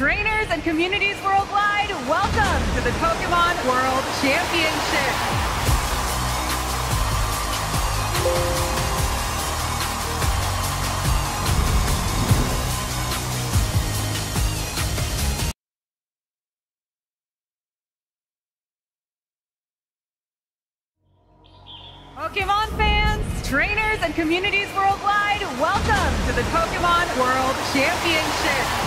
trainers and communities worldwide, welcome to the Pokemon World Championship. Pokemon fans, trainers, and communities worldwide, welcome to the Pokemon World Championship.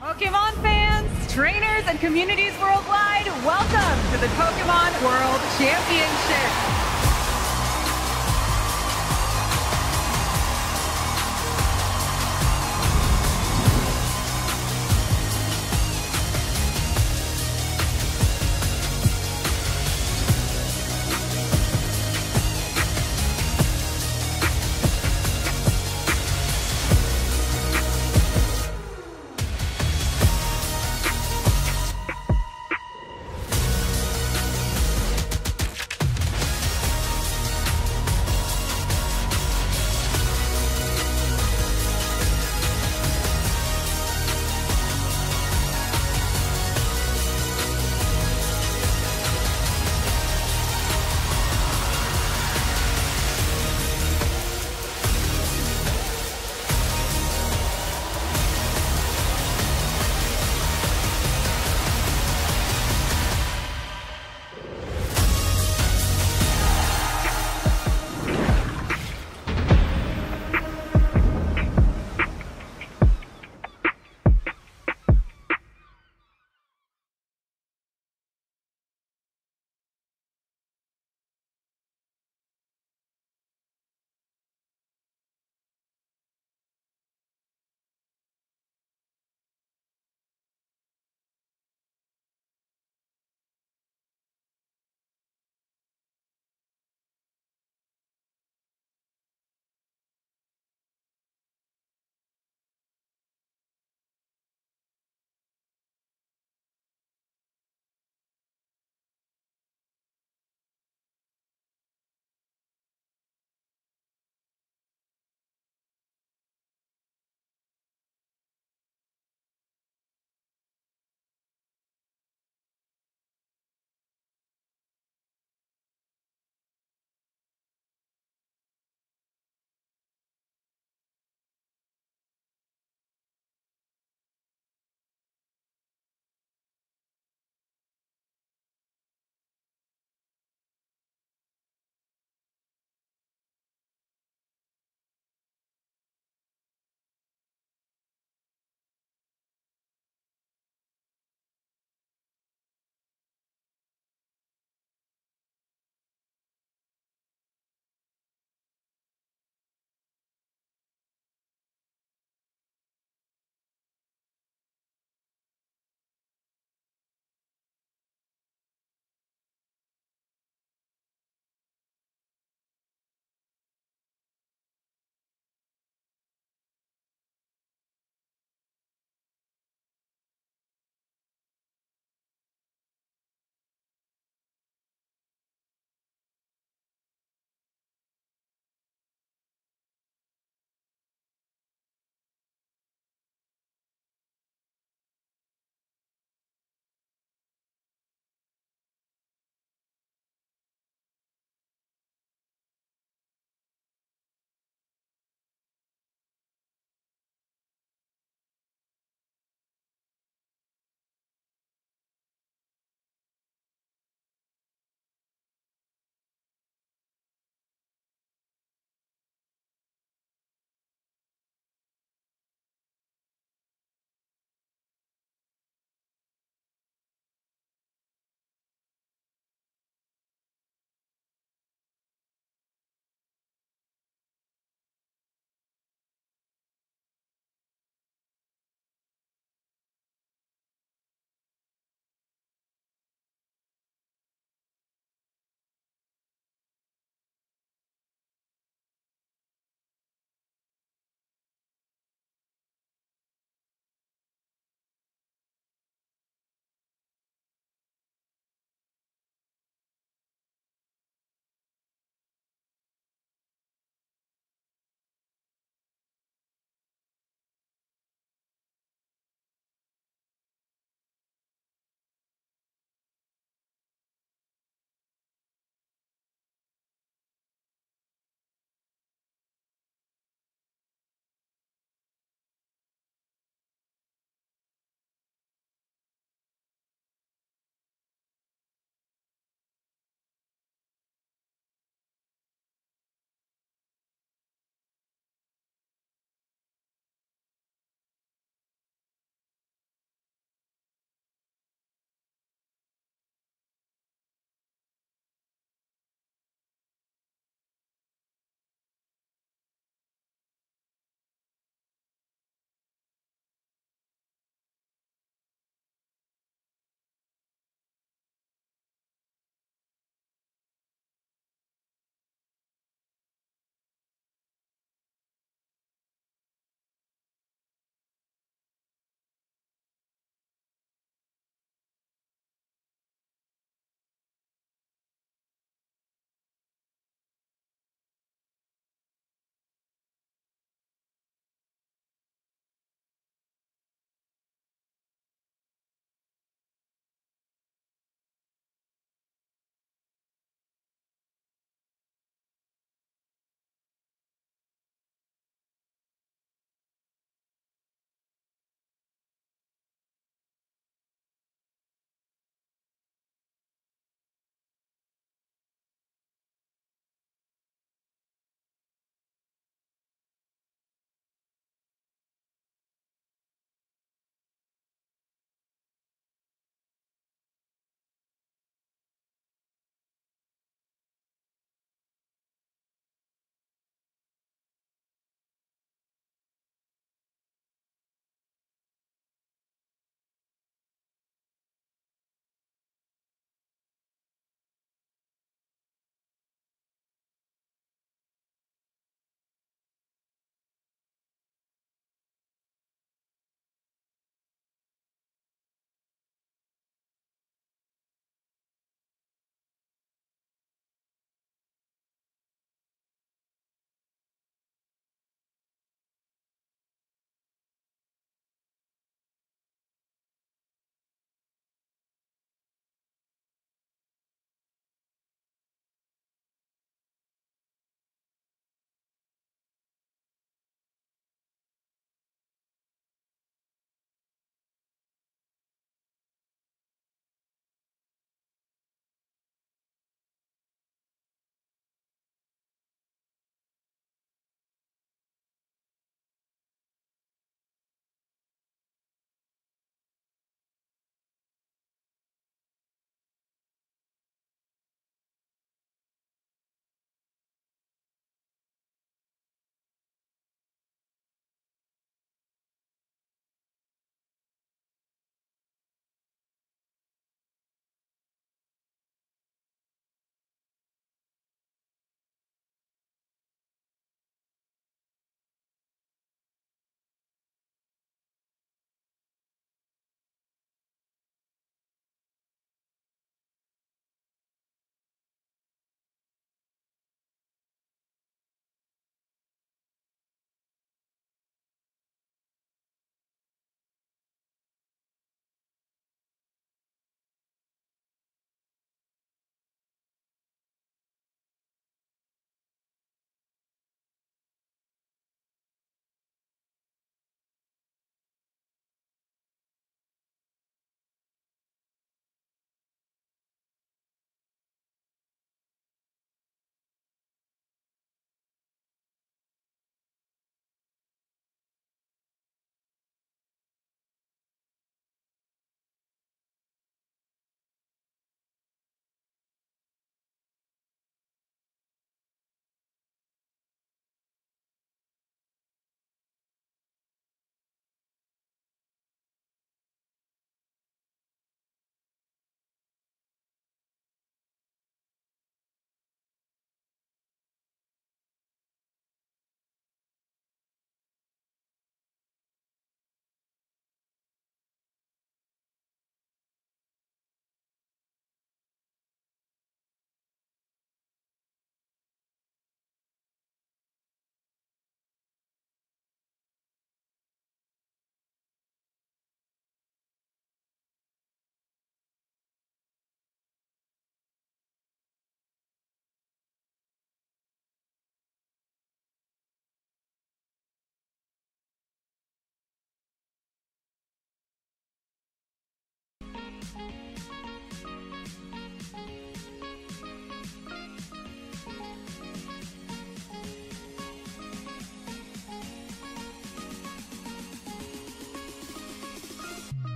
Pokemon fans, trainers, and communities worldwide, welcome to the Pokemon World Championship.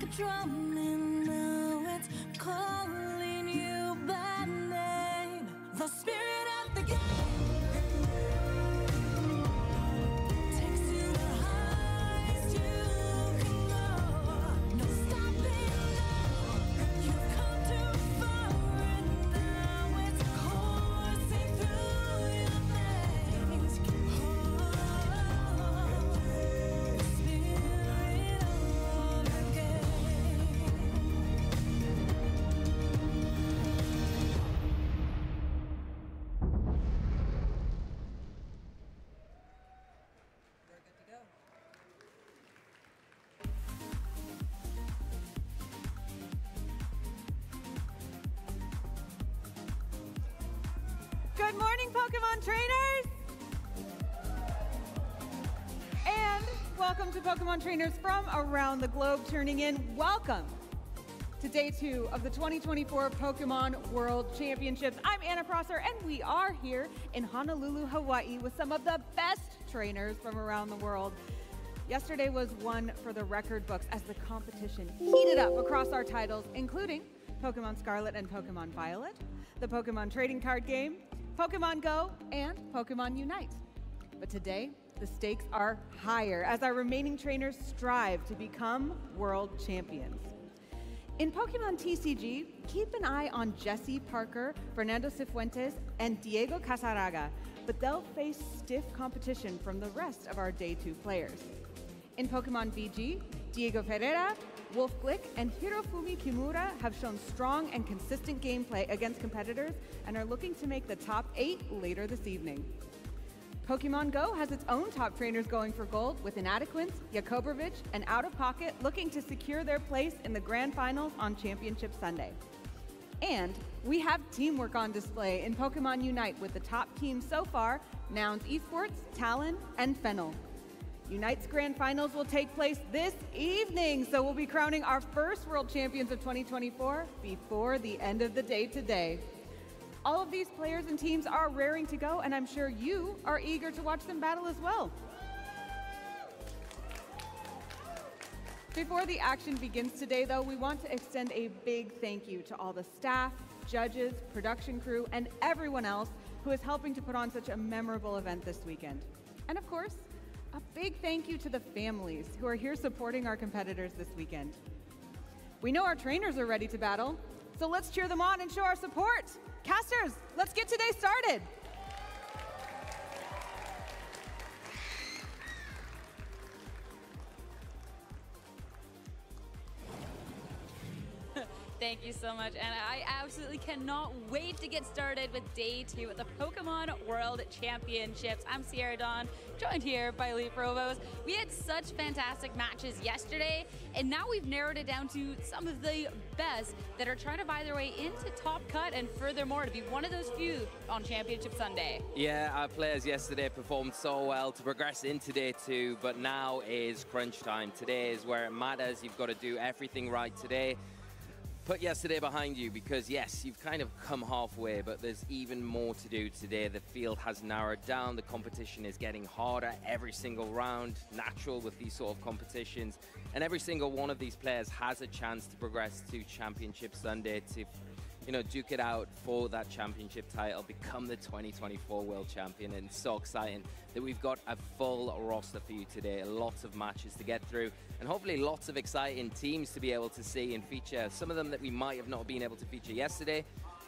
a drum and now it's calling you by name. The spirit of the game takes you the highest you can go. No stopping now. You've come too far and now it's coursing through your veins. Oh, the spirit of the game. We're good to go. Good morning, Pokemon trainers! And welcome to Pokemon trainers from around the globe tuning in. Welcome to day 2 of the 2024 Pokemon World Championships. I'm Anna Prosser, and we are here in Honolulu, Hawaii with some of the best trainers from around the world. Yesterday was one for the record books as the competition heated up across our titles, including Pokemon Scarlet and Pokemon Violet, the Pokemon Trading Card Game, Pokemon Go, and Pokemon Unite. But today, the stakes are higher as our remaining trainers strive to become world champions. In Pokemon TCG, keep an eye on Jesse Parker, Fernando Cifuentes, and Diego Casaraga, but they'll face stiff competition from the rest of our Day 2 players. In Pokemon VG, Diego Ferreira, Wolf Glick, and Hirofumi Kimura have shown strong and consistent gameplay against competitors and are looking to make the top 8 later this evening. Pokemon Go has its own top trainers going for gold, with Inadequance, Jakobrovich, and Out of Pocket looking to secure their place in the grand finals on Championship Sunday. And we have teamwork on display in Pokemon Unite with the top teams so far, Nouns Esports, Talon, and Fennel. Unite's grand finals will take place this evening, so we'll be crowning our first world champions of 2024 before the end of the day today. All of these players and teams are raring to go, and I'm sure you are eager to watch them battle as well. Before the action begins today, though, we want to extend a big thank you to all the staff, judges, production crew, and everyone else who is helping to put on such a memorable event this weekend. And of course, a big thank you to the families who are here supporting our competitors this weekend. We know our trainers are ready to battle, so let's cheer them on and show our support. Casters, let's get today started. Thank you so much, Anna. I absolutely cannot wait to get started with Day 2 at the Pokemon World Championships. I'm Sierra Dawn, joined here by Lee Provost. We had such fantastic matches yesterday, and now we've narrowed it down to some of the best that are trying to buy their way into Top Cut and furthermore to be one of those few on Championship Sunday. Yeah, our players yesterday performed so well to progress into Day 2, but now is crunch time. Today is where it matters. You've got to do everything right today. Put yesterday behind you because, yes, you've kind of come halfway, but there's even more to do today. The field has narrowed down. The competition is getting harder every single round, natural with these sort of competitions. And every single one of these players has a chance to progress to Championship Sunday to, you know, duke it out for that championship title, become the 2024 World Champion. And it's so exciting that we've got a full roster for you today. Lots of matches to get through and hopefully lots of exciting teams to be able to see and feature. Some of them that we might have not been able to feature yesterday,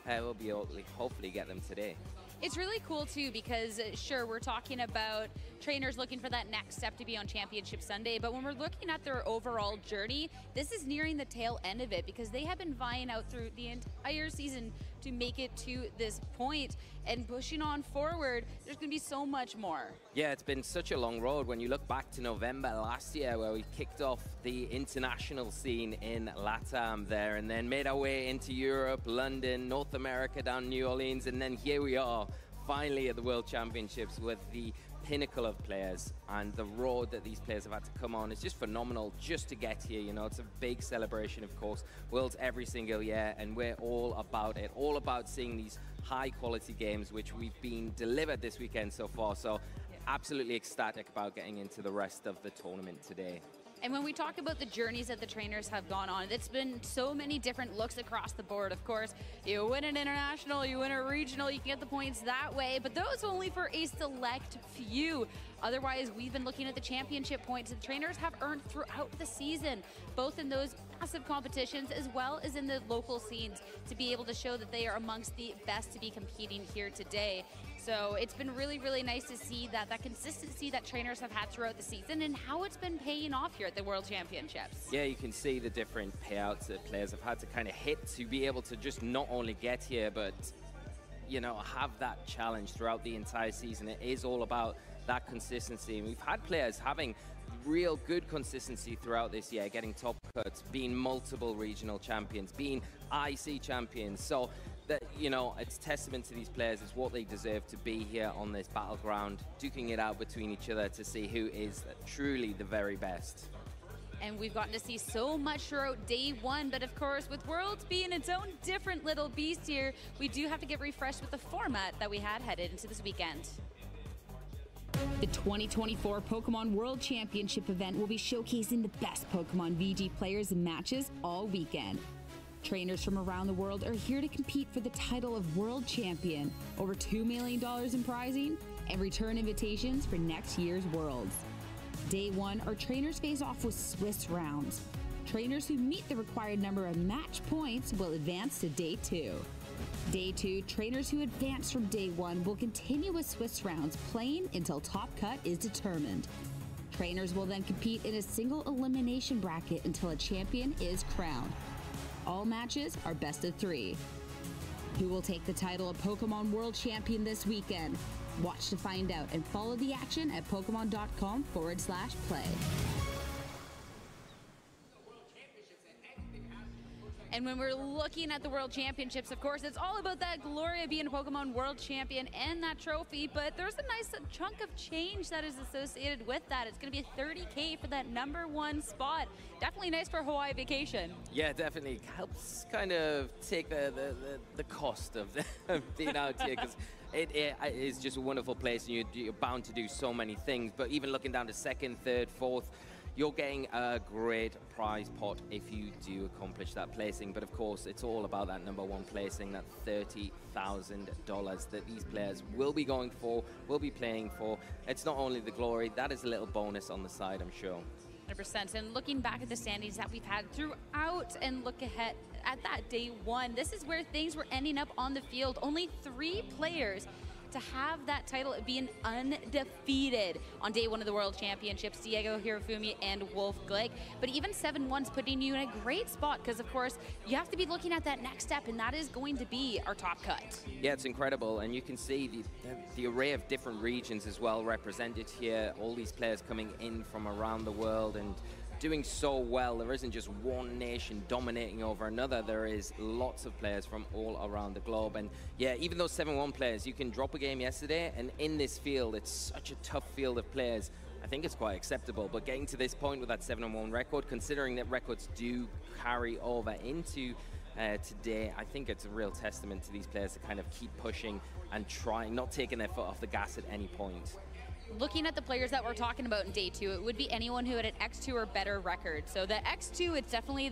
we'll be able to hopefully get them today. It's really cool too because sure, we're talking about trainers looking for that next step to be on Championship Sunday, but when we're looking at their overall journey, this is nearing the tail end of it because they have been vying out through the entire season to make it to this point and pushing on forward. There's going to be so much more. Yeah, it's been such a long road. When you look back to November last year where we kicked off the international scene in LATAM there and then made our way into Europe, London, North America, down New Orleans, and then here we are finally at the World Championships with the pinnacle of players, and the road that these players have had to come on is just phenomenal just to get here. You know, it's a big celebration, of course. Worlds every single year, and we're all about it, all about seeing these high quality games which we've been delivered this weekend so far. So absolutely ecstatic about getting into the rest of the tournament today. And when we talk about the journeys that the trainers have gone on, it's been so many different looks across the board. Of course, you win an international, you win a regional, you can get the points that way, but those only for a select few. Otherwise, we've been looking at the championship points that trainers have earned throughout the season, both in those massive competitions as well as in the local scenes, to be able to show that they are amongst the best to be competing here today. So it's been really, really nice to see that consistency that trainers have had throughout the season and how it's been paying off here at the World Championships. Yeah, you can see the different payouts that players have had to kind of hit to be able to just not only get here, but, you know, have that challenge throughout the entire season. It is all about that consistency. And we've had players having real good consistency throughout this year, getting top cuts, being multiple regional champions, being IC champions. So that, you know, it's testament to these players. It's what they deserve to be here on this battleground, duking it out between each other to see who is truly the very best. And we've gotten to see so much throughout day one, but of course, with Worlds being its own different little beast here, we do have to get refreshed with the format that we had headed into this weekend. The 2024 Pokemon World Championship event will be showcasing the best Pokemon VG players and matches all weekend. Trainers from around the world are here to compete for the title of World Champion, over $2 million in prizing, and return invitations for next year's Worlds. Day one, our trainers face off with Swiss rounds. Trainers who meet the required number of match points will advance to day two. Day two, trainers who advance from day one will continue with Swiss rounds, playing until top cut is determined. Trainers will then compete in a single elimination bracket until a champion is crowned. All matches are best of three. Who will take the title of Pokemon World Champion this weekend? Watch to find out and follow the action at Pokemon.com/play. And when we're looking at the World Championships, of course, it's all about that glory of being a Pokemon World Champion and that trophy, but there's a nice chunk of change that is associated with that. It's going to be $30K for that #1 spot. Definitely nice for Hawaii vacation. Yeah, definitely helps kind of take the cost of being out here, because it is just a wonderful place, and you're bound to do so many things. But even looking down to second, third, fourth, you're getting a great prize pot if you do accomplish that placing. But of course, it's all about that #1 placing, that $30,000 that these players will be going for, will be playing for. It's not only the glory, that is a little bonus on the side, I'm sure. 100%. And looking back at the standings that we've had throughout and look ahead at that day one, this is where things were ending up on the field. Only 3 players to have that title of being undefeated on day one of the World Championships, Diego Hirofumi and Wolf Glick. But even 7-1's putting you in a great spot, because of course you have to be looking at that next step, and that is going to be our top cut. Yeah, it's incredible, and you can see the array of different regions as well represented here. All these players coming in from around the world and doing so well. There isn't just one nation dominating over another. There is lots of players from all around the globe. And yeah, even those 7-1 players, you can drop a game yesterday, and in this field, it's such a tough field of players. I think it's quite acceptable, but getting to this point with that 7-1 record, considering that records do carry over into today, I think it's a real testament to these players to kind of keep pushing and trying, not taking their foot off the gas at any point. Looking at the players that we're talking about in day two, it would be anyone who had an X2 or better record. So the X2, it's definitely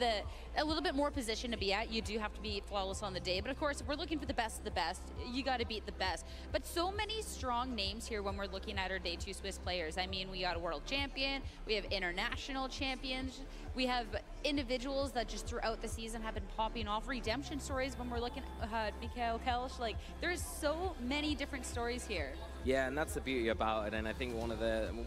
a little bit more position to be at. You do have to be flawless on the day, but of course, if we're looking for the best of the best, you got to beat the best. But so many strong names here when we're looking at our day two Swiss players. I mean, we got a world champion, we have international champions, we have individuals that just throughout the season have been popping off, redemption stories when we're looking at Mikhail Kelsch. Like, there's so many different stories here. Yeah, and that's the beauty about it, and I think one of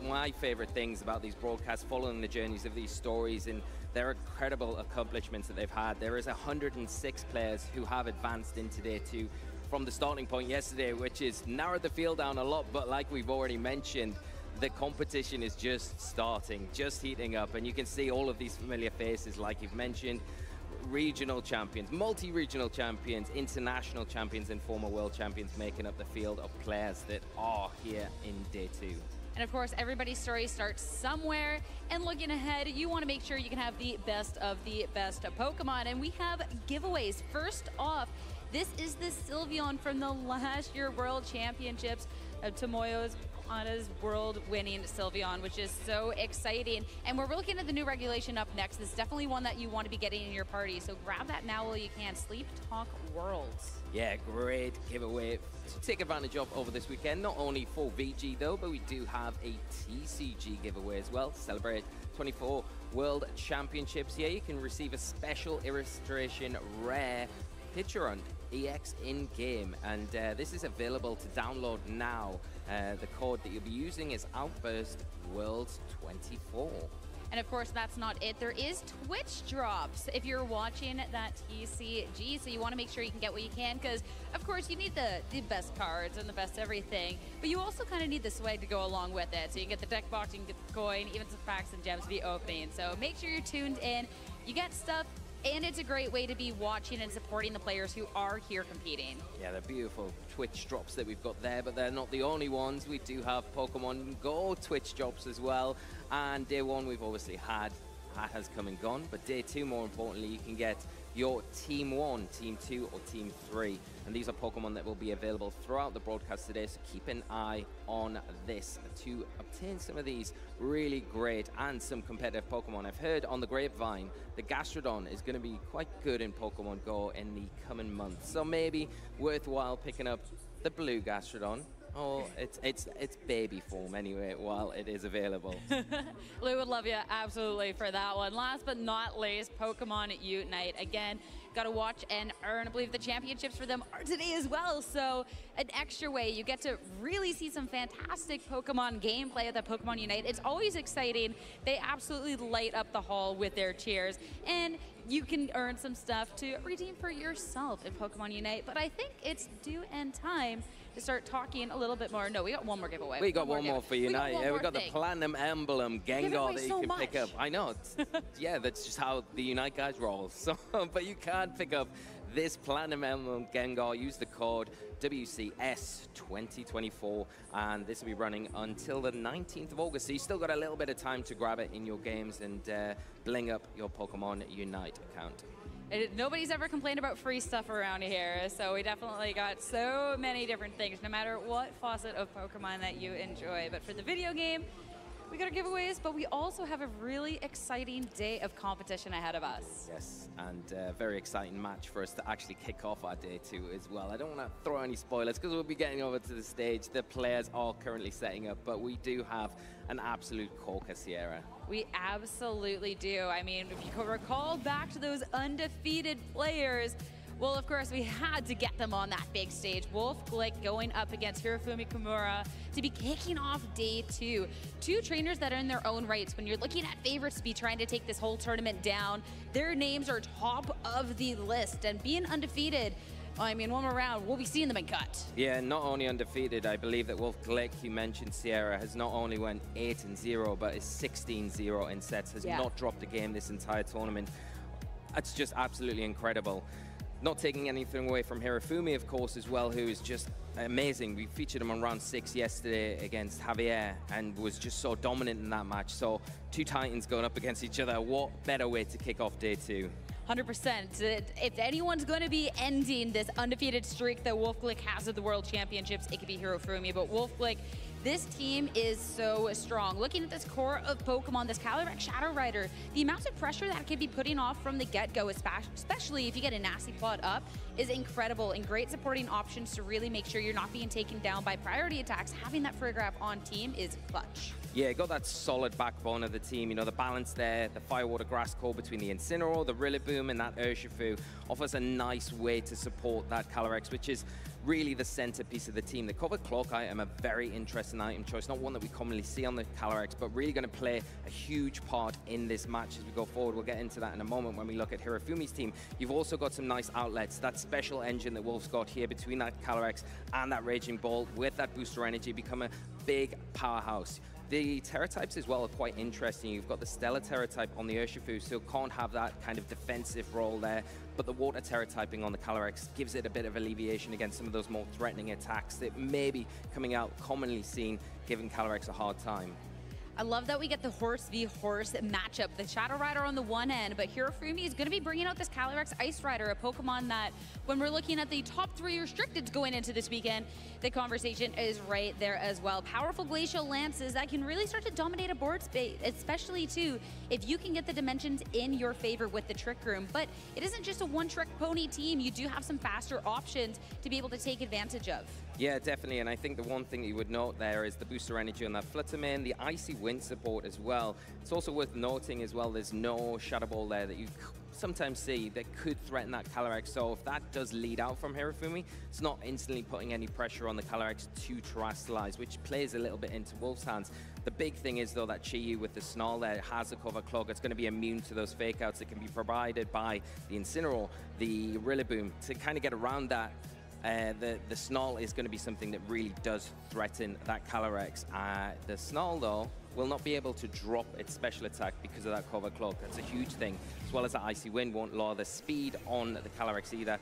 my favorite things about these broadcasts, following the journeys of these stories and their incredible accomplishments that they've had. There is 106 players who have advanced into day two from the starting point yesterday, which is narrowed the field down a lot, but like we've already mentioned, the competition is just starting, just heating up, and you can see all of these familiar faces like you've mentioned. Regional champions, multi-regional champions, international champions, and former world champions making up the field of players that are here in day two. And of course, everybody's story starts somewhere, and looking ahead, you want to make sure you can have the best of Pokemon, and we have giveaways. First off, this is the Sylveon from the last year World Championships. Tomoyo's Anna's world-winning Sylveon, which is so exciting. And we're looking at the new regulation up next. This is definitely one that you want to be getting in your party, so grab that now while you can. Sleep Talk Worlds. Yeah, great giveaway to take advantage of over this weekend. Not only for VG though, but we do have a TCG giveaway as well. Celebrate 24 World Championships. Here you can receive a special illustration rare Picturon EX in-game, and this is available to download now. The code that you'll be using is Outburst Worlds 24. And of course, that's not it. There is Twitch drops if you're watching that TCG, so you want to make sure you can get what you can, because of course you need the best cards and the best everything, but you also kind of need the swag to go along with it. So you can get the deck box, you can get the coin, even some packs and gems to be opening. So make sure you're tuned in. You get stuff, and it's a great way to be watching and supporting the players who are here competing. Yeah, they're beautiful Twitch drops that we've got there, but they're not the only ones. We do have Pokemon Go Twitch drops as well. And day one, we've obviously had, that has come and gone. But day two, more importantly, you can get your Team 1, Team 2, or Team 3. And these are Pokemon that will be available throughout the broadcast today, so keep an eye on this to obtain some of these really great and some competitive Pokemon. I've heard on the grapevine the Gastrodon is going to be quite good in Pokemon Go in the coming months, so maybe worthwhile picking up the blue Gastrodon. Oh, it's baby form anyway while it is available. Lou would love you absolutely for that one. Last but not least, Pokemon Unite. Again, got to watch and earn. I believe the championships for them are today as well. So an extra way you get to really see some fantastic Pokemon gameplay at the Pokemon Unite. It's always exciting. They absolutely light up the hall with their cheers. And you can earn some stuff to redeem for yourself in Pokemon Unite. But I think it's due and time to start talking a little bit more. No, we got one more giveaway. We got one more for Unite. Yeah, we got the Platinum Emblem Gengar that you can pick up. I know. Yeah, that's just how the Unite guys roll. So, but you can pick up this Platinum Emblem Gengar. Use the code WCS2024, and this will be running until the 19th of August. So you still got a little bit of time to grab it in your games and bling up your Pokemon Unite account. Nobody's ever complained about free stuff around here, so we definitely got so many different things, no matter what facet of Pokemon that you enjoy. But for the video game, we got our giveaways, but we also have a really exciting day of competition ahead of us. Yes, and a very exciting match for us to actually kick off our day two as well. I don't want to throw any spoilers because we'll be getting over to the stage. The players are currently setting up, but we do have an absolute corker, Sierra. We absolutely do. I mean, if you recall back to those undefeated players, well, of course, we had to get them on that big stage. Wolf Glick going up against Hirofumi Kimura to be kicking off day two. Two trainers that are in their own rights. When you're looking at favorites to be trying to take this whole tournament down, their names are top of the list. And being undefeated, I mean, one more round, we'll be seeing them in cut. Yeah, not only undefeated, I believe that Wolf Glick, you mentioned, Sierra, has not only went 8-0, but is 16-0 in sets, has not dropped a game this entire tournament. It's just absolutely incredible. Not taking anything away from Hirofumi, of course, as well, who is just amazing. We featured him on round 6 yesterday against Javier and was just so dominant in that match. So two Titans going up against each other. What better way to kick off day two? 100%. If anyone's going to be ending this undefeated streak that Wolf Glick has at the World Championships, it could be Hirofumi. But Wolf Glick, this team is so strong. Looking at this core of Pokemon, this Calyrex Shadow Rider, the amount of pressure that it can be putting off from the get-go, especially if you get a nasty plot up, is incredible, and great supporting options to really make sure you're not being taken down by priority attacks. Having that Frigoraph on team is clutch. Yeah, got that solid backbone of the team. You know, the balance there, the Firewater Grass core between the Incineroar, the Rillaboom, and that Urshifu offers a nice way to support that Calyrex, which is really the centerpiece of the team. The Covered Cloak item, a very interesting item choice, not one that we commonly see on the Calyrex, but really going to play a huge part in this match as we go forward. We'll get into that in a moment when we look at Hirofumi's team. You've also got some nice outlets. That special engine that Wolf's got here between that Calyrex and that Raging Bolt with that booster energy become a big powerhouse. The Terra types as well are quite interesting. You've got the Stellar Terra type on the Urshifu, so can't have that kind of defensive role there. But the Water Terra typing on the Calyrex gives it a bit of alleviation against some of those more threatening attacks that may be commonly seen, giving Calyrex a hard time. I love that we get the horse v horse matchup. The Shadow Rider on the one end, but Hirofumi is going to be bringing out this Calyrex Ice Rider, a Pokemon that when we're looking at the top 3 restricted going into this weekend, the conversation is right there as well. Powerful Glacial Lances that can really start to dominate a board space, especially too if you can get the dimensions in your favor with the Trick Room. But it isn't just a one-trick pony team. You do have some faster options to be able to take advantage of. Yeah, definitely, and I think the one thing that you would note there is the booster energy on that Fluttermane, the Icy Wind support as well. It's also worth noting as well, there's no Shadow Ball there that you sometimes see that could threaten that Calyrex, so if that does lead out from Hirofumi, it's not instantly putting any pressure on the Calyrex to terrestrialize, which plays a little bit into Wolf's hands. The big thing is, though, that Chi-Yu with the Snarl there has a cover cloak. It's going to be immune to those fake outs that can be provided by the Incineroar, the Rillaboom, to kind of get around that. The Snarl is going to be something that really does threaten that Calyrex. The Snarl, though, will not be able to drop its special attack because of that cover cloak. That's a huge thing. As well as the Icy Wind won't lower the speed on the Calyrex either.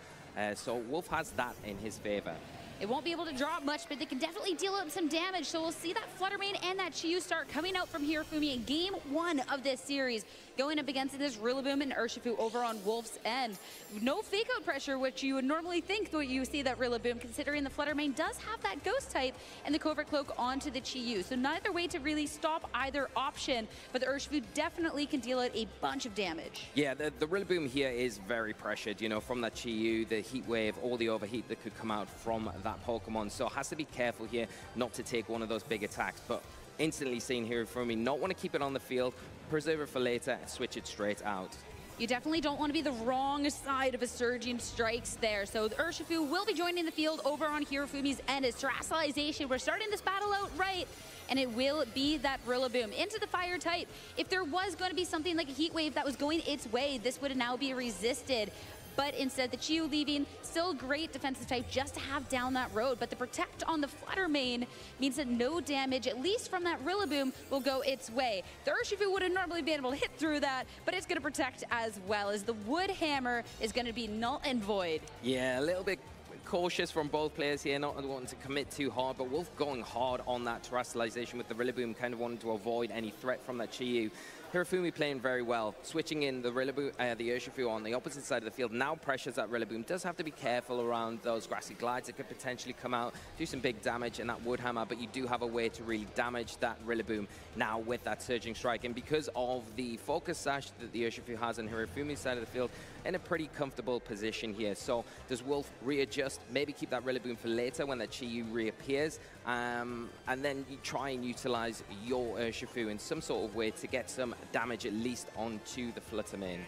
So Wolf has that in his favor. It won't be able to drop much, but they can definitely deal up some damage. So we'll see that Fluttermane and that Chi-Yu start coming out from Hirofumi in game 1 of this series, going up against this Rillaboom and Urshifu over on Wolf's end. No fake out pressure, which you would normally think when you see that Rillaboom, considering the Fluttermane does have that Ghost type and the Covert Cloak onto the Chi-Yu. So neither way to really stop either option, but the Urshifu definitely can deal out a bunch of damage. Yeah, the Rillaboom here is very pressured, you know, from that Chi-Yu, the heat wave, all the overheat that could come out from that Pokemon, so has to be careful here not to take one of those big attacks. But instantly seeing Hirofumi not want to keep it on the field, preserve it for later, and switch it straight out. You definitely don't want to be the wrong side of a Surging Strikes there. So the Urshifu will be joining the field over on Hirofumi's end as Terrestrialization. We're starting this battle out right, and it will be that Rillaboom into the Fire type. If there was going to be something like a Heat Wave that was going its way, this would now be resisted. But instead, the Chi-Yu leaving, still great defensive type just to have down that road. But the Protect on the Fluttermane means that no damage, at least from that Rillaboom, will go its way. The Urshifu would have normally been able to hit through that, but it's going to protect as well, as the Wood Hammer is going to be null and void. Yeah, a little bit cautious from both players here, not wanting to commit too hard, but Wolf going hard on that Terrestrialization with the Rillaboom, kind of wanting to avoid any threat from that Chi-Yu. Hirofumi playing very well, switching in the Rillaboom, the Urshifu on the opposite side of the field. Now pressures that Rillaboom. Does have to be careful around those Grassy Glides that could potentially come out, do some big damage in that Wood Hammer, but you do have a way to really damage that Rillaboom now with that Surging Strike. And because of the Focus Sash that the Urshifu has on Hirofumi's side of the field, in a pretty comfortable position here. So does Wolf readjust, maybe keep that Rillaboom for later when that Chi-Yu reappears, and then you try and utilize your Urshifu in some sort of way to get some damage at least onto the Fluttermane.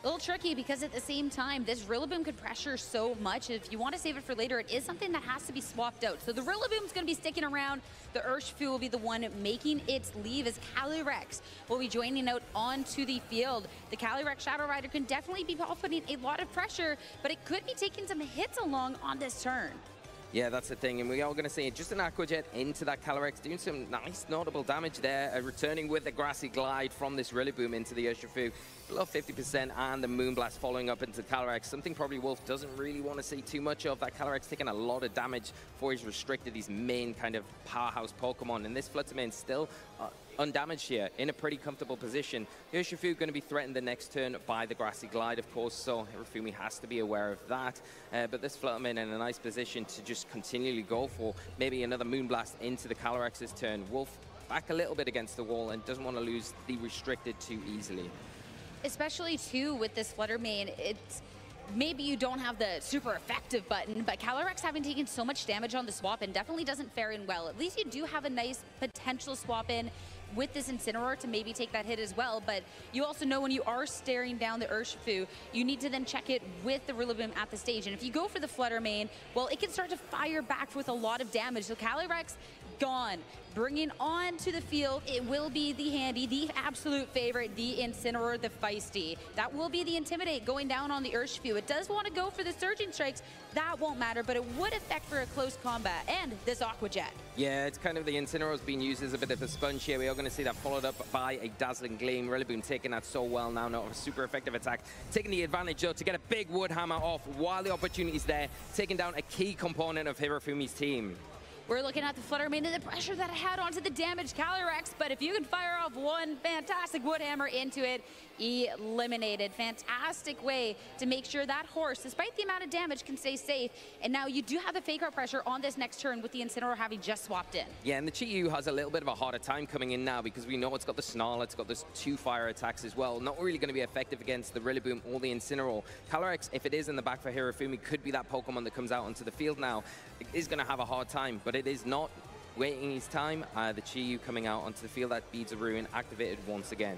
A little tricky because at the same time, this Rillaboom could pressure so much. If you want to save it for later, it is something that has to be swapped out. So the Rillaboom's going to be sticking around. The Urshifu will be the one making its leave as Calyrex will be joining out onto the field. The Calyrex Shadow Rider can definitely be putting a lot of pressure, but it could be taking some hits along on this turn. Yeah, that's the thing, and we are going to see just an Aqua Jet into that Calyrex, doing some nice, notable damage there, returning with the Grassy Glide from this Rillaboom into the Urshifu, below 50%, and the Moonblast following up into Calyrex, something probably Wolf doesn't really want to see too much of. That Calyrex taking a lot of damage before he's restricted his main kind of powerhouse Pokemon, and this Fluttermane still undamaged here, in a pretty comfortable position. Urshifu going to be threatened the next turn by the Grassy Glide, of course, so Hirofumi has to be aware of that. But this Fluttermane in a nice position to just continually go for maybe another Moonblast into the Calyrex's turn. Wolf back a little bit against the wall and doesn't want to lose the restricted too easily. Especially, too, with this Fluttermane, it's maybe you don't have the super effective button, but Calyrex having taken so much damage on the swap in definitely doesn't fare in well. At least you do have a nice potential swap in with this Incineroar to maybe take that hit as well, but you also know when you are staring down the Urshifu, you need to then check it with the Rillaboom at the stage. And if you go for the Fluttermane, well, it can start to fire back with a lot of damage. So Calyrex gone. Bringing on to the field, it will be the handy, the absolute favorite, the Incineroar, the feisty. That will be the Intimidate going down on the Urshifu. It does want to go for the Surging Strikes. That won't matter, but it would affect for a close combat. And this Aqua Jet. Yeah, it's kind of the Incineroar's being used as a bit of a sponge here. We are going to see that followed up by a Dazzling Gleam. Rillaboom taking that so well now, not a super effective attack. Taking the advantage, though, to get a big Wood Hammer off while the opportunity's there. Taking down a key component of Hirofumi's team. We're looking at the Fluttermane and the pressure that it had onto the damaged Calyrex, but if you can fire off one fantastic wood hammer into it, eliminated. Fantastic way to make sure that horse, despite the amount of damage, can stay safe. And now you do have the fake out pressure on this next turn with the Incineroar having just swapped in. Yeah, and the Chi-Yu has a little bit of a harder time coming in now because we know it's got the Snarl, it's got those 2 fire attacks as well. Not really going to be effective against the Rillaboom or the Incineroar. Calyrex, if it is in the back for Hirofumi, could be that Pokemon that comes out onto the field now. It is going to have a hard time, but it is not waiting his time. The Chi-Yu coming out onto the field, that Beads of Ruin activated once again.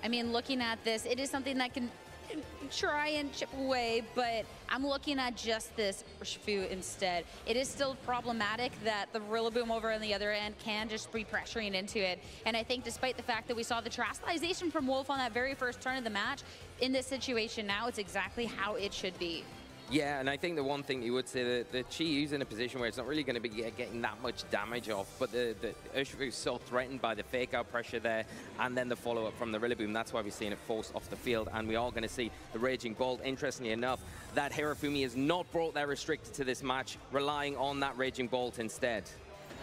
I mean, looking at this, it is something that can try and chip away, but I'm looking at just this Urshifu instead. It is still problematic that the Rillaboom over on the other end can just be pressuring into it. And I think despite the fact that we saw the Terastallization from Wolf on that very first turn of the match, in this situation now, it's exactly how it should be. Yeah, and I think the one thing you would say that the Chi-Yu's in a position where it's not really going to be getting that much damage off, but the Urshifu is so threatened by the fake-out pressure there, and then the follow-up from the Rillaboom. That's why we're seeing it force off the field, and we are going to see the Raging Bolt. Interestingly enough, that Hirofumi has not brought their Restricted to this match, relying on that Raging Bolt instead.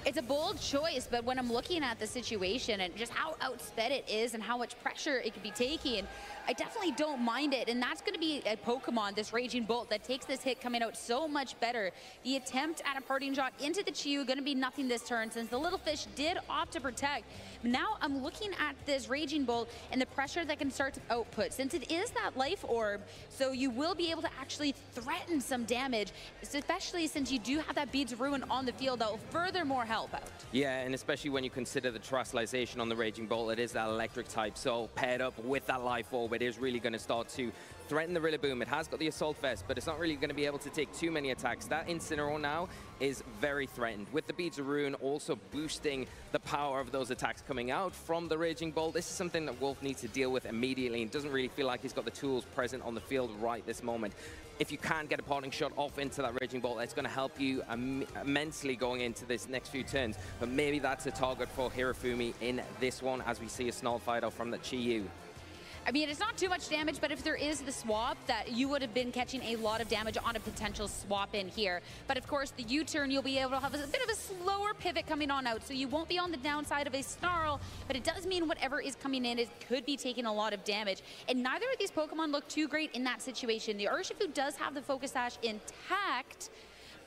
It's a bold choice, but when I'm looking at the situation and just how outsped it is and how much pressure it could be taking, I definitely don't mind it. And that's going to be a Pokemon, this Raging Bolt, that takes this hit coming out so much better. The attempt at a parting shot into the Chi-Yu going to be nothing this turn since the little fish did opt to protect. Now I'm looking at this Raging Bolt and the pressure that can start to output, since it is that life orb, so you will be able to actually threaten some damage, especially since you do have that Beads of Ruin on the field that will furthermore help out. Yeah, and especially when you consider the Terastallization on the Raging Bolt, it is that electric type, so paired up with that life orb, it is really going to start to threaten the Rillaboom. It has got the Assault Vest, but it's not really going to be able to take too many attacks. That Incineroar now is very threatened. With the Beads of Ruin also boosting the power of those attacks coming out from the Raging Bolt, this is something that Wolf needs to deal with immediately and doesn't really feel like he's got the tools present on the field right this moment. If you can get a parting shot off into that Raging Bolt, it's going to help you immensely going into this next few turns. But maybe that's a target for Hirofumi in this one as we see a Snarl fight off from the Chi-Yu. I mean, it's not too much damage, but if there is the swap, that you would have been catching a lot of damage on a potential swap in here. But of course, the U-turn, you'll be able to have a bit of a slower pivot coming on out, so you won't be on the downside of a Snarl, but it does mean whatever is coming in could be taking a lot of damage. And neither of these Pokemon look too great in that situation. The Urshifu does have the Focus Sash intact,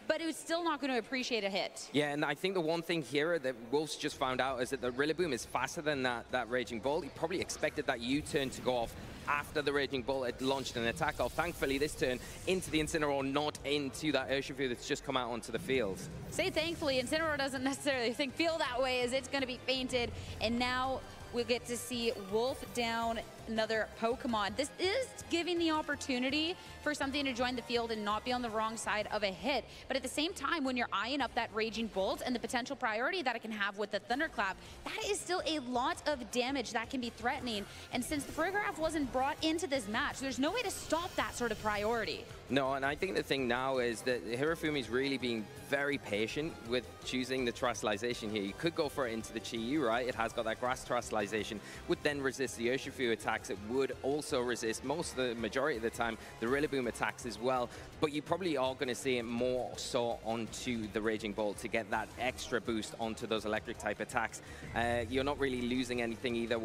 but it was still not going to appreciate a hit. Yeah, and I think the one thing here that Wolf's just found out is that the Rillaboom is faster than that Raging Bolt. He probably expected that U-turn to go off after the Raging Bolt had launched an attack off. Thankfully, this turn into the Incineroar, not into that Urshifu that's just come out onto the field. Say thankfully, Incineroar doesn't necessarily feel that way, as it's going to be fainted, and now we'll get to see Wolf down another Pokemon. This is giving the opportunity for something to join the field and not be on the wrong side of a hit. But at the same time, when you're eyeing up that Raging Bolt and the potential priority that it can have with the Thunderclap, that is still a lot of damage that can be threatening. And since the Paragraph wasn't brought into this match, there's no way to stop that sort of priority. No, and I think the thing now is that Hirofumi's really being very patient with choosing the Terastallization here. You could go for it into the Chi-Yu, right? It has got that Grass Terastallization, would then resist the Urshifu attacks. It would also resist, most of the majority of the time, the Rillaboom attacks as well. But you probably are going to see it more so onto the Raging Bolt to get that extra boost onto those electric type attacks. You're not really losing anything either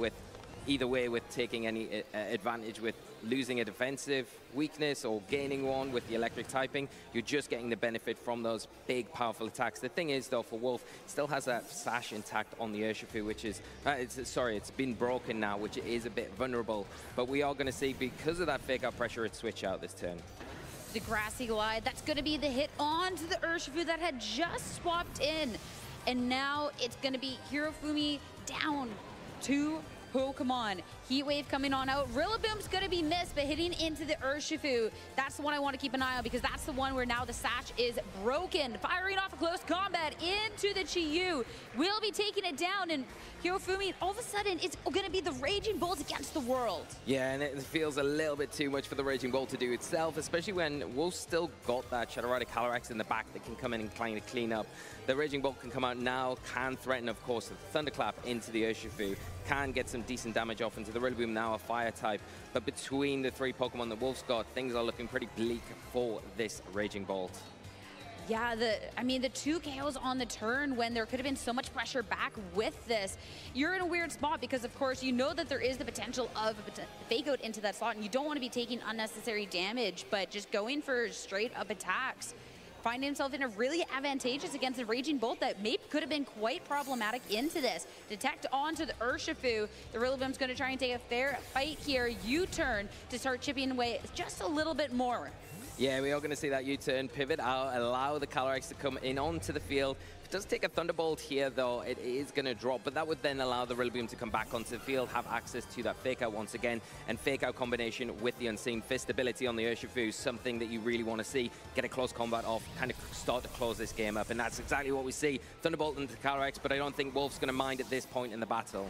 way with taking any advantage with losing a defensive weakness or gaining one with the electric typing. You're just getting the benefit from those big, powerful attacks. The thing is, though, for Wolf, it still has that sash intact on the Urshifu, which is, it's been broken now, which is a bit vulnerable. But we are going to see, because of that fake-out pressure, it switch out this turn. The Grassy Glide, that's going to be the hit onto the Urshifu that had just swapped in. And now it's going to be Hirofumi down to Pokemon. Heat Wave coming on out. Rillaboom's going to be missed, but hitting into the Urshifu. That's the one I want to keep an eye on, because that's the one where now the sash is broken. Firing off a close combat into the Chi-Yu. Will be taking it down, and Hirofumi, all of a sudden, it's going to be the Raging Bolt against the world. Yeah, and it feels a little bit too much for the Raging Bolt to do itself, especially when Wolf's still got that Shadow Rider Calyrex in the back that can come in and kind of clean up. The Raging Bolt can come out now, can threaten, of course, the Thunderclap into the Urshifu, can get some decent damage off into the Rillaboom, now a fire type. But between the three Pokemon that Wolf's got, things are looking pretty bleak for this Raging Bolt. Yeah, I mean, the 2 KOs on the turn when there could have been so much pressure back with this. You're in a weird spot because, of course, you know that there is the potential of a fake out into that slot, and you don't want to be taking unnecessary damage, but just going for straight up attacks. Find himself in a really advantageous against the Raging Bolt that maybe could have been quite problematic into this. Detect onto the Urshifu. The Rillaboom's going to try and take a fair fight here. U-turn to start chipping away just a little bit more. Yeah, we are going to see that U-turn pivot out, allow the Calyrex to come in onto the field. If it does take a Thunderbolt here, though, it is going to drop, but that would then allow the Rillaboom to come back onto the field, have access to that Fake Out once again, and Fake Out combination with the Unseen Fist ability on the Urshifu, something that you really want to see. Get a close combat off, kind of start to close this game up, and that's exactly what we see. Thunderbolt into Calyrex, but I don't think Wolf's going to mind at this point in the battle.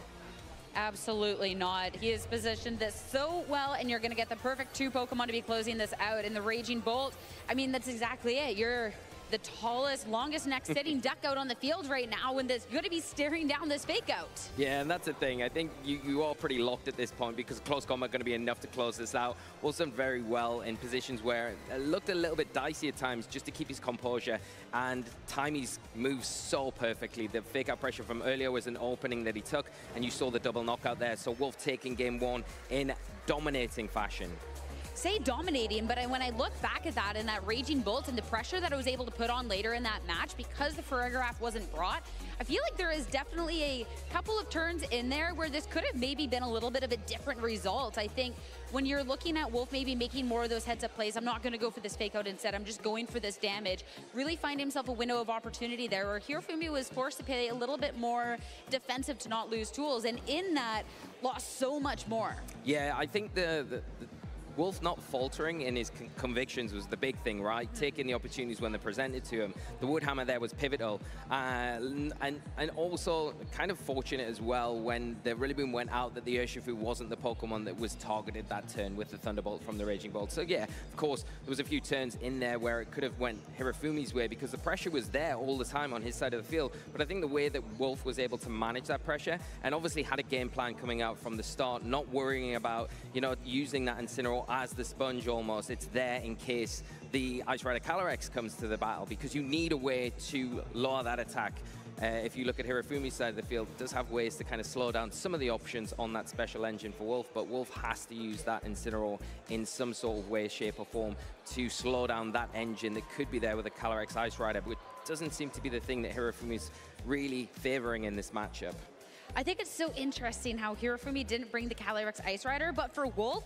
Absolutely not. He has positioned this so well, and you're going to get the perfect 2 Pokemon to be closing this out. In the Raging Bolt, I mean, that's exactly it. You're the tallest, longest neck sitting duck out on the field right now, and that's going to be staring down this Fake Out. Yeah, and that's the thing. I think you are pretty locked at this point because close combat going to be enough to close this out. Also done very well in positions where it looked a little bit dicey at times just to keep his composure and time his moves so perfectly. The Fake Out pressure from earlier was an opening that he took, and you saw the double knockout there. So Wolf taking game 1 in dominating fashion. Say dominating, but when I look back at that and that Raging Bolt and the pressure that I was able to put on later in that match because the Farigiraf wasn't brought, I feel like there is definitely a couple of turns in there where this could have maybe been a little bit of a different result. I think when you're looking at Wolf maybe making more of those heads-up plays, I'm not going to go for this Fake Out instead, I'm just going for this damage, really find himself a window of opportunity there where Hirofumi was forced to play a little bit more defensive to not lose tools, and in that, lost so much more. Yeah, I think the Wolf not faltering in his convictions was the big thing, right? Taking the opportunities when they're presented to him. The Woodhammer there was pivotal. And also kind of fortunate as well when the Rillaboom went out that the Urshifu wasn't the Pokemon that was targeted that turn with the Thunderbolt from the Raging Bolt. So yeah, of course, there was a few turns in there where it could have went Hirofumi's way because the pressure was there all the time on his side of the field. But I think the way that Wolf was able to manage that pressure and obviously had a game plan coming out from the start, not worrying about, you know, using that Incineroar as the sponge almost. It's there in case the Ice Rider Calyrex comes to the battle because you need a way to lower that attack. If you look at Hirofumi's side of the field, it does have ways to kind of slow down some of the options on that special engine for Wolf, but Wolf has to use that Incineroar in some sort of way, shape or form to slow down that engine that could be there with a Calyrex Ice Rider, which doesn't seem to be the thing that Hirofumi's really favoring in this matchup. I think it's so interesting how Hirofumi didn't bring the Calyrex Ice Rider, but for Wolf,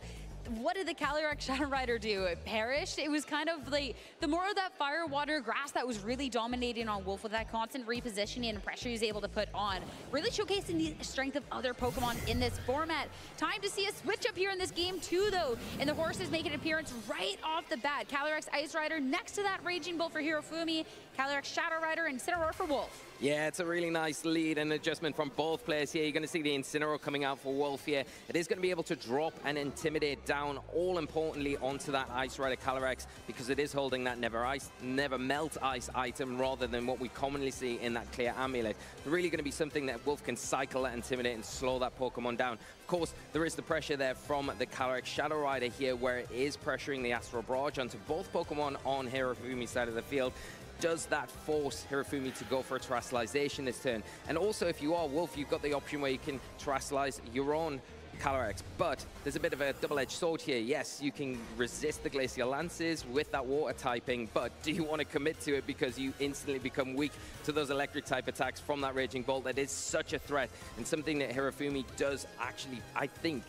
what did the Calyrex Shadow Rider do? It perished. It was kind of like the more of that fire, water, grass that was really dominating on Wolf with that constant repositioning and pressure he was able to put on. Really showcasing the strength of other Pokemon in this format. Time to see a switch up here in this game too, though. And the horses make an appearance right off the bat. Calyrex Ice Rider next to that Raging Bolt for Hirofumi. Calyrex Shadow Rider and Incineroar for Wolf. Yeah, it's a really nice lead and adjustment from both players here. You're going to see the Incineroar coming out for Wolf here. It is going to be able to drop and intimidate down, all importantly, onto that Ice Rider Calyrex because it is holding that Never Melt Ice item rather than what we commonly see in that Clear Amulet. Really going to be something that Wolf can cycle that Intimidate and slow that Pokemon down. Of course, there is the pressure there from the Calyrex Shadow Rider here where it is pressuring the Astral Barrage onto both Pokemon on Hirofumi's side of the field. Does that force Hirofumi to go for a Terrestrialization this turn? And also, if you are Wolf, you've got the option where you can Terrestrialize your own Calyrex, but there's a bit of a double-edged sword here. Yes, you can resist the Glacial Lances with that water typing, but do you want to commit to it because you instantly become weak to those electric type attacks from that Raging Bolt? That is such a threat and something that Hirofumi does actually, I think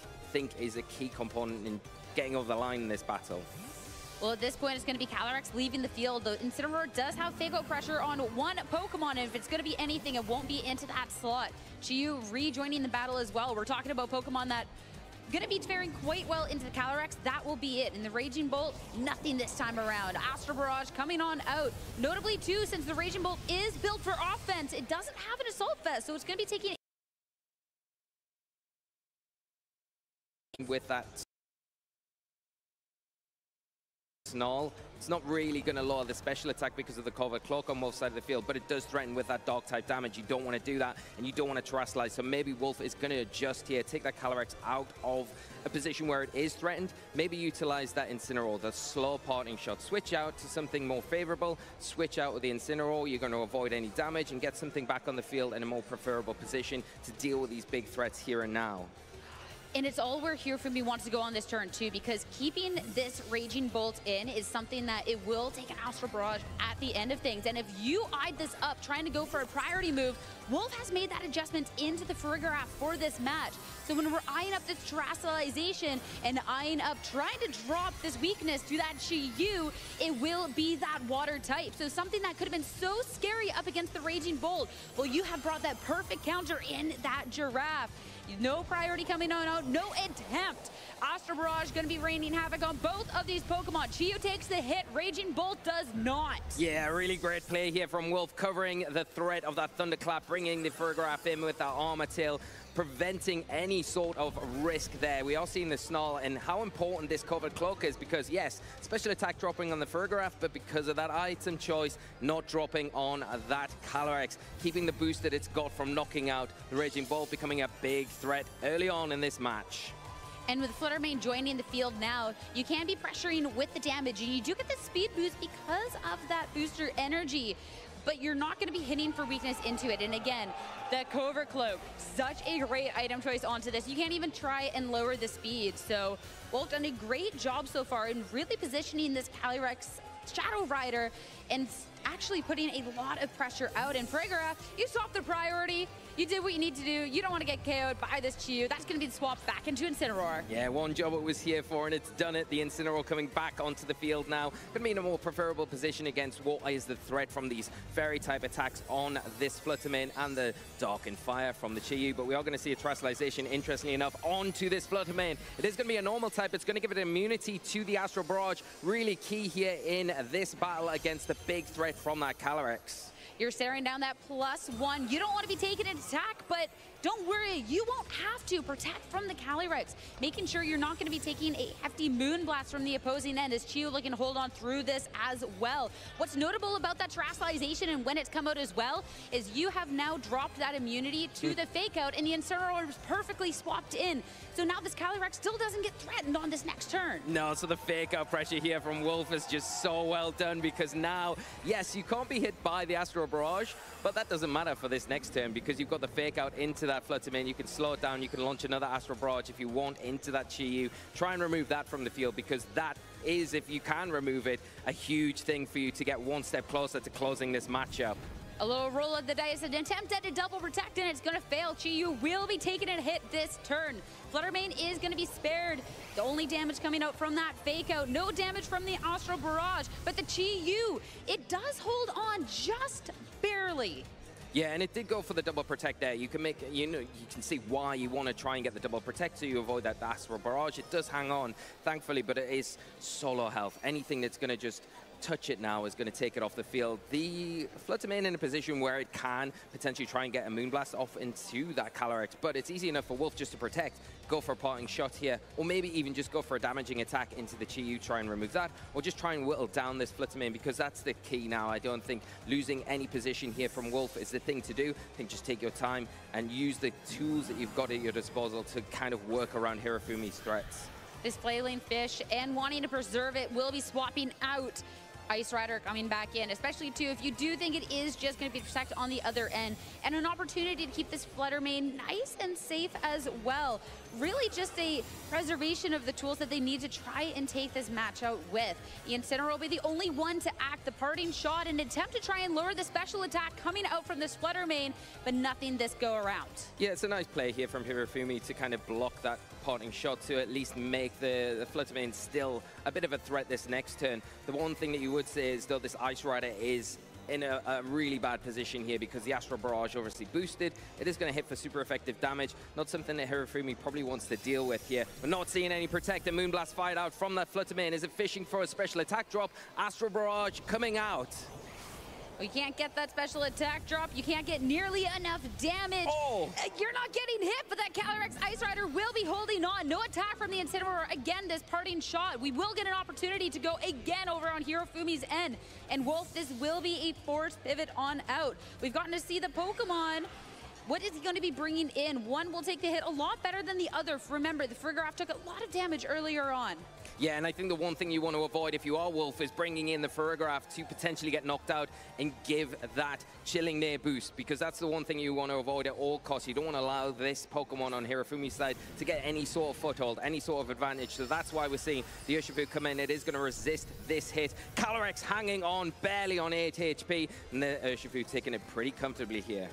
is a key component in getting over the line in this battle. Well, at this point, it's going to be Calyrex leaving the field. The Incineroar does have Fake Out pressure on one Pokemon, and if it's going to be anything, it won't be into that slot. Chiyu rejoining the battle as well. We're talking about Pokemon that going to be faring quite well into the Calyrex. That will be it. In the Raging Bolt, nothing this time around. Astral Barrage coming on out. Notably, too, since the Raging Bolt is built for offense, it doesn't have an Assault Vest, so it's going to be taking with that Snarl. It's not really going to lower the special attack because of the covert cloak on both sides of the field, but it does threaten with that dark type damage. You don't want to do that, and you don't want to terastallize. So maybe Wolf is going to adjust here, take that Calyrex out of a position where it is threatened. Maybe utilize that Incineroar, the slow parting shot. Switch out to something more favorable. Switch out with the Incineroar. You're going to avoid any damage and get something back on the field in a more preferable position to deal with these big threats here and now. And it's all where Hirofumi wants to go on this turn too, because keeping this Raging Bolt in is something that it will take an Astral Barrage at the end of things. And if you eyed this up trying to go for a priority move, Wolf has made that adjustment into the Farigiraf for this match. So when we're eyeing up this Terastallization and eyeing up trying to drop this weakness to that Chi-Yu, it will be that water type. So something that could have been so scary up against the Raging Bolt, well, you have brought that perfect counter in that Giraffe. No priority coming on out, no attempt. Astral Barrage going to be raining havoc on both of these Pokemon. Chi-Yu takes the hit, Raging Bolt does not. Yeah, really great play here from Wolf, covering the threat of that Thunderclap, bringing the Farigiraf in with that Armor Tail, preventing any sort of risk there. We are seeing the Snarl and how important this covered cloak is, because yes, special attack dropping on the Farigiraf, but because of that item choice, not dropping on that Calyrex, keeping the boost that it's got from knocking out the Raging Bolt, becoming a big threat early on in this match. And with Fluttermane joining the field now, you can be pressuring with the damage, and you do get the speed boost because of that booster energy. But you're not going to be hitting for weakness into it. And again, the Covert Cloak, such a great item choice onto this. You can't even try and lower the speed. So Wolf done a great job so far in really positioning this Calyrex Shadow Rider and actually putting a lot of pressure out. And Farigiraf, you swapped the priority. You did what you need to do. You don't want to get KO'd by this Chi-Yu. That's going to be swapped back into Incineroar. Yeah, one job it was here for, and it's done it. The Incineroar coming back onto the field now. Going to be in a more preferable position against what is the threat from these Fairy-type attacks on this Fluttermane and the Darkened Fire from the Chi-Yu. But we are going to see a Terastallization, interestingly enough, onto this Fluttermane. It is going to be a normal type. It's going to give it immunity to the Astral Barrage. Really key here in this battle against the big threat from that Calyrex. You're staring down that +1. You don't want to be taking an attack, but don't worry, you won't have to protect from the Calyrex. Making sure you're not going to be taking a hefty Moonblast from the opposing end as Chi-Yu looking to hold on through this as well. What's notable about that Terastallization and when it's come out as well is you have now dropped that immunity to the Fake Out, and the Incineroar is perfectly swapped in. So now this Calyrex still doesn't get threatened on this next turn. No, so the Fake Out pressure here from Wolf is just so well done, because now, yes, you can't be hit by the Astral Barrage, but that doesn't matter for this next turn because you've got the Fake Out into that Fluttermane. You can slow it down, you can launch another Astral Barrage if you want into that Chi-Yu. Try and remove that from the field, because that is, if you can remove it, a huge thing for you to get one step closer to closing this matchup. A little roll of the dice, an attempt at a double protect, and it's going to fail. Chi-Yu will be taking a hit this turn. Fluttermane is going to be spared. The only damage coming out from that Fake Out. No damage from the Astral Barrage, but the Chi-Yu, it does hold on just barely. Yeah, and it did go for the double protect there. You can make, you can see why you want to try and get the double protect so you avoid that Astral Barrage. It does hang on, thankfully, but it is solo health. Anything that's going to just touch it now is going to take it off the field. The Fluttermane in a position where it can potentially try and get a Moonblast off into that Calyrex, but it's easy enough for Wolf just to protect, go for a parting shot here, or maybe even just go for a damaging attack into the Chi-Yu, try and remove that, or just try and whittle down this Fluttermane, because that's the key now. I don't think losing any position here from Wolf is the thing to do. I think just take your time and use the tools that you've got at your disposal to kind of work around Hirofumi's threats. This Flailing Fish, and wanting to preserve it, will be swapping out. Ice Rider coming back in, especially too if you do think it is just going to be protect on the other end, and an opportunity to keep this Fluttermane nice and safe as well. Really just a preservation of the tools that they need to try and take this match out with. The Incineroar will be the only one to act the parting shot and attempt to try and lower the special attack coming out from this Fluttermane, but nothing this go around. Yeah, it's a nice play here from Hirofumi to kind of block that parting shot to at least make the Fluttermane still a bit of a threat this next turn. The one thing that you would say is, though, this Ice Rider is in a really bad position here because the Astral Barrage obviously boosted. It is going to hit for super effective damage. Not something that Hirofumi probably wants to deal with here. We're not seeing any Protect and Moonblast fired out from that Fluttermane. Is it fishing for a special attack drop? Astral Barrage coming out. You can't get that special attack drop. You can't get nearly enough damage. Oh. You're not getting hit, but that Calyrex Ice Rider will be holding on. No attack from the Incineroar. Again, this parting shot. We will get an opportunity to go again over on Hirofumi's end. And Wolf, this will be a forced pivot on out. We've gotten to see the Pokemon. What is he going to be bringing in? One will take the hit a lot better than the other. Remember, the Farigiraf took a lot of damage earlier on. Yeah, and I think the one thing you want to avoid if you are Wolf is bringing in the Farigiraf to potentially get knocked out and give that chilling near boost, because that's the one thing you want to avoid at all costs. You don't want to allow this Pokemon on Hirofumi's side to get any sort of foothold, any sort of advantage. So that's why we're seeing the Urshifu come in. It is going to resist this hit. Calyrex hanging on, barely on 8 HP, and the Urshifu taking it pretty comfortably here.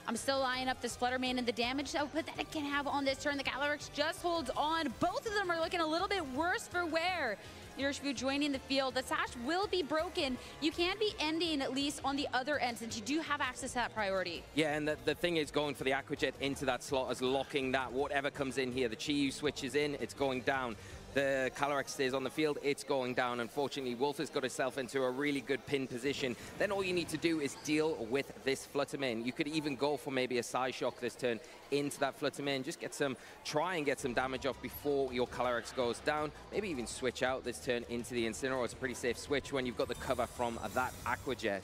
I'm still eyeing up this Flutter Mane and the damage output that it can have on this turn. The Calyrex just holds on. Both of them are looking a little bit worse for wear. The Urshifu joining the field. The sash will be broken. You can be ending at least on the other end since you do have access to that priority. Yeah, and the thing is going for the Aqua Jet into that slot as locking that. Whatever comes in here, the Chi-Yu switches in, it's going down. The Calyrex stays on the field, it's going down. Unfortunately, Wolf has got himself into a really good pin position. Then all you need to do is deal with this Flutter Mane. You could even go for maybe a Psy Shock this turn into that Flutter Mane. Just try and get some damage off before your Calyrex goes down. Maybe even switch out this turn into the Incineroar. It's a pretty safe switch when you've got the cover from that Aqua Jet.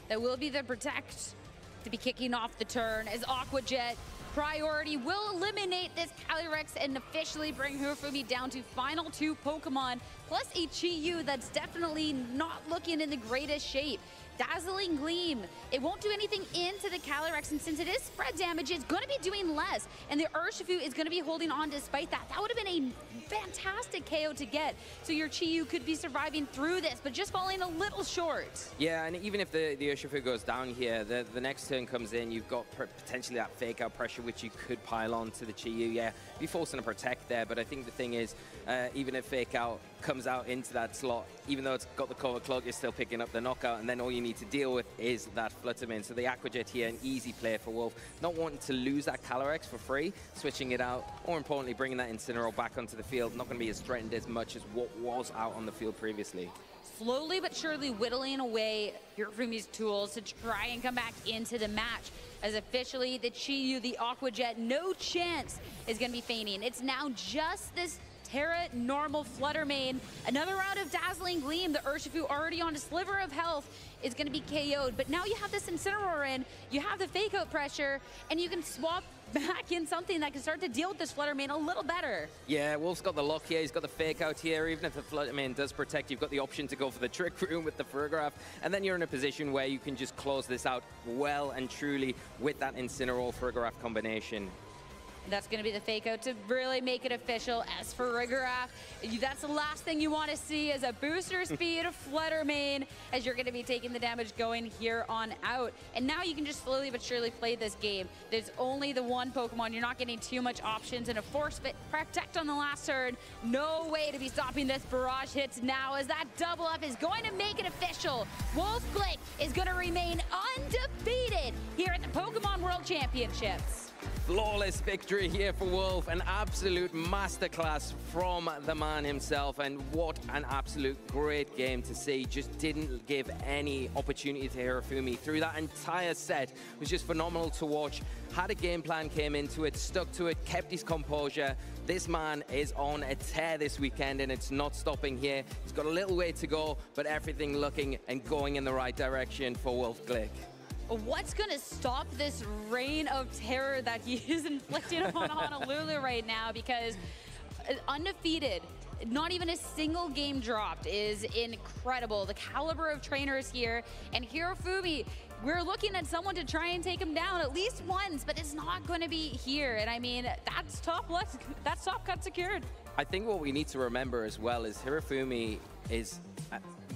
That will be the Protect to be kicking off the turn as Aqua Jet priority will eliminate this Calyrex and officially bring Hirofumi down to final 2 Pokemon, plus a Chi-Yu that's definitely not looking in the greatest shape. Dazzling Gleam, it won't do anything into the Calyrex, and since it is spread damage, it's going to be doing less, and the Urshifu is going to be holding on despite that. That would have been a fantastic KO to get, so your Chi-Yu could be surviving through this, but just falling a little short. Yeah, and even if the Urshifu goes down here, the next turn comes in, you've got potentially that fake out pressure, which you could pile on to the Chi-Yu. Yeah, be forcing a Protect there, but I think the thing is, even if fake out comes out into that slot, even though it's got the cover cloak, you're still picking up the knockout, and then all you need to deal with is that Flutter Mane. So the Aqua Jet here, an easy play for Wolf. Not wanting to lose that Calyrex for free, switching it out, more importantly, bringing that Incineroar back onto the field. Not going to be as threatened as much as what was out on the field previously. Slowly but surely whittling away Hirofumi's tools to try and come back into the match, as officially the Chi-Yu, the Aqua Jet, no chance is going to be feigning. It's now just this Terra normal Flutter Mane. Another round of Dazzling Gleam. The Urshifu already on a sliver of health is going to be KO'd. But now you have this Incineroar in, you have the fake out pressure, and you can swap back in something that can start to deal with this Flutter Mane a little better. Yeah, Wolf's got the lock here, he's got the fake out here. Even if the Flutter Mane does protect, you've got the option to go for the Trick Room with the Farigiraf, and then you're in a position where you can just close this out well and truly with that Incineroar Farigiraf combination. That's going to be the fake out to really make it official. As for Farigiraf, that's the last thing you want to see is a booster speed Flutter Mane, as you're going to be taking the damage going here on out. And now you can just slowly but surely play this game. There's only the one Pokemon. You're not getting too much options, and a Force Fit Protect on the last turn. No way to be stopping this barrage hits now, as that double up is going to make it official. Wolf Glick is going to remain undefeated here at the Pokemon World Championships. Flawless victory here for Wolf, an absolute masterclass from the man himself, and what an absolute great game to see. Just didn't give any opportunity to Hirofumi through that entire set. It was just phenomenal to watch. Had a game plan, came into it, stuck to it, kept his composure. This man is on a tear this weekend, and it's not stopping here. He's got a little way to go, but everything looking and going in the right direction for Wolf Glick. What's going to stop this reign of terror that he is inflicting upon Honolulu right now? Because undefeated, not even a single game dropped, is incredible. The caliber of trainers here, and Hirofumi, we're looking at someone to try and take him down at least once, but it's not going to be here. And I mean, that's top cut secured. I think what we need to remember as well is Hirofumi is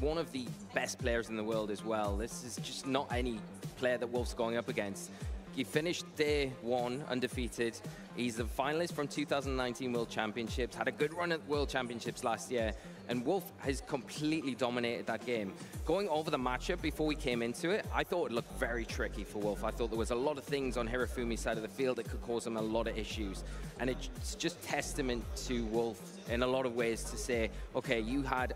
one of the best players in the world as well. This is just not any player that Wolf's going up against. He finished day one undefeated. He's the finalist from 2019 World Championships, had a good run at World Championships last year, and Wolf has completely dominated that game. Going over the matchup before we came into it, I thought it looked very tricky for Wolf. I thought there was a lot of things on Hirofumi's side of the field that could cause him a lot of issues. And it's just testament to Wolf in a lot of ways to say, okay, you had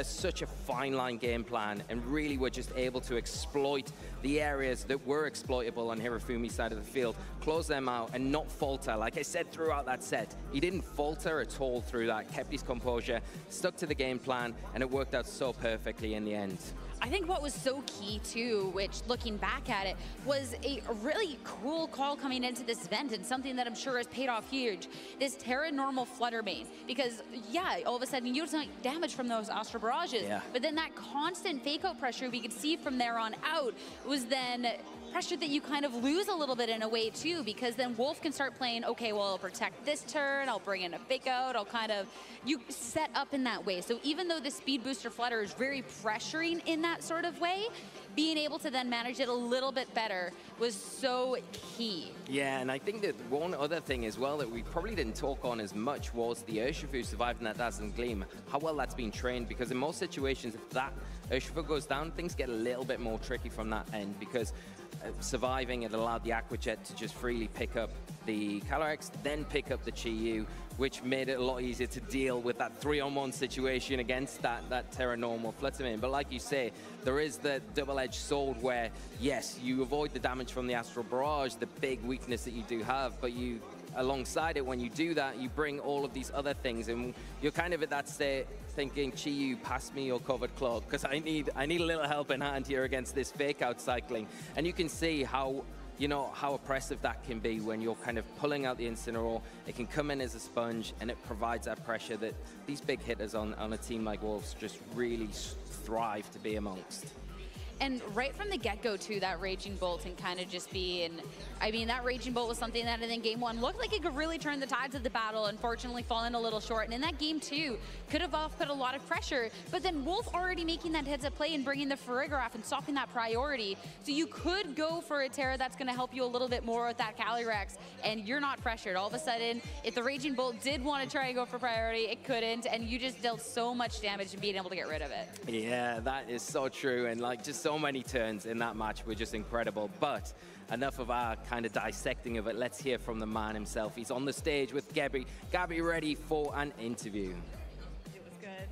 such a fine line game plan and really were just able to exploit the areas that were exploitable on Hirofumi's side of the field, close them out and not falter. Like I said throughout that set, he didn't falter at all through that, kept his composure, stuck to the game plan, and it worked out so perfectly in the end. I think what was so key too, which looking back at it, was a really cool call coming into this event and something that I'm sure has paid off huge, this Terra Normal Flutter Main. Because yeah, all of a sudden you don't damage from those Astro Barrages, but then that constant fake out pressure we could see from there on out was then pressure that you kind of lose a little bit in a way too, because then Wolf can start playing, okay, well, I'll protect this turn, I'll bring in a fake out, I'll kind of, you set up in that way. So even though the speed booster flutter is very pressuring in that sort of way, being able to then manage it a little bit better was so key. Yeah, and I think that one other thing as well that we probably didn't talk on as much was the Urshifu surviving that Dazzling Gleam, how well that's been trained, because in most situations, if that Urshifu goes down, things get a little bit more tricky from that end, because surviving, it allowed the Aqua Jet to just freely pick up the Calyrex, then pick up the Chi-Yu, which made it a lot easier to deal with that 3-on-1 situation against that Terra Normal Flutter Main. But like you say, there is the double-edged sword where, yes, you avoid the damage from the Astral Barrage, the big weakness that you do have, but you, alongside it, when you do that, you bring all of these other things, and you're kind of at that state thinking, Chi-Yu, pass me your covered cloak, because I need a little help in hand here against this fake-out cycling. And you can see how, you know, how oppressive that can be when you're kind of pulling out the Incineroar. It can come in as a sponge, and it provides that pressure that these big hitters on a team like Wolves just really thrive to be amongst. And right from the get-go, too, that Raging Bolt and kind of just being, I mean, that Raging Bolt was something that in game one looked like it could really turn the tides of the battle, unfortunately falling a little short. And in that game, too, could have put a lot of pressure. But then Wolf already making that heads-up play and bringing the Farigiraf and stopping that priority. So you could go for a Terra that's going to help you a little bit more with that Calyrex, and you're not pressured. All of a sudden, if the Raging Bolt did want to try and go for priority, it couldn't, and you just dealt so much damage and being able to get rid of it. Yeah, that is so true, and like just so many turns in that match were just incredible. But enough of our kind of dissecting of it. Let's hear from the man himself. He's on the stage with Gabby. Gabby, ready for an interview. It was good.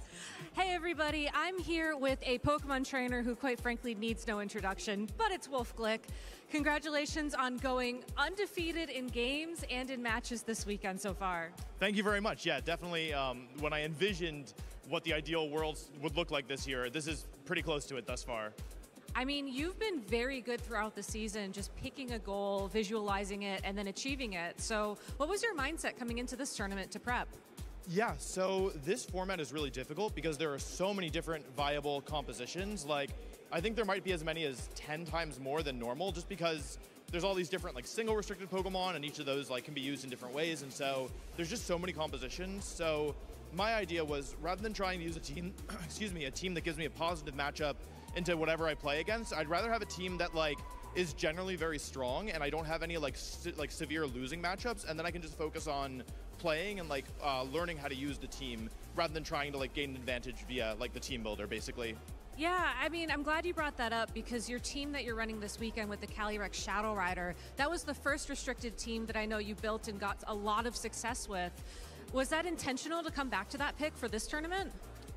Hey everybody, I'm here with a Pokemon trainer who quite frankly needs no introduction, but it's Wolf Glick. Congratulations on going undefeated in games and in matches this weekend so far. Thank you very much. Yeah, definitely when I envisioned what the ideal world would look like this year, this is pretty close to it thus far. I mean, you've been very good throughout the season, just picking a goal, visualizing it, and then achieving it. So what was your mindset coming into this tournament to prep? Yeah, so this format is really difficult because there are so many different viable compositions. Like, I think there might be as many as 10 times more than normal just because there's all these different like single restricted Pokemon, and each of those like can be used in different ways. And so there's just so many compositions. So my idea was, rather than trying to use a team, a team that gives me a positive matchup into whatever I play against, I'd rather have a team that like is generally very strong and I don't have any like severe losing matchups, and then I can just focus on playing and like learning how to use the team rather than trying to like gain an advantage via like the team builder basically. Yeah, I mean, I'm glad you brought that up because your team that you're running this weekend with the Calyrex Shadow Rider, that was the first restricted team that I know you built and got a lot of success with. Was that intentional to come back to that pick for this tournament?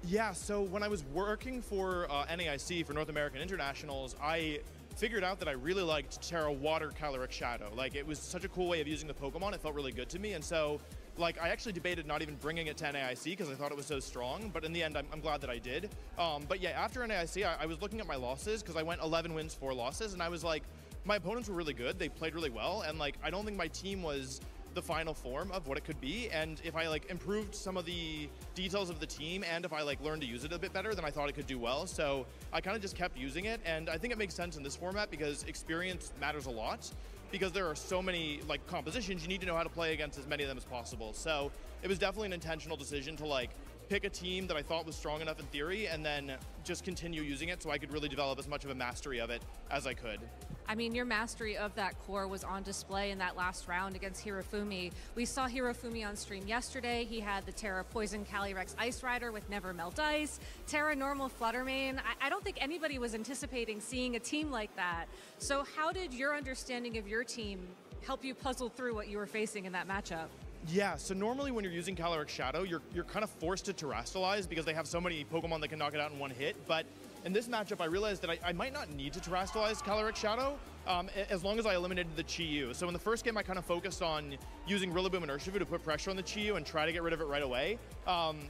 Yeah, so when I was working for NAIC, for North American Internationals, I figured out that I really liked Terra Water Calyrex Shadow. Like, it was such a cool way of using the Pokemon, it felt really good to me, and so, like, I actually debated not even bringing it to NAIC because I thought it was so strong, but in the end, I'm glad that I did. But yeah, after NAIC, I was looking at my losses because I went 11 wins, 4 losses, and I was like, my opponents were really good, they played really well, and like, I don't think my team was the final form of what it could be, and if I like improved some of the details of the team and if I like learned to use it a bit better, then I thought it could do well. So I kind of just kept using it, and I think it makes sense in this format because experience matters a lot, because there are so many like compositions, you need to know how to play against as many of them as possible. So it was definitely an intentional decision to like pick a team that I thought was strong enough in theory and then just continue using it so I could really develop as much of a mastery of it as I could. I mean, your mastery of that core was on display in that last round against Hirofumi. We saw Hirofumi on stream yesterday. He had the Terra Poison Calyrex Ice Rider with Never Melt Ice, Terra Normal Flutter Main. I don't think anybody was anticipating seeing a team like that. So how did your understanding of your team help you puzzle through what you were facing in that matchup? Yeah, so normally when you're using Calyrex Shadow, you're kind of forced to terrestrialize because they have so many Pokemon that can knock it out in one hit, but in this matchup, I realized that I might not need to terrestrialize Calyrex Shadow as long as I eliminated the Chi-Yu. So in the first game, I kind of focused on using Rillaboom and Urshifu to put pressure on the Chi-Yu and try to get rid of it right away.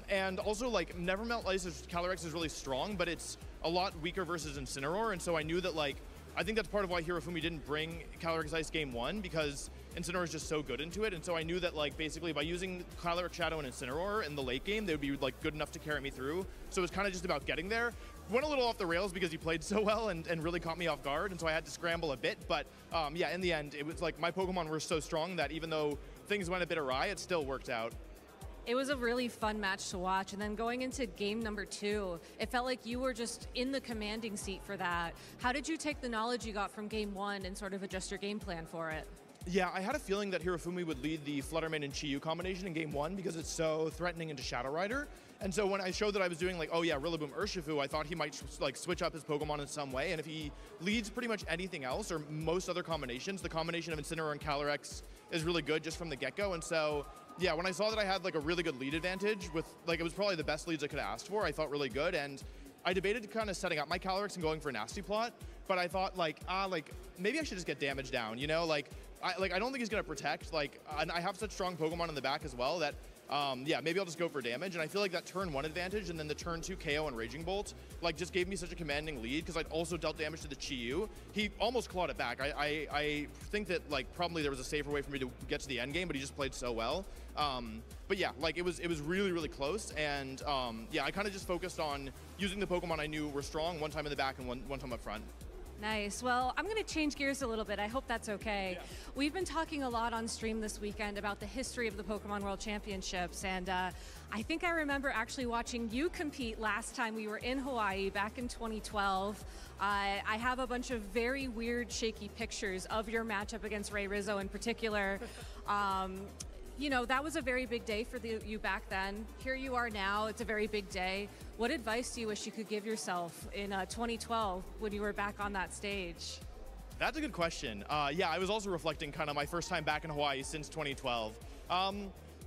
And also, like, Never Melt Ice, Calyrex is really strong, but it's a lot weaker versus Incineroar, and so I knew that, like, I think that's part of why Hirofumi didn't bring Calyrex Ice game 1, because Incineroar is just so good into it, and so I knew that, like, basically by using Calyrex Shadow and Incineroar in the late game, they would be, like, good enough to carry me through. So it was kind of just about getting there. Went a little off the rails because he played so well and really caught me off guard, and so I had to scramble a bit, but yeah, in the end, it was like my Pokemon were so strong that even though things went a bit awry, it still worked out. It was a really fun match to watch, and then going into game number 2, it felt like you were just in the commanding seat for that. How did you take the knowledge you got from game 1 and sort of adjust your game plan for it? Yeah, I had a feeling that Hirofumi would lead the Fluttermane and Chi-Yu combination in game 1 because it's so threatening into Shadow Rider. And so when I showed that I was doing, like, oh yeah, Rillaboom Urshifu, I thought he might like switch up his Pokemon in some way. And if he leads pretty much anything else or most other combinations, the combination of Incineroar and Calyrex is really good just from the get-go. And so yeah, when I saw that I had like a really good lead advantage with, like, it was probably the best leads I could have asked for, I felt really good. And I debated kind of setting up my Calyrex and going for a Nasty Plot, but I thought like maybe I should just get damage down, you know? Like I don't think he's gonna protect, like, and I have such strong Pokemon in the back as well that yeah, maybe I'll just go for damage. And I feel like that turn 1 advantage and then the turn 2 KO and Raging Bolt, like, just gave me such a commanding lead because I'd also dealt damage to the Chi-Yu. He almost clawed it back. I think that, like, probably there was a safer way for me to get to the end game, but he just played so well. But yeah, like, it was really, really close. And yeah, I kind of just focused on using the Pokemon I knew were strong, one time in the back and one time up front. Nice. Well, I'm going to change gears a little bit. I hope that's okay. Yeah. We've been talking a lot on stream this weekend about the history of the Pokemon World Championships, and I think I remember actually watching you compete last time we were in Hawaii back in 2012. I have a bunch of very weird, shaky pictures of your matchup against Ray Rizzo in particular. You know, that was a very big day for you back then. Here you are now, it's a very big day. What advice do you wish you could give yourself in 2012 when you were back on that stage? That's a good question. Yeah, I was also reflecting kind of my first time back in Hawaii since 2012.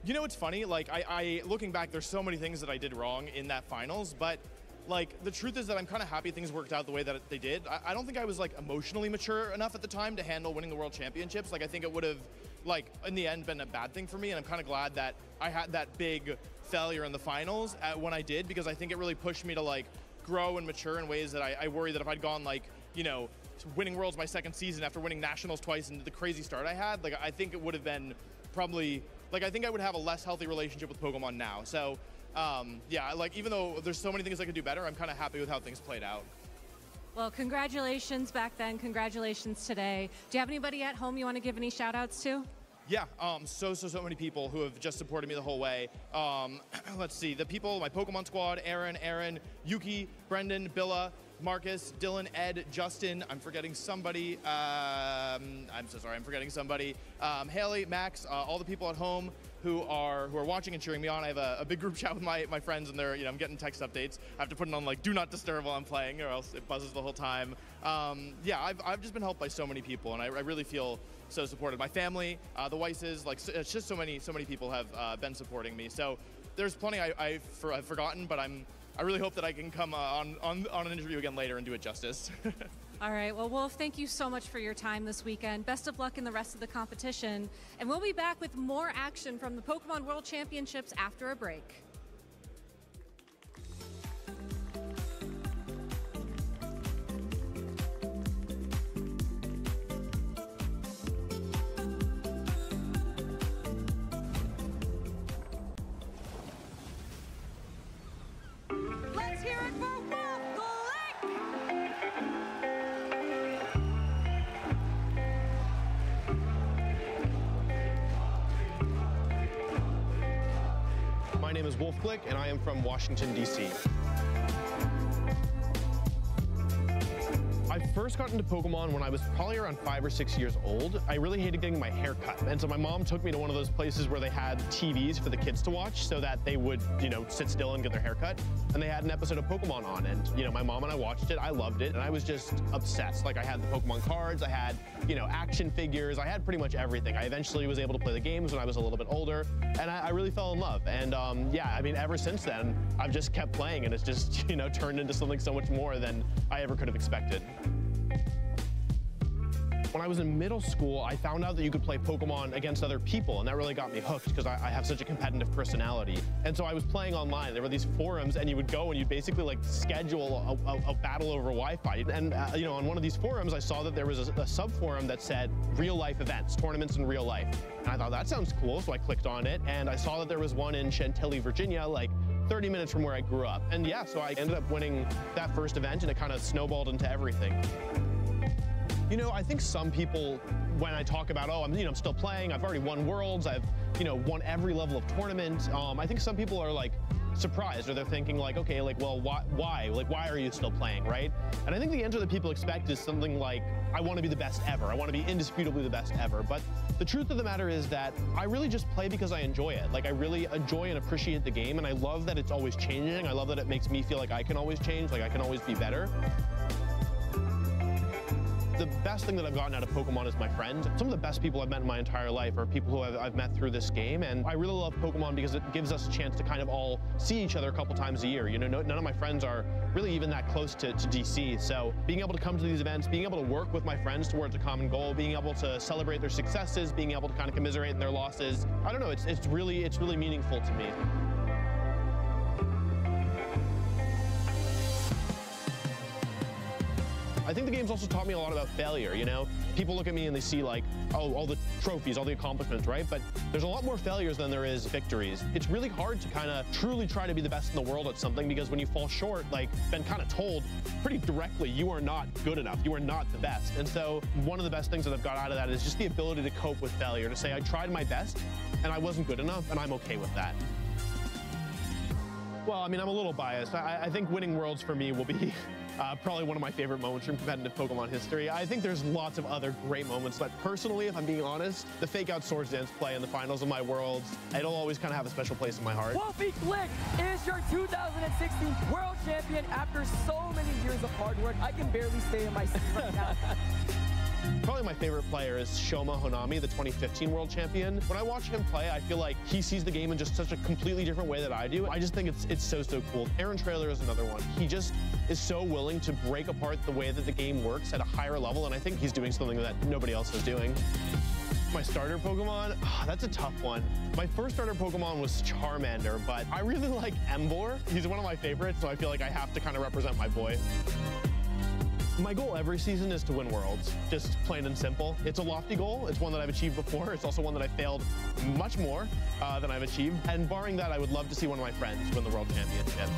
You know, it's funny, like, I looking back, there's so many things that I did wrong in that finals, but like, the truth is that I'm kind of happy things worked out the way that they did. I don't think I was, like, emotionally mature enough at the time to handle winning the World Championships. Like, I think it would have, like, in the end been a bad thing for me, and I'm kind of glad that I had that big failure in the finals when I did, because I think it really pushed me to, like, grow and mature in ways that I worry that if I'd gone, like, you know, winning Worlds my second season after winning Nationals twice and the crazy start I had, like, I think it would have been probably, like, I think I would have a less healthy relationship with Pokemon now. So yeah, like, even though there's so many things I could do better, I'm kind of happy with how things played out. Well, congratulations back then, congratulations today. Do you have anybody at home you want to give any shout outs to? Yeah, so many people who have just supported me the whole way. Let's see, the people, my Pokemon squad, Aaron, Yuki, Brendan, Billa, Marcus, Dylan, Ed, Justin, I'm forgetting somebody. I'm so sorry, I'm forgetting somebody. Haley, Max, all the people at home who are watching and cheering me on. I have a big group chat with my friends, and they're, you know, I'm getting text updates. I have to put it on, like, do not disturb while I'm playing, or else it buzzes the whole time. Yeah, I've just been helped by so many people, and I really feel so supported. My family, the Weisses, like, it's just so many people have been supporting me. So there's plenty I've forgotten, but I really hope that I can come on an interview again later and do it justice. All right, well, Wolf, thank you so much for your time this weekend. Best of luck in the rest of the competition. And we'll be back with more action from the Pokemon World Championships after a break. Let's hear it for Wolf My name is Wolf Glick, and I am from Washington, D.C. I first got into Pokemon when I was probably around 5 or 6 years old. I really hated getting my hair cut. And so my mom took me to one of those places where they had TVs for the kids to watch so that they would, sit still and get their hair cut. And they had an episode of Pokemon on. And, my mom and I watched it. I loved it. And I was just obsessed. Like, I had the Pokemon cards. I had, action figures. I had pretty much everything. I eventually was able to play the games when I was a little bit older. And I really fell in love. And, ever since then, I've just kept playing. And it's just, turned into something so much more than I ever could have expected. When I was in middle school, I found out that you could play Pokemon against other people, and that really got me hooked because I have such a competitive personality. And so I was playing online. There were these forums, and you would go and you'd basically schedule a battle over Wi-Fi. And on one of these forums, I saw that there was a sub-forum that said real life events, tournaments in real life. And I thought that sounds cool, so I clicked on it, and I saw that there was one in Chantilly, Virginia, 30 minutes from where I grew up. And yeah, so I ended up winning that first event, and it kind of snowballed into everything. I think some people, when I talk about, I'm still playing, I've already won Worlds, I've, won every level of tournament, I think some people are surprised, or they're thinking okay, well, why? Why are you still playing, right? And I think the answer that people expect is something like, I want to be the best ever. I want to be indisputably the best ever. But the truth of the matter is that I really just play because I enjoy it. I really enjoy and appreciate the game, and I love that it's always changing. I love that it makes me feel like I can always change, I can always be better. The best thing that I've gotten out of Pokemon is my friends. Some of the best people I've met in my entire life are people who I've met through this game, and I really love Pokemon because it gives us a chance to kind of all see each other a couple times a year. None of my friends are really even that close to DC, so being able to come to these events, being able to work with my friends towards a common goal, being able to celebrate their successes, being able to kind of commiserate in their losses, I don't know, it's really meaningful to me. I think the game's also taught me a lot about failure, People look at me and they see all the trophies, all the accomplishments, right? But there's a lot more failures than there is victories. It's really hard to kind of truly try to be the best in the world at something, because when you fall short, been kind of told pretty directly, you are not good enough, you are not the best. And so one of the best things that I've got out of that is just the ability to cope with failure, to say I tried my best and I wasn't good enough, and I'm okay with that. Well, I'm a little biased. I think winning Worlds for me will be probably one of my favorite moments from competitive Pokemon history. I think there's lots of other great moments, but personally, if I'm being honest, the fake out Swords Dance play in the finals of my Worlds, it'll always kind of have a special place in my heart. Wolfie Glick is your 2016 World Champion after so many years of hard work. I can barely stay in my seat right now. Probably my favorite player is Shoma Honami, the 2015 World Champion. When I watch him play, I feel like he sees the game in just such a completely different way that I do. I just think it's so cool. Aaron Traylor is another one. He just is so willing to break apart the way that the game works at a higher level, and I think he's doing something that nobody else is doing. My starter Pokemon, that's a tough one. My first starter Pokemon was Charmander, but I really like Emboar. He's one of my favorites, so I feel like I have to kind of represent my boy. My goal every season is to win Worlds, just plain and simple. It's a lofty goal. It's one that I've achieved before. It's also one that I failed much more than I've achieved. And barring that, I would love to see one of my friends win the World Championship.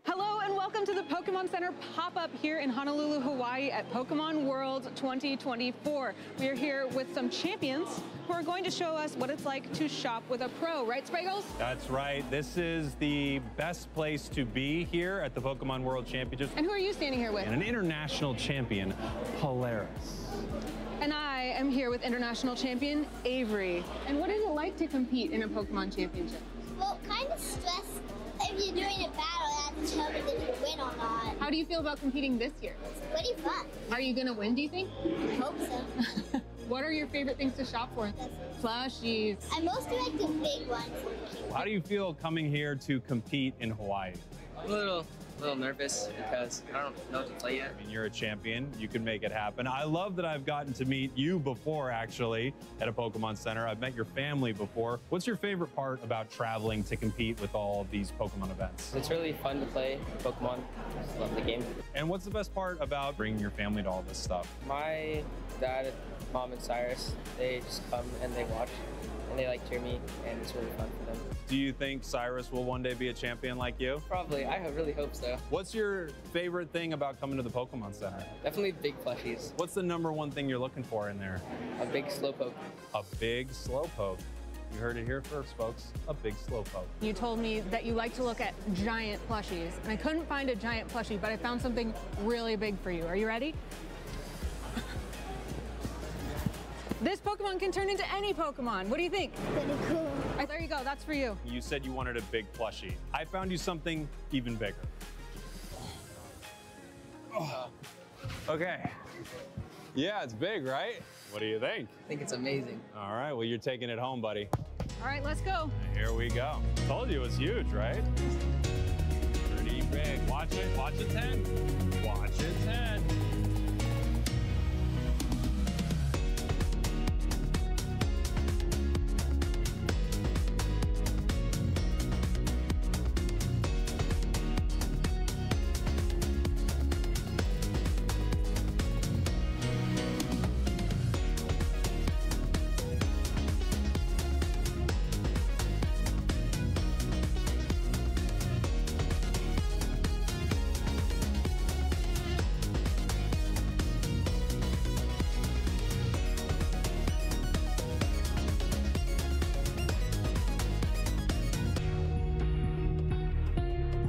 Hello and welcome to the Pokemon Center pop-up here in Honolulu, Hawaii at Pokemon World 2024. We are here with some champions who are going to show us what it's like to shop with a pro, right, Spraggles? That's right. This is the best place to be here at the Pokemon World Championships. And who are you standing here with? And an international champion, Polaris. And I am here with international champion, Avery. And what is it like to compete in a Pokemon championship? Well, kind of stressed. If you're doing a battle, you have to tell me if you win or not. How do you feel about competing this year? It's pretty fun. Are you going to win, do you think? I hope so. What are your favorite things to shop for? Plushies. I mostly like the big ones. How do you feel coming here to compete in Hawaii? A little nervous because I don't know what to play yet. I mean, you're a champion. You can make it happen. I love that I've gotten to meet you before, actually, at a Pokemon Center. I've met your family before. What's your favorite part about traveling to compete with all of these Pokemon events? It's really fun to play Pokemon. I just love the game. And what's the best part about bringing your family to all this stuff? My dad, mom, and Cyrus, they just come and they watch. And they cheer me, and it's really fun for them. Do you think Cyrus will one day be a champion like you? Probably. I really hope so. What's your favorite thing about coming to the Pokemon Center? Definitely big plushies. What's the #1 thing you're looking for in there? A big Slowpoke. A big Slowpoke. You heard it here first, folks. A big slowpoke. You told me that you like to look at giant plushies, and I couldn't find a giant plushie, but I found something really big for you. Are you ready? This Pokemon can turn into any Pokemon. What do you think? Pretty cool. There you go, that's for you. You said you wanted a big plushie. I found you something even bigger. Oh. Okay. Yeah, it's big, right? What do you think? I think it's amazing. All right, well, you're taking it home, buddy. All right, let's go. Here we go. Told you it was huge, right? Pretty big. Watch it. Watch its head. Watch its head.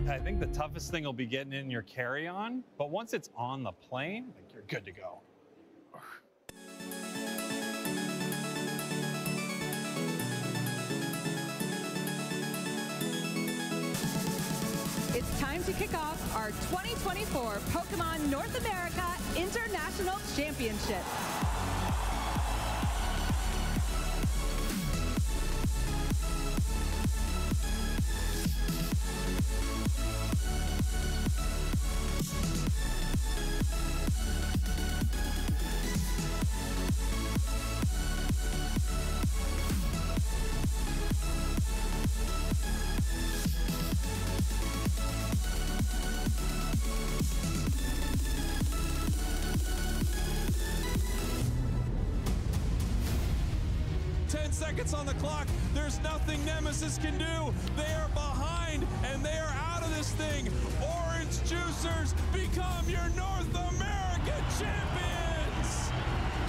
I think the toughest thing will be getting in your carry-on, but once it's on the plane, like, you're good to go. It's time to kick off our 2024 Pokemon North America International Championship. Seconds on the clock. There's nothing Nemesis can do. They are behind and they are out of this thing. Orange Juicers become your North American champions.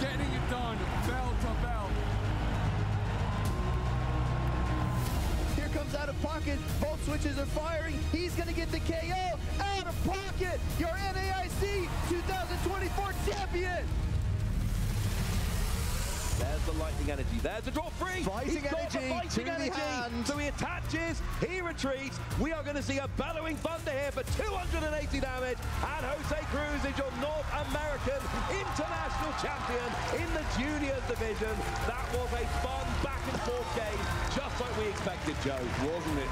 Getting it done, bell to bell. Here comes out of pocket. Both switches are firing. He's going to get the KO. Out of pocket. Your NAIC 2024 champion. There's the lightning energy. There's a draw free. Fighting energy to the hand. So he attaches, he retreats. We are going to see a bellowing thunder here for 280 damage. And Jose Cruz is your North American International Champion in the Juniors division. That was a fun back and forth game, just like we expected, Joe, wasn't it?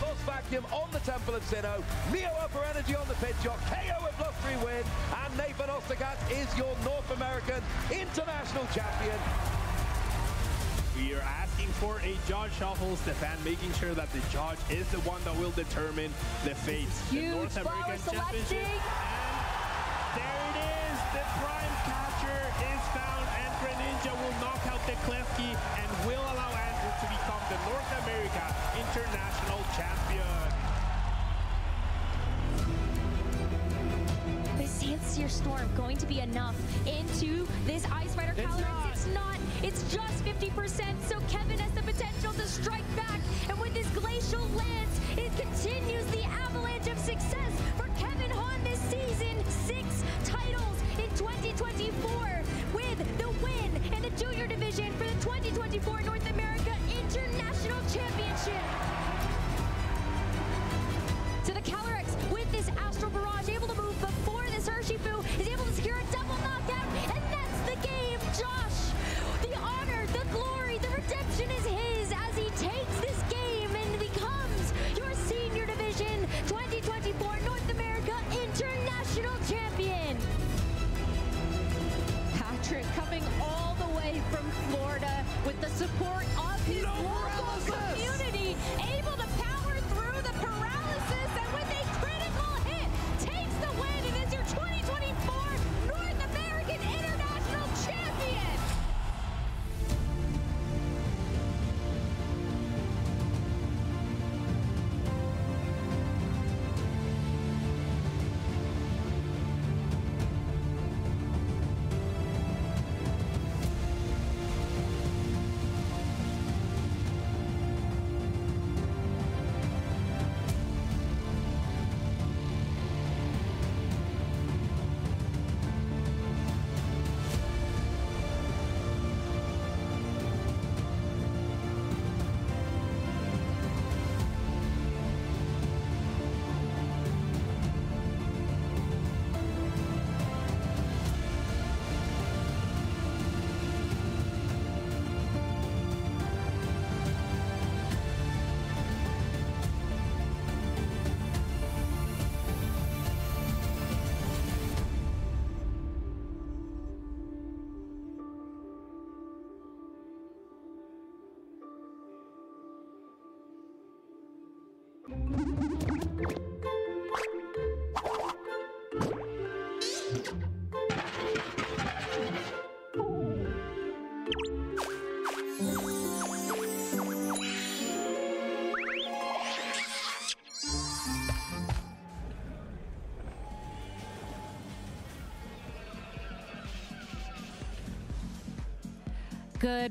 Lost Vacuum on the Temple of Sinnoh. Neo Upper Energy on the pit shot. KO with +3 win. And Nathan Ostergaard is your North American International Champion. We are asking for a judge shuffle, Stefan, making sure that the judge is the one that will determine the fate. The North American Championship. And there it is. The prime catcher is found, and Greninja will knock out the Klefki and will allow Andrew to become the North America International Champion. Is Sandsear Storm going to be enough into this Ice Rider Calyrex? It's not. It's just 50%, so Kevin has the potential to strike back. And with his Glacial Lance, it continues the avalanche of success for Kevin Hahn this season. 6 titles in 2024 with the win in the Junior Division for the 2024 North America International Championship. So the Calyrex with this Astral Barrage able to move before this Urshifu is able to secure a double knockout, and that's the game. Josh, the honor, the glory, the redemption is his as he takes this game and becomes your Senior Division 2024 North America International Champion. Patrick coming all the Good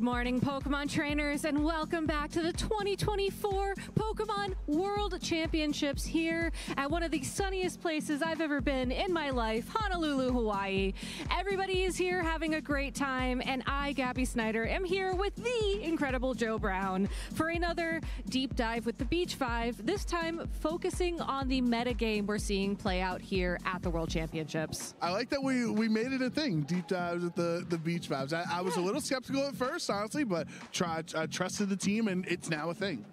morning, Pokemon trainers, and welcome back to the 2024 Pokemon World Championships here at one of the sunniest places I've ever been in my life, Honolulu, Hawaii. Everybody is here having a great time, and I, Gabby Snyder, am here with the incredible Joe Brown for another deep dive with the Beach 5, this time focusing on the metagame we're seeing play out here at the World Championships. I like that we made it a thing, deep dives with the Beach 5s. I was a little skeptical at first, honestly, but trusted the team, and it's now a thing.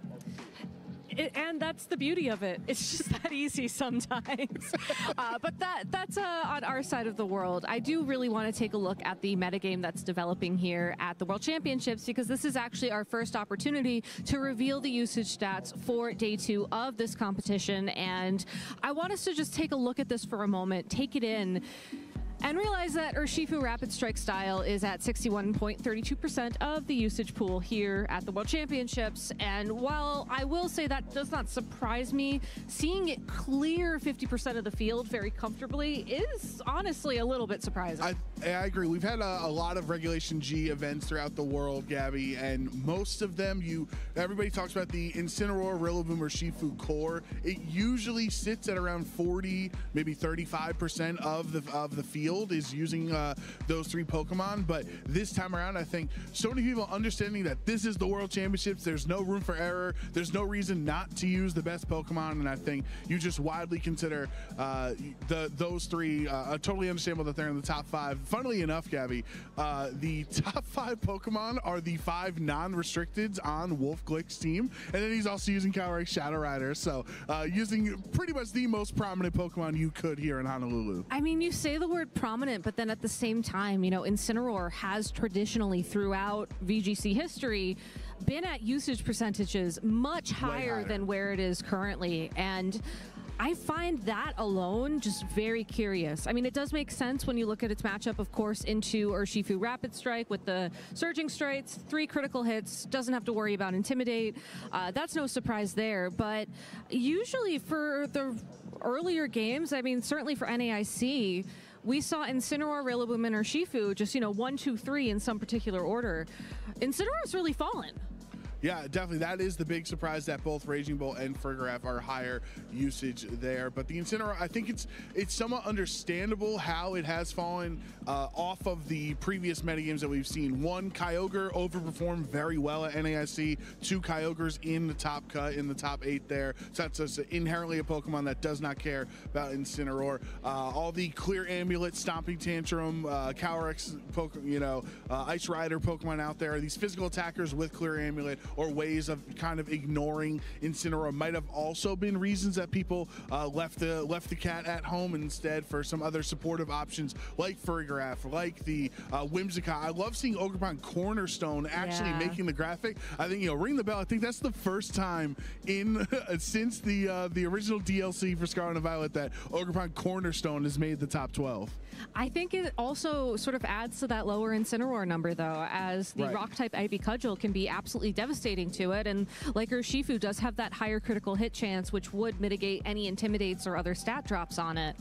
And that's the beauty of it. It's just that easy sometimes. But that's on our side of the world. I do really want to take a look at the metagame that's developing here at the World Championships, because this is actually our first opportunity to reveal the usage stats for day 2 of this competition. And I want us to just take a look at this for a moment, take it in, and realize that Urshifu Rapid Strike style is at 61.32% of the usage pool here at the World Championships. And while I will say that does not surprise me, seeing it clear 50% of the field very comfortably is honestly a little bit surprising. I agree. We've had a lot of Regulation G events throughout the world, Gabby, and most of them, everybody talks about the Incineroar, Rillaboom, or Urshifu core. It usually sits at around 40, maybe 35% of the field is using those 3 Pokemon, but this time around, I think so many people understanding that this is the World Championships, there's no room for error, there's no reason not to use the best Pokemon, and I think you just widely consider those 3 totally understandable that they're in the top 5. Funnily enough, Gabby, the top 5 Pokemon are the 5 non-restricteds on Wolf Glick's team, and then he's also using Calyrex Shadow Rider, so using pretty much the most prominent Pokemon you could here in Honolulu. I mean, you say the word prominent, but then at the same time, you know, Incineroar has traditionally throughout VGC history been at usage percentages much higher than where it is currently, and I find that alone just very curious. I mean, it does make sense when you look at its matchup, of course, into Urshifu Rapid Strike with the Surging Strikes, 3 critical hits, doesn't have to worry about Intimidate. That's no surprise there, but usually for the earlier games, I mean, certainly for NAIC, we saw Incineroar, Rillaboom, and Urshifu just, 1, 2, 3 in some particular order. Incineroar's really fallen. Yeah, definitely. That is the big surprise that both Raging Bolt and Frigoraph are higher usage there. But the Incineroar, I think it's somewhat understandable how it has fallen off of the previous metagames that we've seen. 1, Kyogre overperformed very well at NAIC. 2 Kyogres in the top cut, in the top 8 there. So that's just inherently a Pokemon that does not care about Incineroar. All the Clear Amulet, Stomping Tantrum, Calyrex, Ice Rider Pokemon out there, these physical attackers with Clear Amulet, or ways of kind of ignoring Incineroar might have also been reasons that people left the cat at home instead for some other supportive options like Frigoraph, like the Whimsicott. I love seeing Ogerpon Cornerstone actually making the graphic. I think, ring the bell. I think that's the first time in since the original DLC for Scarlet and Violet that Ogerpon Cornerstone has made the top 12. I think it also sort of adds to that lower Incineroar number, though, as the Rock-type Ivy Cudgel can be absolutely devastating to it, and like Urshifu does have that higher critical hit chance, which would mitigate any Intimidates or other stat drops on it.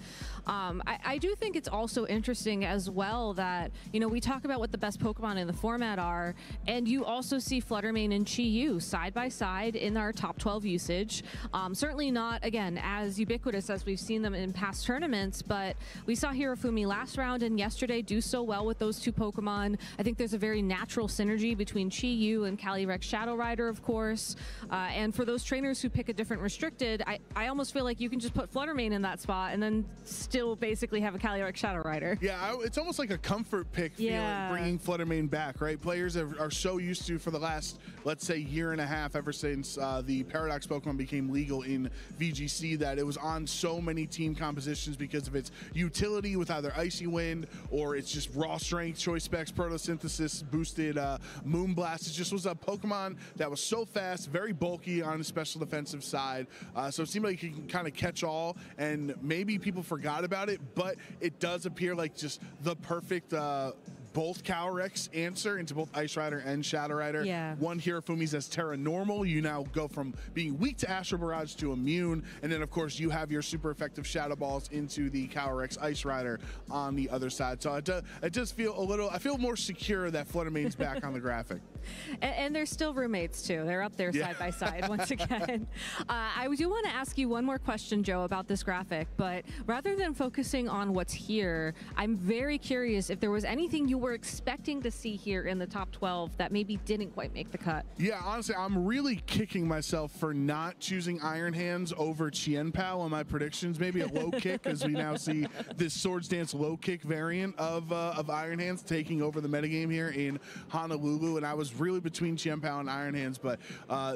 I do think it's also interesting as well that, we talk about what the best Pokemon in the format are, and you also see Fluttermane and Chi-Yu side by side in our top 12 usage. Certainly not, again, as ubiquitous as we've seen them in past tournaments, but we saw Hirofumi last round and yesterday do so well with those 2 Pokemon. I think there's a very natural synergy between Chi-Yu and Calyrex Shadow Rider, of course. And for those trainers who pick a different restricted, I almost feel like you can just put Fluttermane in that spot and then still basically have a Calyrex Shadow Rider. Yeah, it's almost like a comfort pick feeling, bringing Fluttermane back, right? Players are so used to, for the last, let's say, year and a half, ever since the Paradox Pokemon became legal in VGC, that it was on so many team compositions because of its utility with either Icy Wind or it's just raw strength, choice specs, photosynthesis, boosted Moonblast. It just was a Pokemon Pokemon that was so fast, very bulky on the special defensive side. So it seemed like he can kind of catch all, and maybe people forgot about it, but it does appear like just the perfect both Calyrex answer into both Ice Rider and Shadow Rider. Yeah. One Hirafumi's as Terra Normal. You now go from being weak to Astro Barrage to immune. And then, of course, you have your super effective Shadow Balls into the Calyrex Ice Rider on the other side. So it does feel a little, I feel more secure that Fluttermane's back on the graphic. And they're still roommates, too. They're up there side by side once again. I do want to ask you one more question, Joe, about this graphic. But rather than focusing on what's here, I'm very curious if there was anything you were expecting to see here in the top 12 that maybe didn't quite make the cut. Yeah, honestly, I'm really kicking myself for not choosing Iron Hands over Chien Pao on my predictions. Maybe a low kick, as we now see this Swords Dance low kick variant of Iron Hands taking over the metagame here in Honolulu. And I was really between Chien Pao and Iron Hands, but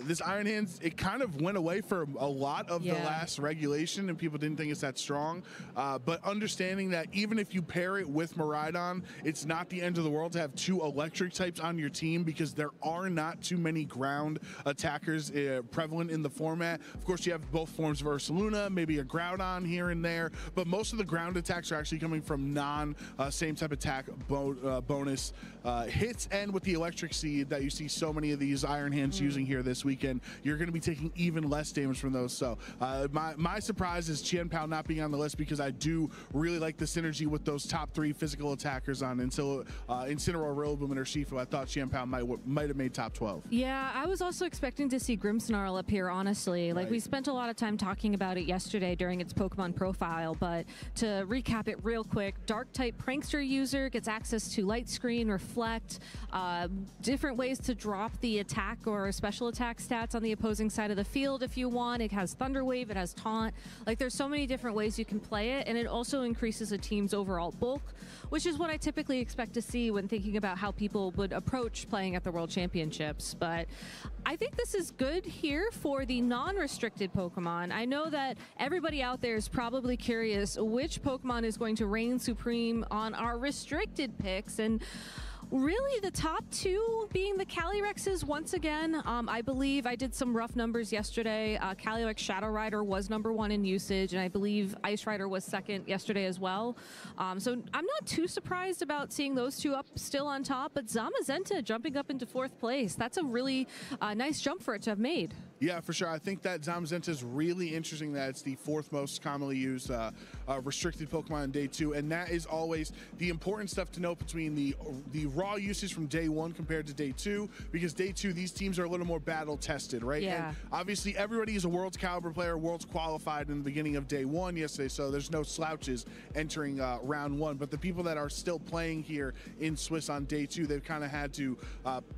this Iron Hands, it kind of went away for a lot of the last regulation, and people didn't think it's that strong. But understanding that even if you pair it with Miraidon, it's not the end of the world to have two electric types on your team, because there are not too many ground attackers prevalent in the format. Of course, you have both forms of Ursaluna, maybe a Groudon here and there, but most of the ground attacks are actually coming from non-same type attack bonus hits. And with the Electric Seed that you see so many of these Iron Hands using here this weekend, you're going to be taking even less damage from those. So my surprise is Chien Pao not being on the list, because I do really like the synergy with those top 3 physical attackers on Incineroar, Rillaboom, and Urshifu. I thought Chien Pao might have made top 12. Yeah, I was also expecting to see Grimmsnarl up here, honestly. Like, we spent a lot of time talking about it yesterday during its Pokemon profile, but to recap it real quick, Dark-type Prankster user gets access to Light Screen, Reflect, different ways to drop the attack or special attack stats on the opposing side of the field if you want. It has Thunder Wave, it has Taunt. Like, there's so many different ways you can play it, and it also increases a team's overall bulk, which is what I typically expect to see when thinking about how people would approach playing at the World Championships. But I think this is good here for the non-restricted Pokemon. I know that everybody out there is probably curious which Pokemon is going to reign supreme on our restricted picks, and really the top 2 being the Calyrexes once again. I believe I did some rough numbers yesterday. Calyrex Shadow Rider was #1 in usage, and I believe Ice Rider was second yesterday as well. So I'm not too surprised about seeing those 2 up still on top, but Zamazenta jumping up into 4th place. That's a really nice jump for it to have made. Yeah, for sure. I think that Zamazenta is really interesting that it's the 4th most commonly used restricted Pokemon in Day 2, and that is always the important stuff to note between the raw usage from Day 1 compared to Day 2, because Day 2, these teams are a little more battle tested, right? Yeah. And obviously, everybody is a Worlds caliber player, Worlds qualified in the beginning of Day 1 yesterday, so there's no slouches entering round 1. But the people that are still playing here in Swiss on Day 2, they've kind of had to,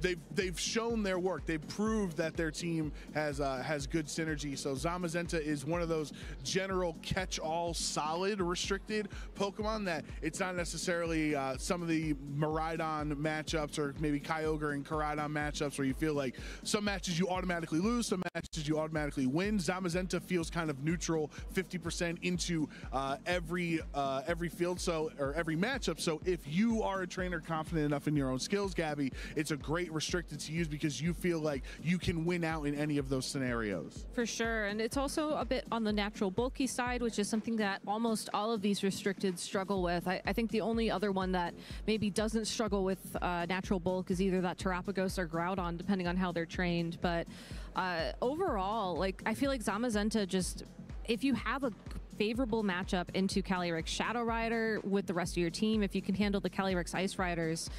they've shown their work. They've proved that their team has good synergy. So Zamazenta is one of those general catch-all solid restricted Pokemon that it's not necessarily some of the Miraidon matchups or maybe Kyogre and Koraidon matchups where you feel like some matches you automatically lose, some matches you automatically win. Zamazenta feels kind of neutral, 50% into every field, or every matchup. So if you are a trainer confident enough in your own skills, Gabby, it's a great restricted to use because you feel like you can win out in any of those scenarios. For sure, and it's also a bit on the natural bulky side, which is something that almost all of these restricted struggle with. I think the only other one that maybe doesn't struggle with natural bulk is either that Terapagos or Groudon, depending on how they're trained. But overall, like, I feel like Zamazenta just, if you have a favorable matchup into Calyrex Shadow Rider with the rest of your team, if you can handle the Calyrex Ice Riders,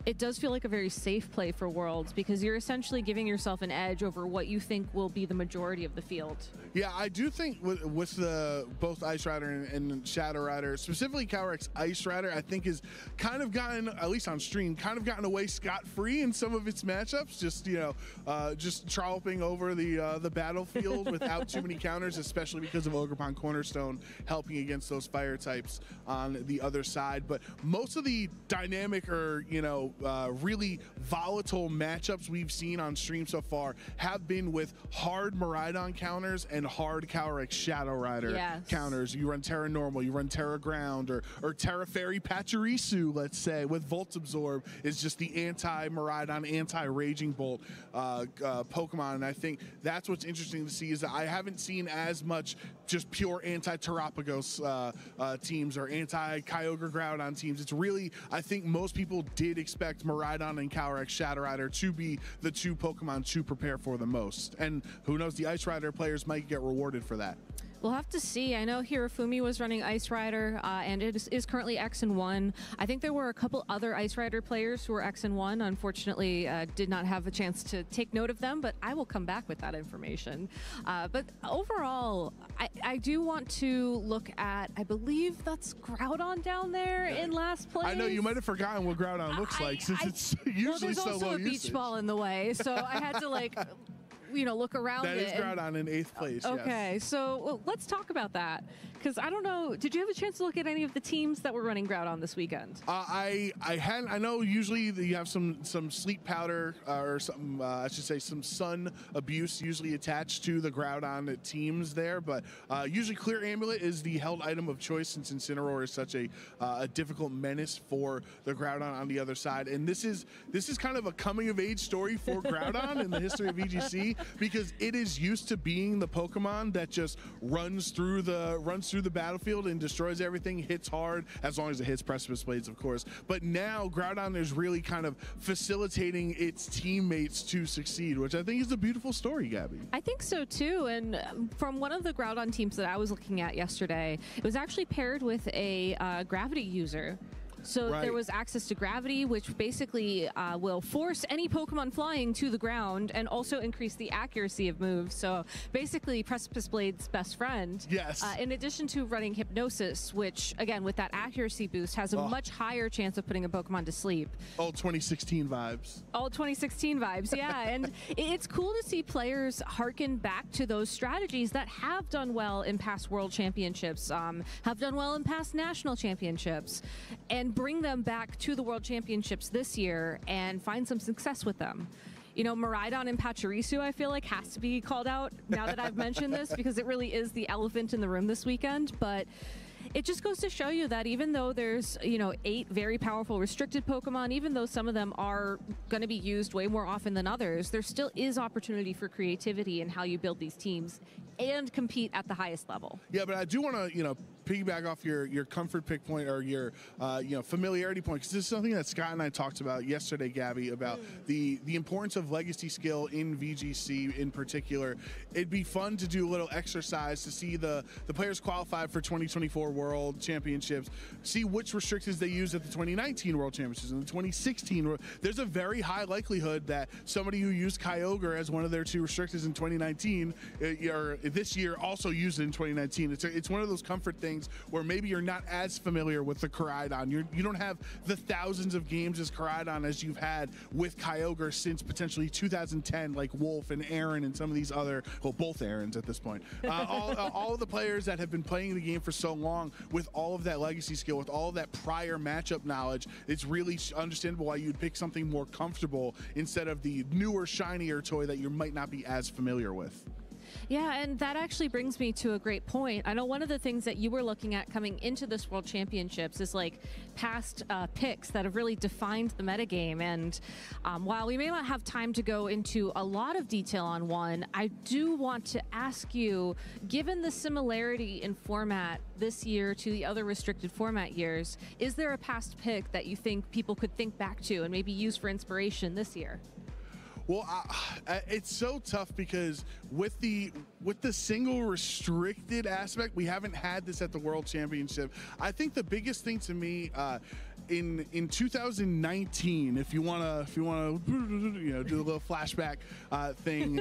it does feel like a very safe play for Worlds, because you're essentially giving yourself an edge over what you think will be the majority of the field. Yeah, I do think with the both Ice Rider and Shadow Rider, specifically Calyrex Ice Rider, I think is kind of gotten, at least on stream, kind of gotten away scot-free in some of its matchups. Just, you know, just trolloping over the battlefield without too many counters, especially because of Ogerpon Cornerstone helping against those fire types on the other side. But most of the dynamic or, you know, really volatile matchups we've seen on stream so far have been with hard Miraidon counters and hard Calyrex Shadow Rider counters. You run Terra Normal, you run Terra Ground, or Terra Fairy Pachirisu, let's say, with Volt Absorb is just the anti-Miraidon, anti-Raging Bolt Pokemon. And I think that's what's interesting to see is that I haven't seen as much just pure anti-Terapagos teams or anti-Kyogre Groudon teams. It's really, I think most people did expect Miraidon and Calyrex Shadow Rider to be the two Pokemon to prepare for the most. And who knows, the Ice Rider players might get rewarded for that. We'll have to see. I know Hirofumi was running Ice Rider, and it is currently X and 1. I think there were a couple other Ice Rider players who were X and 1. Unfortunately, did not have a chance to take note of them, but I will come back with that information. But overall, I do want to look at, I believe that's Groudon down there in last place. I know you might have forgotten what Groudon looks like since it's usually so low usage. There's also a beach ball in the way, so I had to like look around it. That is Groudon in 8th place. Okay, yes. So let's talk about that. Because I don't know, did you have a chance to look at any of the teams that were running Groudon this weekend? I hadn't. I know usually you have some sleep powder or some, I should say, some sun abuse usually attached to the Groudon teams there. But usually Clear Amulet is the held item of choice since Incineroar is such a difficult menace for the Groudon on the other side. And this is kind of a coming of age story for Groudon in the history of VGC. Because it is used to being the Pokemon that just runs through the battlefield and destroys everything, hits hard, as long as it hits Precipice Blades, of course. But now Groudon is really kind of facilitating its teammates to succeed, which I think is a beautiful story, Gabby. I think so too. And from one of the Groudon teams that I was looking at yesterday, it was actually paired with a Gravity user. So there was access to gravity, which basically will force any Pokemon flying to the ground and also increase the accuracy of moves. So basically Precipice Blade's best friend. Yes. In addition to running Hypnosis, which again with that accuracy boost has a much higher chance of putting a Pokemon to sleep. All 2016 vibes. All 2016 vibes, yeah. And it's cool to see players harken back to those strategies that have done well in past World Championships, have done well in past National Championships, and bring them back to the World Championships this year and find some success with them. You know, Miraidon and Pachirisu, I feel like, has to be called out now that I've mentioned this, because it really is the elephant in the room this weekend. But it just goes to show you that even though there's, 8 very powerful restricted Pokemon, even though some of them are going to be used way more often than others, there still is opportunity for creativity in how you build these teams and compete at the highest level. Yeah, but I do want to, piggyback off your comfort pick point or your, familiarity point, because this is something that Scott and I talked about yesterday, Gabby, about the importance of legacy skill in VGC in particular. It'd be fun to do a little exercise to see the players qualified for 2024 World Championships, see which restricteds they used at the 2019 World Championships and the 2016. There's a very high likelihood that somebody who used Kyogre as one of their 2 restricteds in 2019 or this year also used it in 2019. It's one of those comfort things where maybe you're not as familiar with the Koraidon. You don't have the thousands of games as Koraidon as you've had with Kyogre since potentially 2010, like Wolf and Aaron and some of these other, well, both Aarons at this point. All of the players that have been playing the game for so long with all of that legacy skill, with all of that prior matchup knowledge, it's really understandable why you'd pick something more comfortable instead of the newer, shinier toy that you might not be as familiar with. Yeah, and that actually brings me to a great point. I know one of the things that you were looking at coming into this World Championships is like past picks that have really defined the metagame. And while we may not have time to go into a lot of detail on one, I do want to ask you, given the similarity in format this year to the other restricted format years, is there a past pick that you think people could think back to and maybe use for inspiration this year? Well, it's so tough because with the single restricted aspect, we haven't had this at the World Championship. I think the biggest thing to me in 2019, if you want to do a little flashback thing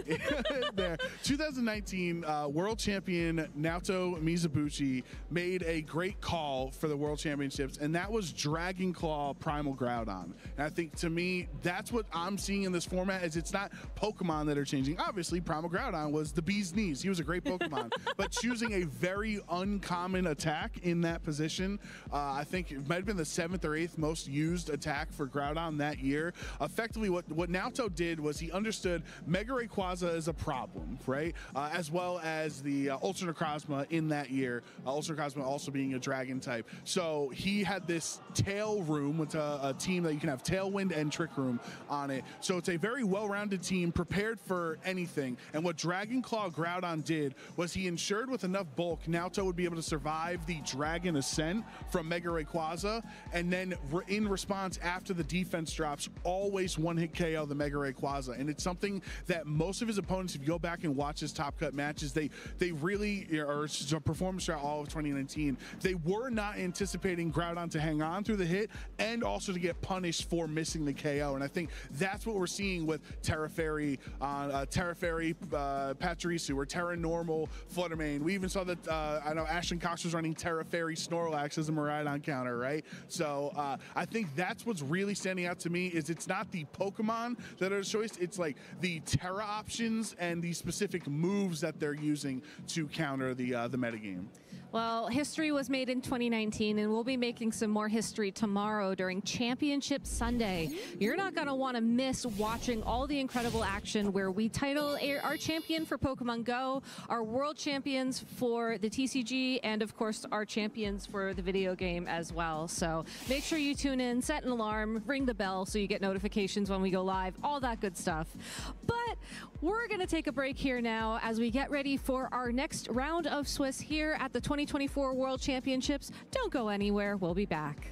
there. 2019 world champion Naoto Mizubuchi made a great call for the World Championships, and that was Dragon Claw Primal Groudon. And I think, to me, that's what I'm seeing in this format, is it's not Pokemon that are changing. Obviously, Primal Groudon was the bee's knees. He was a great Pokemon. But choosing a very uncommon attack in that position, I think it might have been the 7th or Wraith most used attack for Groudon that year. Effectively, what Naoto did was he understood Mega Rayquaza is a problem, right? As well as the Ultra Necrozma in that year. Ultra Necrozma also being a dragon type. So he had this Tail Room with a team that you can have Tailwind and Trick Room on it. So it's a very well-rounded team prepared for anything. And what Dragon Claw Groudon did was he ensured with enough bulk, Naoto would be able to survive the Dragon Ascent from Mega Rayquaza, and then in response, after the defense drops, always one-hit KO the Mega Rayquaza. And it's something that most of his opponents, if you go back and watch his Top Cut matches, they really, or performance throughout all of 2019, they were not anticipating Groudon to hang on through the hit and also to get punished for missing the KO. And I think that's what we're seeing with Terra Fairy, Pachirisu, or Terra Normal Fluttermane. We even saw that, I know Ashton Cox was running Terra Fairy Snorlax as a Miraidon counter, right? So I think that's what's really standing out to me is it's not the Pokemon that are the choice, it's like the Terra options and the specific moves that they're using to counter the metagame. Well, history was made in 2019, and we'll be making some more history tomorrow during Championship Sunday. You're not going to want to miss watching all the incredible action where we title our champion for Pokemon Go, our world champions for the TCG, and of course our champions for the video game as well. So make sure you tune in, set an alarm, ring the bell so you get notifications when we go live, all that good stuff. But we're going to take a break here now as we get ready for our next round of Swiss here at the 2024 World Championships. Don't go anywhere. We'll be back.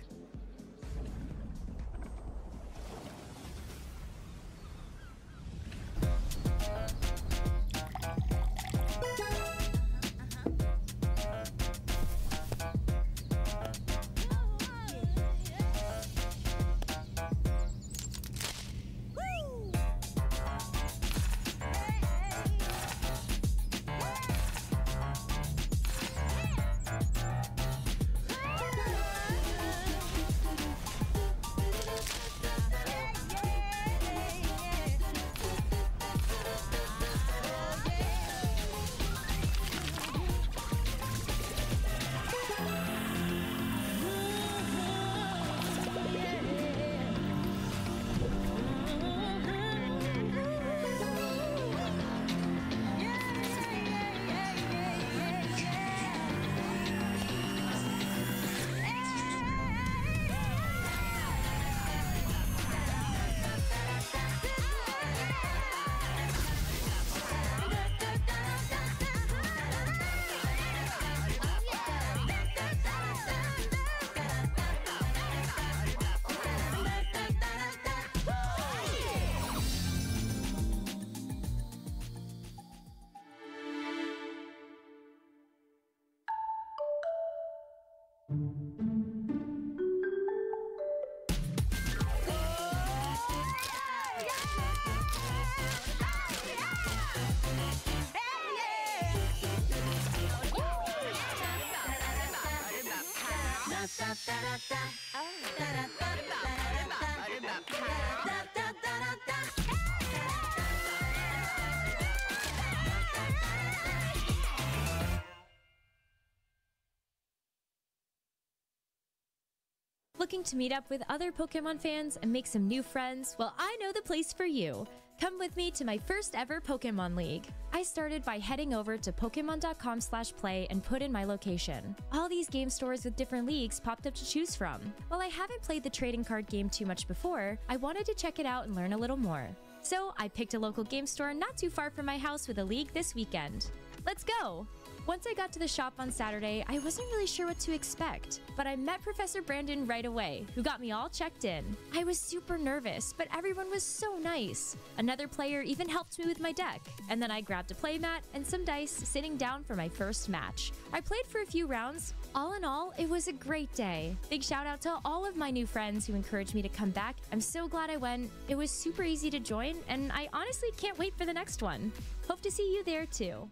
Looking to meet up with other Pokemon fans and make some new friends? Well, I know the place for you. Come with me to my first ever Pokemon League. I started by heading over to Pokemon.com/play and put in my location. All these game stores with different leagues popped up to choose from. While I haven't played the trading card game too much before, I wanted to check it out and learn a little more. So I picked a local game store not too far from my house with a league this weekend. Let's go! Once I got to the shop on Saturday, I wasn't really sure what to expect, but I met Professor Brandon right away, who got me all checked in. I was super nervous, but everyone was so nice. Another player even helped me with my deck, and then I grabbed a playmat and some dice, sitting down for my first match. I played for a few rounds. All in all, it was a great day. Big shout out to all of my new friends who encouraged me to come back. I'm so glad I went. It was super easy to join, and I honestly can't wait for the next one. Hope to see you there too.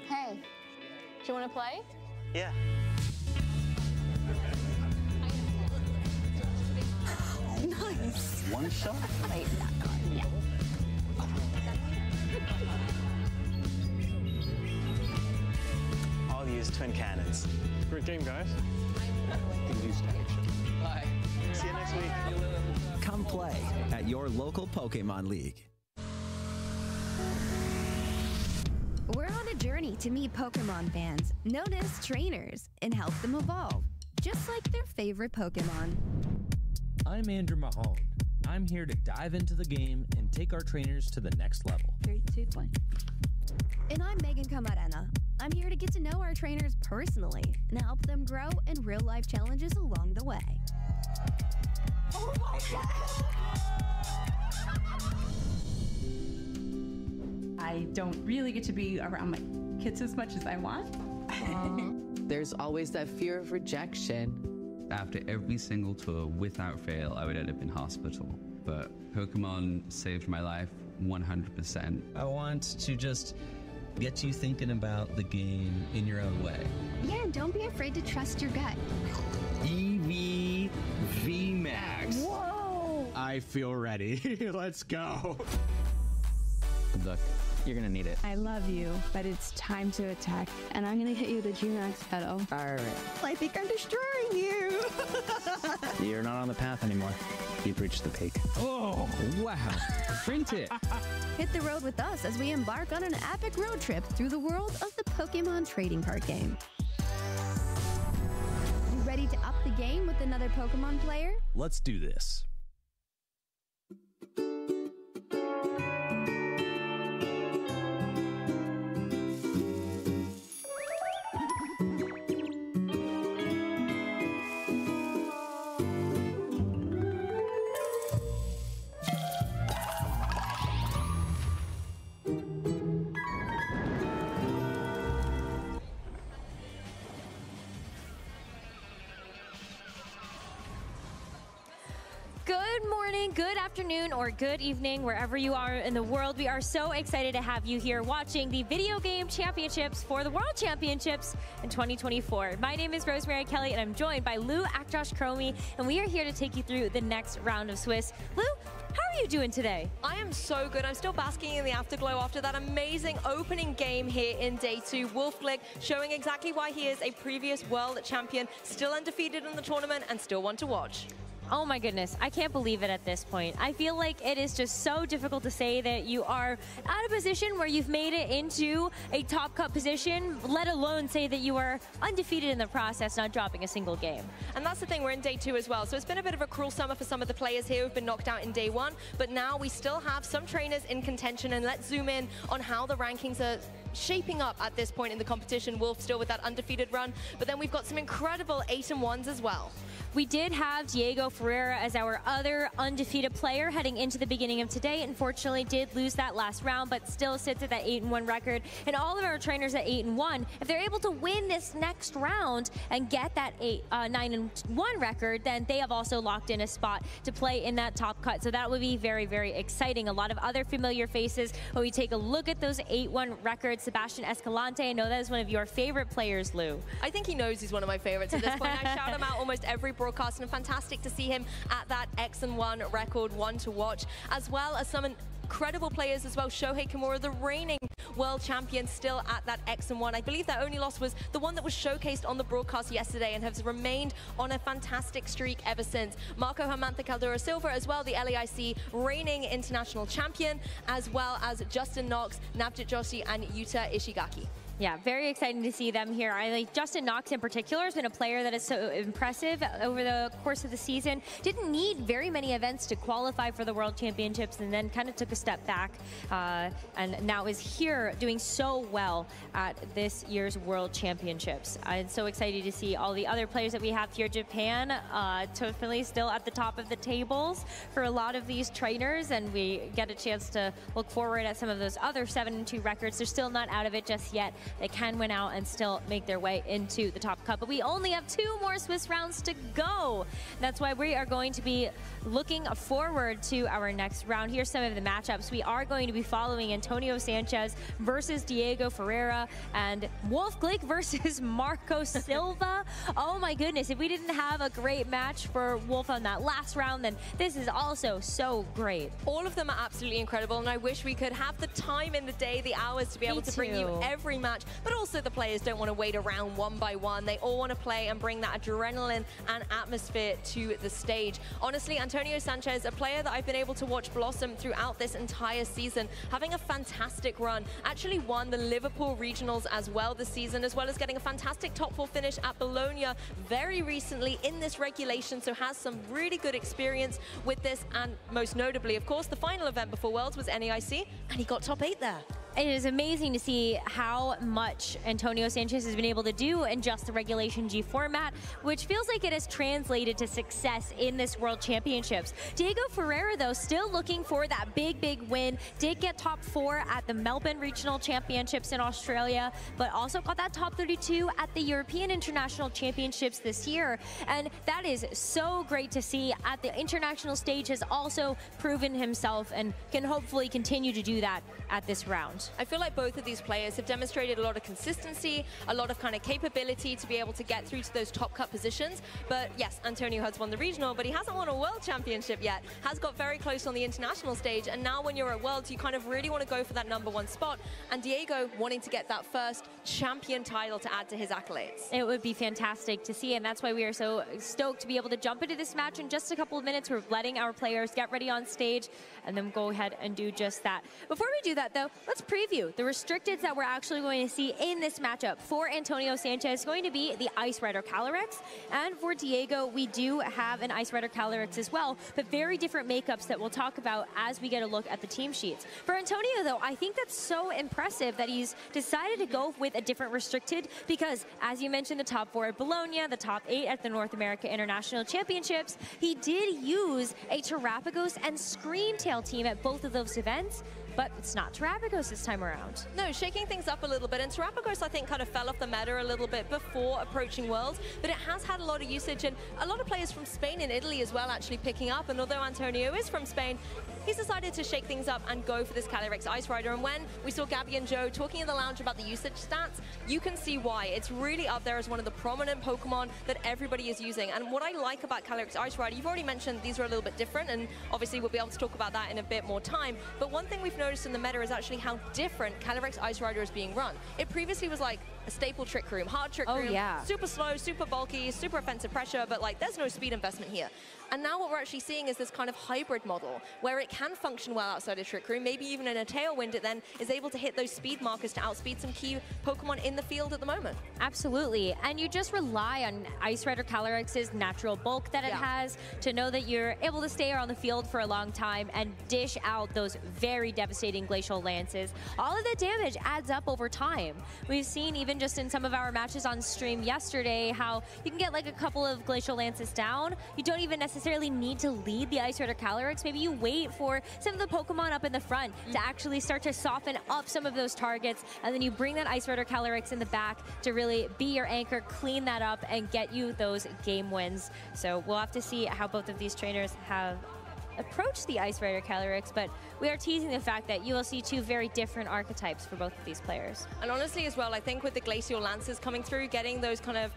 Hey, do you want to play? Yeah. Nice. One shot? Wait, that card, yeah. I'll use twin cannons. Great game, guys. Bye. See you next week. Come play at your local Pokemon League. We're on a journey to meet Pokemon fans, known as trainers, and help them evolve, just like their favorite Pokemon. I'm Andrew Mahone. I'm here to dive into the game and take our trainers to the next level. 3, 2, 1. And I'm Megan Camarena. I'm here to get to know our trainers personally and help them grow in real-life challenges along the way. Oh my God! I don't really get to be around my kids as much as I want. There's always that fear of rejection. After every single tour, without fail, I would end up in hospital. But Pokemon saved my life 100%. I want to just get you thinking about the game in your own way. Yeah, and don't be afraid to trust your gut. EV VMAX. Whoa! I feel ready. Let's go. Good luck. You're gonna need it. I love you, but it's time to attack, and I'm gonna hit you with the G-Max pedal. All right. I think I'm destroying you. You're not on the path anymore. You've reached the peak. Oh, wow. Print it. Hit the road with us as we embark on an epic road trip through the world of the Pokemon trading card game. You ready to up the game with another Pokemon player? Let's do this. Good morning, good afternoon, or good evening, wherever you are in the world. We are so excited to have you here watching the Video Game Championships for the World Championships in 2024. My name is Rosemary Kelly, and I'm joined by Lou Akjosh-Cromie, and we are here to take you through the next round of Swiss. Lou, how are you doing today? I am so good. I'm still basking in the afterglow after that amazing opening game here in day 2. Wolf Glick showing exactly why he is a previous world champion, still undefeated in the tournament, and still one to watch. Oh my goodness, I can't believe it at this point. I feel like it is just so difficult to say that you are at a position where you've made it into a top cut position, let alone say that you are undefeated in the process, not dropping a single game. And that's the thing, we're in day 2 as well, so it's been a bit of a cruel summer for some of the players here who've been knocked out in day 1, but now we still have some trainers in contention, and let's zoom in on how the rankings are shaping up at this point in the competition. Wolf still with that undefeated run, but then we've got some incredible 8-1s as well. We did have Diego Ferreira as our other undefeated player heading into the beginning of today. Unfortunately, did lose that last round, but still sits at that 8-1 record. And all of our trainers at 8-1, if they're able to win this next round and get that 9-1 record, then they have also locked in a spot to play in that top cut. So that would be very, very exciting. A lot of other familiar faces. When we take a look at those 8-1 records, Sebastian Escalante, I know that is one of your favorite players, Lou. I think he knows he's one of my favorites at this point. I shout him out almost every broadcast, and fantastic to see him at that X&1 record, one to watch, as well as some incredible players as well. Shohei Kimura, the reigning world champion, still at that X&1. I believe that only loss was the one that was showcased on the broadcast yesterday and has remained on a fantastic streak ever since. Marco Hermantha Caldera Silva as well, the LAIC reigning international champion, as well as Justin Knox, Navjit Joshi, and Yuta Ishigaki. Yeah, very exciting to see them here. I like Justin Knox in particular has been a player that is so impressive over the course of the season. Didn't need very many events to qualify for the World Championships, and then kind of took a step back, and now is here doing so well at this year's World Championships. I'm so excited to see all the other players that we have here. Japan, definitely still at the top of the tables for a lot of these trainers, and we get a chance to look forward at some of those other 7-2 records. They're still not out of it just yet. They can win out and still make their way into the top cut. But we only have 2 more Swiss rounds to go. That's why we are going to be looking forward to our next round. Here's some of the matchups. We are going to be following Antonio Sanchez versus Diego Ferreira, and Wolf Glick versus Marco Silva. Oh my goodness, if we didn't have a great match for Wolf on that last round, then this is also so great. All of them are absolutely incredible, and I wish we could have the time in the day, the hours to be able to bring you every match match, but also the players don't want to wait around one by one. They all want to play and bring that adrenaline and atmosphere to the stage. Honestly, Antonio Sanchez, a player that I've been able to watch blossom throughout this entire season, having a fantastic run, actually won the Liverpool Regionals as well this season, as well as getting a fantastic top 4 finish at Bologna very recently in this regulation, so has some really good experience with this, and most notably, of course, the final event before Worlds was NAIC, and he got top 8 there. It is amazing to see how much Antonio Sanchez has been able to do in just the Regulation G format, which feels like it has translated to success in this World Championships. Diego Ferreira, though, still looking for that big win. Did get top 4 at the Melbourne Regional Championships in Australia, but also got that top 32 at the European International Championships this year. And that is so great to see. At the international stage has also proven himself and can hopefully continue to do that at this round. I feel like both of these players have demonstrated a lot of consistency, a lot of kind of capability to be able to get through to those top cut positions. But yes, Antonio has won the regional, but he hasn't won a world championship yet. Has got very close on the international stage, and now when you're at Worlds, you kind of really want to go for that #1 spot. And Diego wanting to get that first champion title to add to his accolades. It would be fantastic to see, and that's why we are so stoked to be able to jump into this match in just a couple of minutes. We're letting our players get ready on stage, and then go ahead and do just that. Before we do that, though, let's preview the restricteds that we're actually going to see in this matchup. For Antonio Sanchez, it's going to be the Ice Rider Calyrex, and for Diego, we do have an Ice Rider Calyrex as well, but very different makeups that we'll talk about as we get a look at the team sheets. For Antonio, though, I think that's so impressive that he's decided to go with a different restricted, because as you mentioned, the top 4 at Bologna, the top 8 at the North America International Championships, he did use a Terrapagos and Screamtail team at both of those events. But it's not Terrapagos this time around. No, shaking things up a little bit. And Terrapagos, I think, kind of fell off the meta a little bit before approaching Worlds, but it has had a lot of usage, and a lot of players from Spain and Italy as well actually picking up. And although Antonio is from Spain, he's decided to shake things up and go for this Calyrex Ice Rider. And when we saw Gabby and Joe talking in the lounge about the usage stats, you can see why. It's really up there as one of the prominent Pokemon that everybody is using. And what I like about Calyrex Ice Rider, you've already mentioned these are a little bit different, and obviously we'll be able to talk about that in a bit more time. But one thing we've noticed in the meta is actually how different Calyrex Ice Rider is being run. It previously was like a staple trick room, hard trick room, super slow, super bulky, super offensive pressure, but like there's no speed investment here. And now what we're actually seeing is this kind of hybrid model where it can function well outside a trick room, maybe even in a tailwind, it then is able to hit those speed markers to outspeed some key Pokemon in the field at the moment. Absolutely, and you just rely on Ice Rider Calyrex's natural bulk that it has to know that you're able to stay on the field for a long time and dish out those very devastating Glacial Lances. All of that damage adds up over time. We've seen even just in some of our matches on stream yesterday how you can get like a couple of Glacial Lances down. You don't even necessarily need to lead the Ice Rider Calyrex. Maybe you wait for some of the Pokemon up in the front to actually start to soften up some of those targets, and then you bring that Ice Rider Calyrex in the back to really be your anchor, clean that up, and get you those game wins. So we'll have to see how both of these trainers have approached the Ice Rider Calyrex, but we are teasing the fact that you will see two very different archetypes for both of these players. And honestly as well, I think with the Glacial Lances coming through, getting those kind of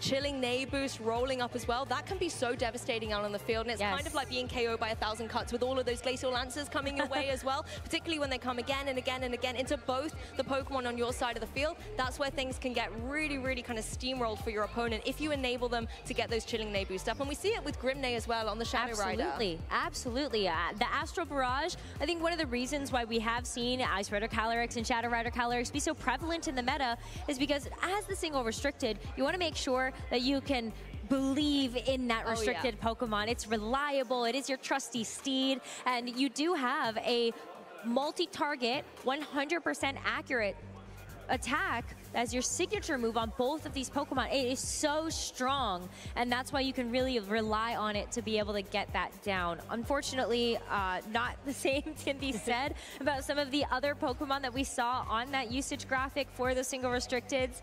chilling Nay boost rolling up as well, that can be so devastating out on the field, and it's kind of like being KO'd by 1,000 cuts with all of those Glacial Lancers coming your way as well, particularly when they come again and again and again into both the Pokemon on your side of the field. That's where things can get really, really kind of steamrolled for your opponent if you enable them to get those chilling Nay boost up. And we see it with Grimnay as well on the Shadow Rider. Absolutely. The Astral Barrage, I think one of the reasons why we have seen Ice Rider Calyrex and Shadow Rider Calyrex be so prevalent in the meta is because as the single restricted, you want to make sure that you can believe in that restricted Pokemon. It's reliable, it is your trusty steed, and you do have a multi-target, 100% accurate attack as your signature move on both of these Pokemon. It is so strong, and that's why you can really rely on it to be able to get that down. Unfortunately, not the same can be said about some of the other Pokemon that we saw on that usage graphic for the single restricteds.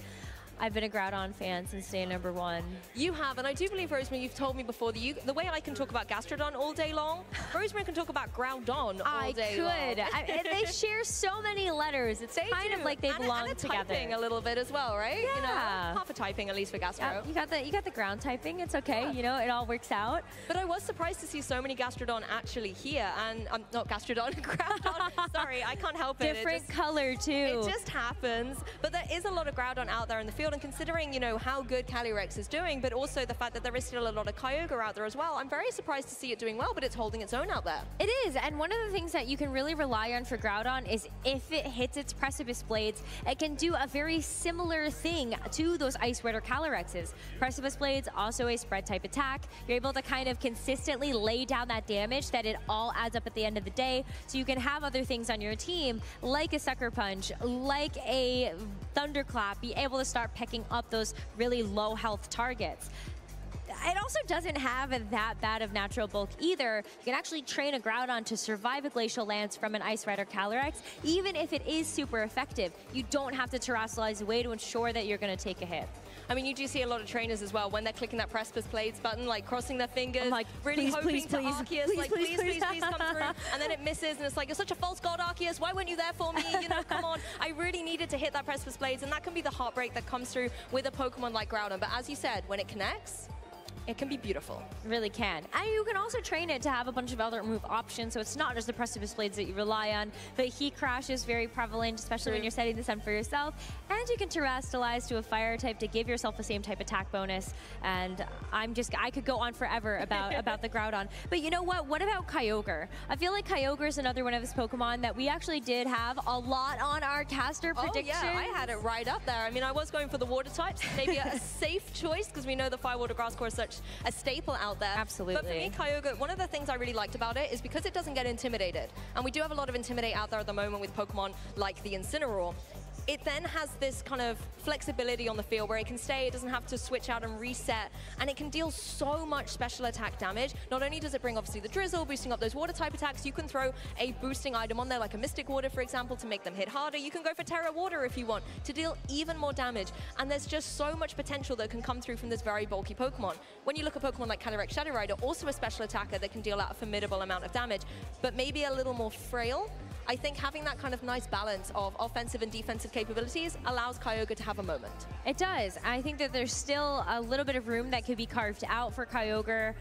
I've been a Groudon fan since day number 1. You have, and I do believe, Rosemary, you've told me before that the way I can talk about Gastrodon all day long, Rosemary can talk about Groudon all day long. They share so many letters. It's kind of like they belong and together. Typing a little bit as well, right? Yeah. You know, half a typing at least for Gastro. Yeah, you got the ground typing. It's okay. Yeah. You know, it all works out. But I was surprised to see so many Gastrodon actually here, and not Gastrodon, Groudon. Sorry, I can't help it. Different color too. It just happens. But there is a lot of Groudon out there in the field, and considering, you know, how good Calyrex is doing, but also the fact that there is still a lot of Kyogre out there as well, I'm very surprised to see it doing well, but it's holding its own out there. It is, and one of the things that you can really rely on for Groudon is if it hits its Precipice Blades, it can do a very similar thing to those Ice Rider Calyrexes. Precipice Blades, also a spread type attack. You're able to kind of consistently lay down that damage that it all adds up at the end of the day, so you can have other things on your team, like a Sucker Punch, like a Thunderclap, be able to start picking up those really low health targets. It also doesn't have that bad of natural bulk either. You can actually train a Groudon to survive a Glacial Lance from an Ice Rider Calyrex, even if it is super effective. You don't have to terrestrialize away to ensure that you're going to take a hit. I mean, you do see a lot of trainers as well when they're clicking that Precipice Blades button, like crossing their fingers, I'm like, really hoping please, to Arceus, please, like please come through, and then it misses, and it's like, you're such a false god, Arceus, why weren't you there for me? You know, come on. I really needed to hit that Precipice Blades, and that can be the heartbreak that comes through with a Pokemon like Groudon. But as you said, when it connects, it can be beautiful. It really can. And you can also train it to have a bunch of other move options, so it's not just the Precipice Blades that you rely on, but Heat Crash is very prevalent, especially when you're setting this up for yourself. And you can terrestrialize to a fire type to give yourself the same type attack bonus. And I could go on forever about the Groudon. But you know what? What about Kyogre? I feel like Kyogre is another one of his Pokemon that we actually did have a lot on our caster predictions. Oh yeah, I had it right up there. I mean, I was going for the water types, maybe a safe choice, because we know the Fire, Water, Grass core is such a staple out there. Absolutely. But for me, Kyogre, one of the things I really liked about it is because it doesn't get intimidated. And we do have a lot of Intimidate out there at the moment with Pokemon like the Incineroar. It then has this kind of flexibility on the field where it can stay, it doesn't have to switch out and reset, and it can deal so much special attack damage. Not only does it bring obviously the Drizzle, boosting up those water type attacks, you can throw a boosting item on there like a Mystic Water, for example, to make them hit harder. You can go for Terra Water if you want to deal even more damage, and there's just so much potential that can come through from this very bulky Pokemon. When you look at Pokemon like Calyrex Shadow Rider, also a special attacker that can deal out a formidable amount of damage, but maybe a little more frail. I think having that kind of nice balance of offensive and defensive capabilities allows Kyogre to have a moment. It does. I think that there's still a little bit of room that could be carved out for Kyogre.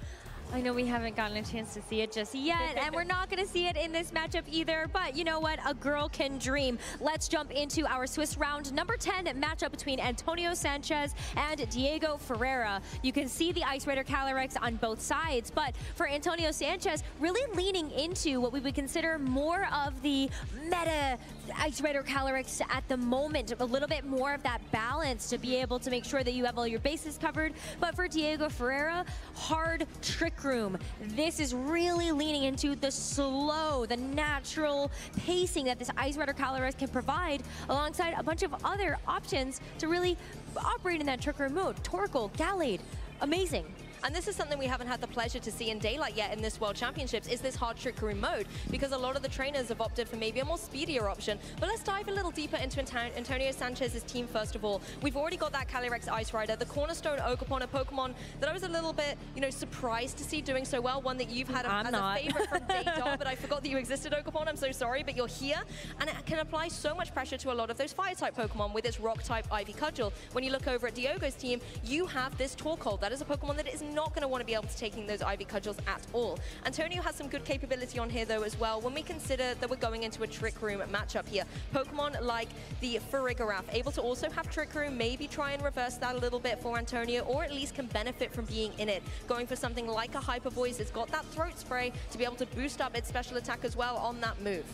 I know we haven't gotten a chance to see it just yet, and we're not going to see it in this matchup either, but you know what? A girl can dream. Let's jump into our Swiss round number 10 matchup between Antonio Sanchez and Diego Ferreira. You can see the Ice Rider Calyrex on both sides, but for Antonio Sanchez, really leaning into what we would consider more of the meta Ice Rider Calyrex at the moment, a little bit more of that balance to be able to make sure that you have all your bases covered. But for Diego Ferreira, hard Trick Room. This is really leaning into the slow, the natural pacing that this Ice Rider Calyrex can provide, alongside a bunch of other options to really operate in that Trick Room mode. Torkoal, Gallade, amazing. And this is something we haven't had the pleasure to see in daylight yet in this World Championships, is this hard Trick Room mode, because a lot of the trainers have opted for maybe a more speedier option. But let's dive a little deeper into Antonio Sanchez's team first of all. We've already got that Calyrex Ice Rider, the cornerstone Ogerpon, a Pokemon that I was a little bit, you know, surprised to see doing so well, one that you've had as a favorite from day dot, but I forgot that you existed, Ogerpon. I'm so sorry, but you're here. And it can apply so much pressure to a lot of those Fire-type Pokemon with its Rock-type Ivy Cudgel. When you look over at Diogo's team, you have this Torkoal. That is a Pokemon that is not going to want to be able to taking those Ivy Cudgels at all. Antonio has some good capability on here though as well when we consider that we're going into a Trick Room matchup here. Pokemon like the Farigiraf, able to also have Trick Room, maybe try and reverse that a little bit for Antonio, or at least can benefit from being in it. Going for something like a Hyper Voice, it's got that Throat Spray to be able to boost up its special attack as well on that move.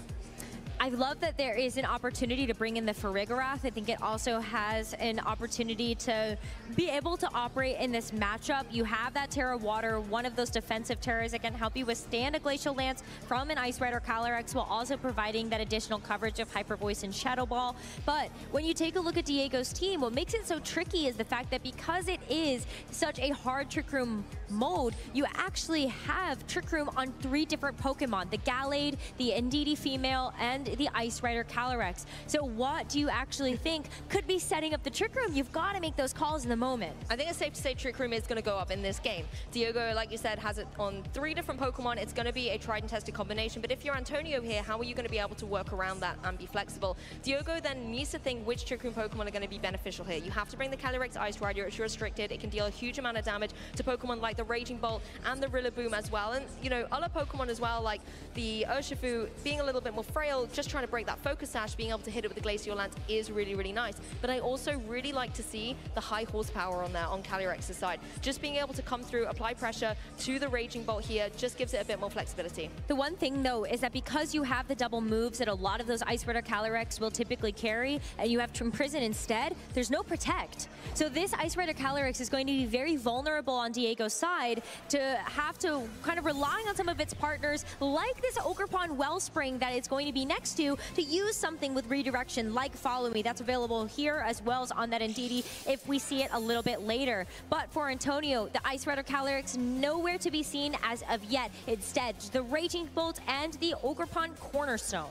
I love that there is an opportunity to bring in the Farigiraf. I think it also has an opportunity to be able to operate in this matchup. You have that Terra Water, one of those defensive Terras that can help you withstand a Glacial Lance from an Ice Rider Calyrex, while also providing that additional coverage of Hyper Voice and Shadow Ball. But when you take a look at Diego's team, what makes it so tricky is the fact that because it is such a hard Trick Room mode, you actually have Trick Room on 3 different Pokemon, the Gallade, the Indeedee female, and the Ice Rider Calyrex. So what do you actually think could be setting up the Trick Room? You've got to make those calls in the moment. I think it's safe to say Trick Room is going to go up in this game. Diogo, like you said, has it on 3 different Pokemon. It's going to be a tried and tested combination, but if you're Antonio here, how are you going to be able to work around that and be flexible? Diogo then needs to think which Trick Room Pokemon are going to be beneficial here. You have to bring the Calyrex Ice Rider. It's restricted. It can deal a huge amount of damage to Pokemon like the Raging Bolt and the Rillaboom as well. And, you know, other Pokemon as well, like the Urshifu, being a little bit more frail, just trying to break that Focus Sash, being able to hit it with the Glacial Lance is really, really nice. But I also really like to see the high horsepower on there on Calyrex's side. Just being able to come through, apply pressure to the Raging Bolt here, just gives it a bit more flexibility. The one thing, though, is that because you have the double moves that a lot of those Ice Rider Calyrex will typically carry, and you have Imprison instead, there's no Protect. So this Ice Rider Calyrex is going to be very vulnerable on Diego's side to have to kind of relying on some of its partners, like this Ogerpon Wellspring that it's going to be next to use something with redirection, like Follow Me. That's available here as well as on that Indeedee if we see it a little bit later. But for Antonio, the Ice Rider Calyrex nowhere to be seen as of yet. Instead, the Raging Bolt and the Ogerpon Cornerstone.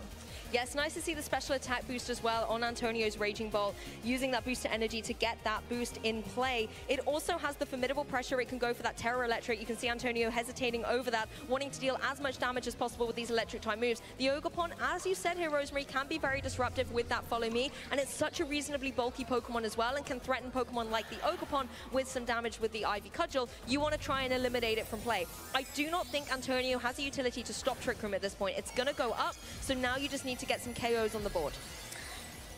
Yes, nice to see the special attack boost as well on Antonio's Raging Bolt, using that boost to energy to get that boost in play. It also has the formidable pressure. It can go for that Terra Electric. You can see Antonio hesitating over that, wanting to deal as much damage as possible with these electric type moves. The Ogerpon, as you said here, Rosemary, can be very disruptive with that Follow Me, and it's such a reasonably bulky Pokemon as well, and can threaten Pokemon like the Ogerpon with some damage with the Ivy Cudgel. You want to try and eliminate it from play. I do not think Antonio has a utility to stop Trick Room at this point. It's going to go up, so now you just need to get some KOs on the board.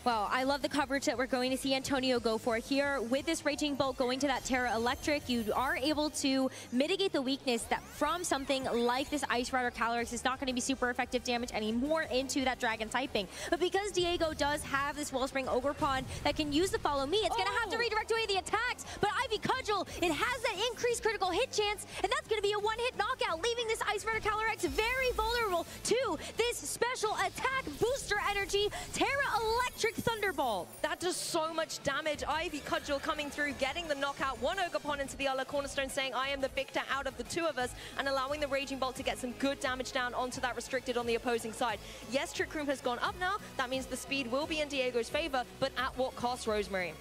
Well, I love the coverage that we're going to see Antonio go for here. With this Raging Bolt going to that Terra Electric, you are able to mitigate the weakness that from something like this Ice Rider Calyrex is not going to be super effective damage anymore into that Dragon typing. But because Diego does have this Wellspring Ogerpon that can use the Follow Me, it's going to have to redirect away the attacks. But Ivy Cudgel, it has that increased critical hit chance, and that's going to be a one-hit knockout, leaving this Ice Rider Calyrex very vulnerable to this special attack booster energy, Terra Electric Thunderbolt. That does so much damage. Ivy Cudgel coming through, getting the knockout. One Ogerpon into the other. Cornerstone saying, I am the victor out of the two of us, and allowing the Raging Bolt to get some good damage down onto that restricted on the opposing side. Yes, Trick Room has gone up now. That means the speed will be in Diego's favor, but at what cost, Rosemary?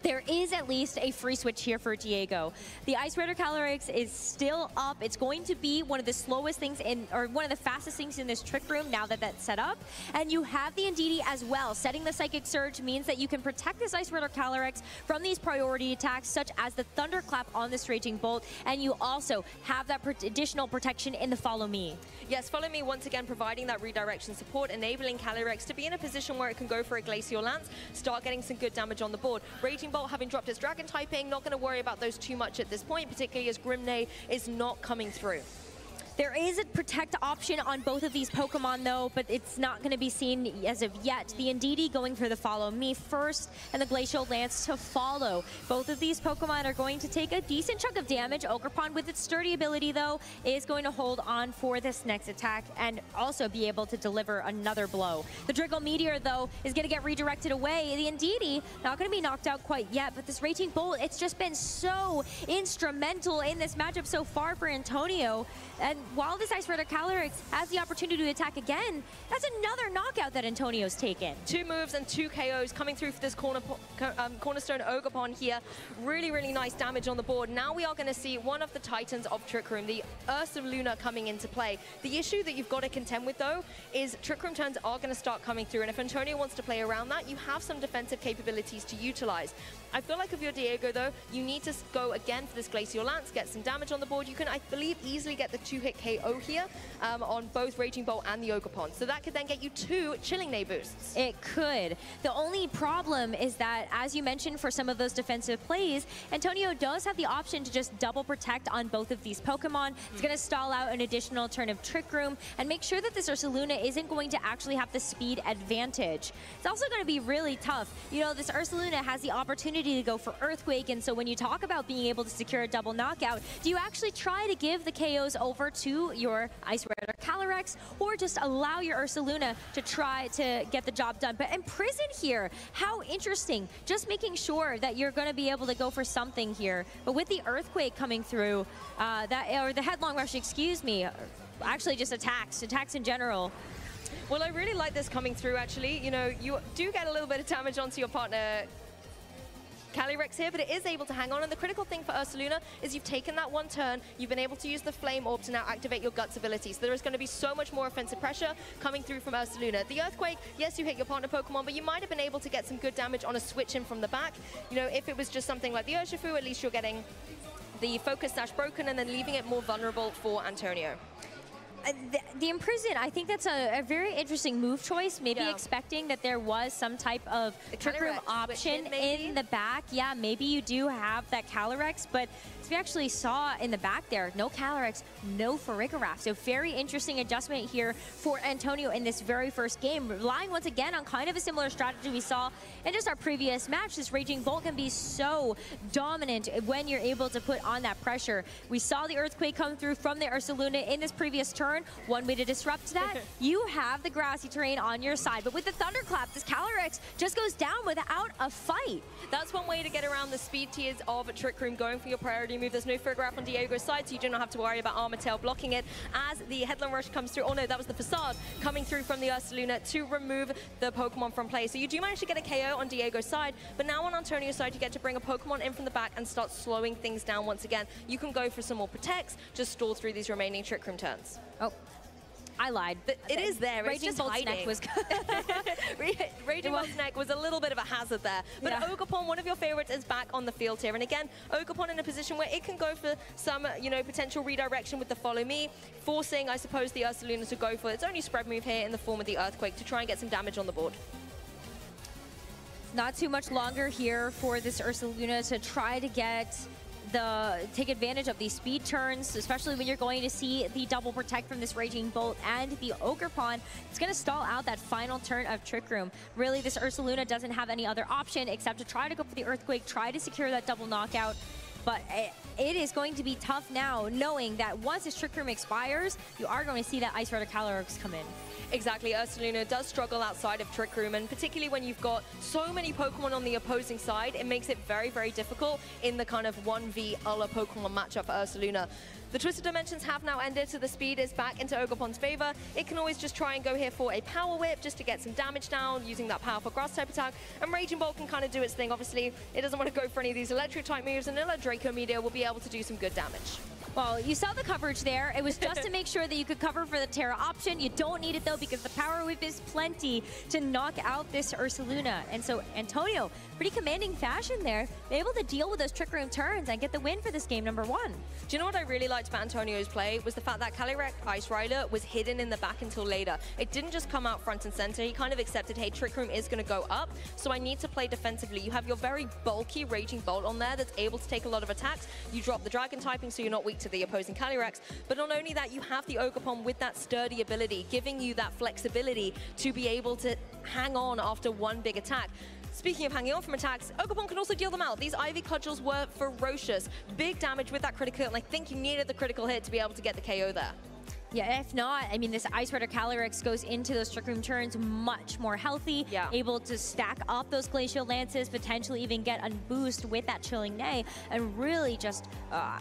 There is at least a free switch here for Diego. The Ice Rider Calyrex is still up. It's going to be one of the slowest things in, or one of the fastest things in this Trick Room now that that's set up. And you have the Indeedee as well. Setting the Psychic Surge means that you can protect this Ice Rider Calyrex from these priority attacks, such as the Thunderclap on this Raging Bolt. And you also have that additional protection in the Follow Me. Yes, Follow Me once again providing that redirection support, enabling Calyrex to be in a position where it can go for a Glacial Lance, start getting some good damage on the board. Raging Bolt having dropped its Dragon typing, not going to worry about those too much at this point, particularly as Grimnay is not coming through. There is a protect option on both of these Pokemon, though, but it's not going to be seen as of yet. The Indeedee going for the Follow Me first, and the Glacial Lance to follow. Both of these Pokemon are going to take a decent chunk of damage. Ogerpon, with its sturdy ability, though, is going to hold on for this next attack and also be able to deliver another blow. The Driggle Meteor, though, is going to get redirected away. The Indeedee, not going to be knocked out quite yet, but this Raging Bolt, it's just been so instrumental in this matchup so far for Antonio. And while this Ice Rider Calyrex has the opportunity to attack again, that's another knockout that Antonio's taken. 2 moves and 2 KOs coming through for this Cornerstone Ogerpon here. Really, really nice damage on the board. Now we are going to see one of the titans of Trick Room, the Ursaluna, coming into play. The issue that you've got to contend with, though, is Trick Room turns are going to start coming through, and if Antonio wants to play around that, you have some defensive capabilities to utilize. I feel like if you're Diego, though, you need to go again for this Glacial Lance, get some damage on the board. You can, I believe, easily get the 2-hit KO here on both Raging Bolt and the Ogerpon. So that could then get you 2 Chilling Nay boosts. It could. The only problem is that, as you mentioned, for some of those defensive plays, Antonio does have the option to just double protect on both of these Pokemon. It's going to stall out an additional turn of Trick Room and make sure that this Ursaluna isn't going to actually have the speed advantage. It's also going to be really tough. You know, this Ursaluna has the opportunity to go for Earthquake, and so when you talk about being able to secure a double knockout, do you actually try to give the KOs over to your Ice Rider Calyrex, or just allow your Ursaluna to try to get the job done? But Imprison here, how interesting. Just making sure that you're going to be able to go for something here. But with the Earthquake coming through, or the Headlong Rush, excuse me, actually just attacks in general. Well, I really like this coming through, actually. You know, you do get a little bit of damage onto your partner Calyrex here, but it is able to hang on. And the critical thing for Ursaluna is you've taken that one turn, you've been able to use the Flame Orb to now activate your Guts ability. So there is going to be so much more offensive pressure coming through from Ursaluna. The Earthquake, yes, you hit your partner Pokemon, but you might have been able to get some good damage on a switch in from the back. You know, if it was just something like the Urshifu, at least you're getting the Focus Sash broken and then leaving it more vulnerable for Antonio. The Imprison, I think that's a very interesting move choice. Maybe expecting that there was some type of Trick Room option in the back. Yeah, maybe you do have that Calyrex, but as we actually saw in the back there, no Calyrex, no Farigiraf. So very interesting adjustment here for Antonio in this very first game, relying once again on kind of a similar strategy we saw in just our previous match. This Raging Bolt can be so dominant when you're able to put on that pressure. We saw the Earthquake come through from the Ursaluna in this previous turn. One way to disrupt that, you have the grassy terrain on your side. But with the Thunderclap, this Calyrex just goes down without a fight. That's one way to get around the speed tiers of Trick Room, going for your priority move. There's no Farigiraf on Diego's side, so you do not have to worry about Armor Tail blocking it as the Headlong Rush comes through. Oh no, that was the Facade coming through from the Ursaluna to remove the Pokemon from play. So you do manage to get a KO on Diego's side, but now on Antonio's side, you get to bring a Pokemon in from the back and start slowing things down once again. You can go for some more Protects, just stall through these remaining Trick Room turns. Oh. I lied. But it is there. Raging Bolt's neck was Raging Bolt's neck was a little bit of a hazard there. But Ogerpon, one of your favorites, is back on the field here. And again, Ogerpon in a position where it can go for some, you know, potential redirection with the Follow Me, forcing, I suppose, the Ursaluna to go for its only spread move here in the form of the Earthquake to try and get some damage on the board. Not too much longer here for this Ursaluna to try to take advantage of these speed turns, especially when you're going to see the double protect from this Raging Bolt and the Ogerpon. It's going to stall out that final turn of Trick Room. Really, this Ursaluna doesn't have any other option except to try to go for the Earthquake, try to secure that double knockout. But it is going to be tough now, knowing that once this Trick Room expires, you are going to see that Ice Rider Calyrex come in. Exactly, Ursaluna does struggle outside of Trick Room, and particularly when you've got so many Pokemon on the opposing side, it makes it very, very difficult in the kind of 1v other Pokemon matchup for Ursaluna. The Twisted Dimensions have now ended, so the speed is back into Ogerpon's favor. It can always just try and go here for a Power Whip just to get some damage down using that powerful Grass type attack, and Raging Bolt can kind of do its thing. Obviously, it doesn't want to go for any of these electric type moves, and Illa Draco Meteor will be able to do some good damage. Well, you saw the coverage there. It was just to make sure that you could cover for the Terra option. You don't need it, though, because the Power Whip is plenty to knock out this Ursaluna. And so Antonio, pretty commanding fashion there, able to deal with those Trick Room turns and get the win for this game number 1. Do you know what I really liked about Antonio's play was the fact that Calyrex Ice Rider was hidden in the back until later. It didn't just come out front and center. He kind of accepted, hey, Trick Room is going to go up, so I need to play defensively. You have your very bulky Raging Bolt on there that's able to take a lot of attacks. You drop the Dragon typing, so you're not weak to the opposing Calyrex. But not only that, you have the Ogerpon with that sturdy ability, giving you that flexibility to be able to hang on after one big attack. Speaking of hanging on from attacks, Ogerpon can also deal them out. These Ivy Cudgels were ferocious. Big damage with that critical, and I think you needed the critical hit to be able to get the KO there. Yeah, if not, I mean, this Ice Rider Calyrex goes into those Trick Room turns much more healthy, able to stack up those Glacial Lances, potentially even get a boost with that Chilling Neigh, and really just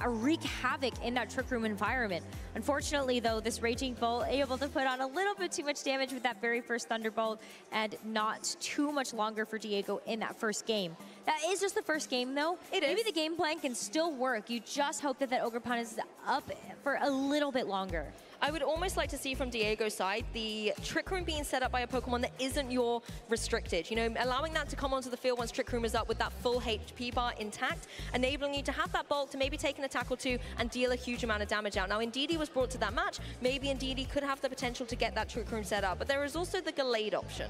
wreak havoc in that Trick Room environment. Unfortunately, though, this Raging Bolt able to put on a little bit too much damage with that very first Thunderbolt, and not too much longer for Diego in that first game. That is just the first game, though. Maybe the game plan can still work. You just hope that that Ogerpon is up for a little bit longer. I would almost like to see from Diego's side the Trick Room being set up by a Pokemon that isn't your restricted. You know, allowing that to come onto the field once Trick Room is up with that full HP bar intact, enabling you to have that bulk to maybe take an attack or two and deal a huge amount of damage out. Now, Indeedee was brought to that match. Maybe Indeedee could have the potential to get that Trick Room set up, but there is also the Gallade option.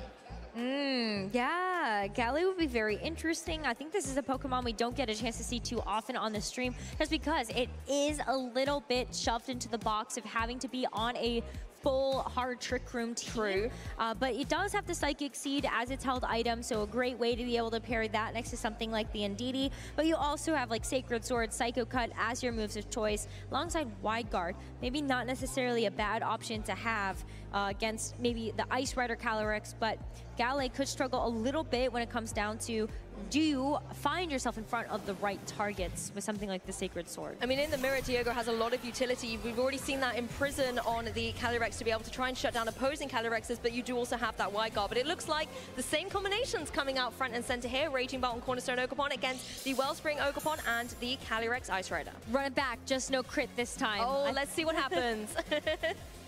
Yeah, Gallade would be very interesting. I think this is a Pokemon we don't get a chance to see too often on the stream, just because it is a little bit shoved into the box of having to be on a full hard Trick Room team. True. But it does have the Psychic Seed as its held item, so a great way to be able to pair that next to something like the Indeedee. But you also have like Sacred Sword, Psycho Cut as your moves of choice, alongside Wide Guard. Maybe not necessarily a bad option to have against maybe the Ice Rider Calyrex, but Gallade could struggle a little bit when it comes down to do you find yourself in front of the right targets with something like the Sacred Sword? I mean, in the mirror, Diego has a lot of utility. We've already seen that in prison on the Calyrex to be able to try and shut down opposing Calyrexes, but you do also have that wide guard. But it looks like the same combinations coming out front and center here. Raging Bolt and Cornerstone Ogerpon against the Wellspring Ogerpon and the Calyrex Ice Rider. Run it back, just no crit this time. Oh, let's see what happens.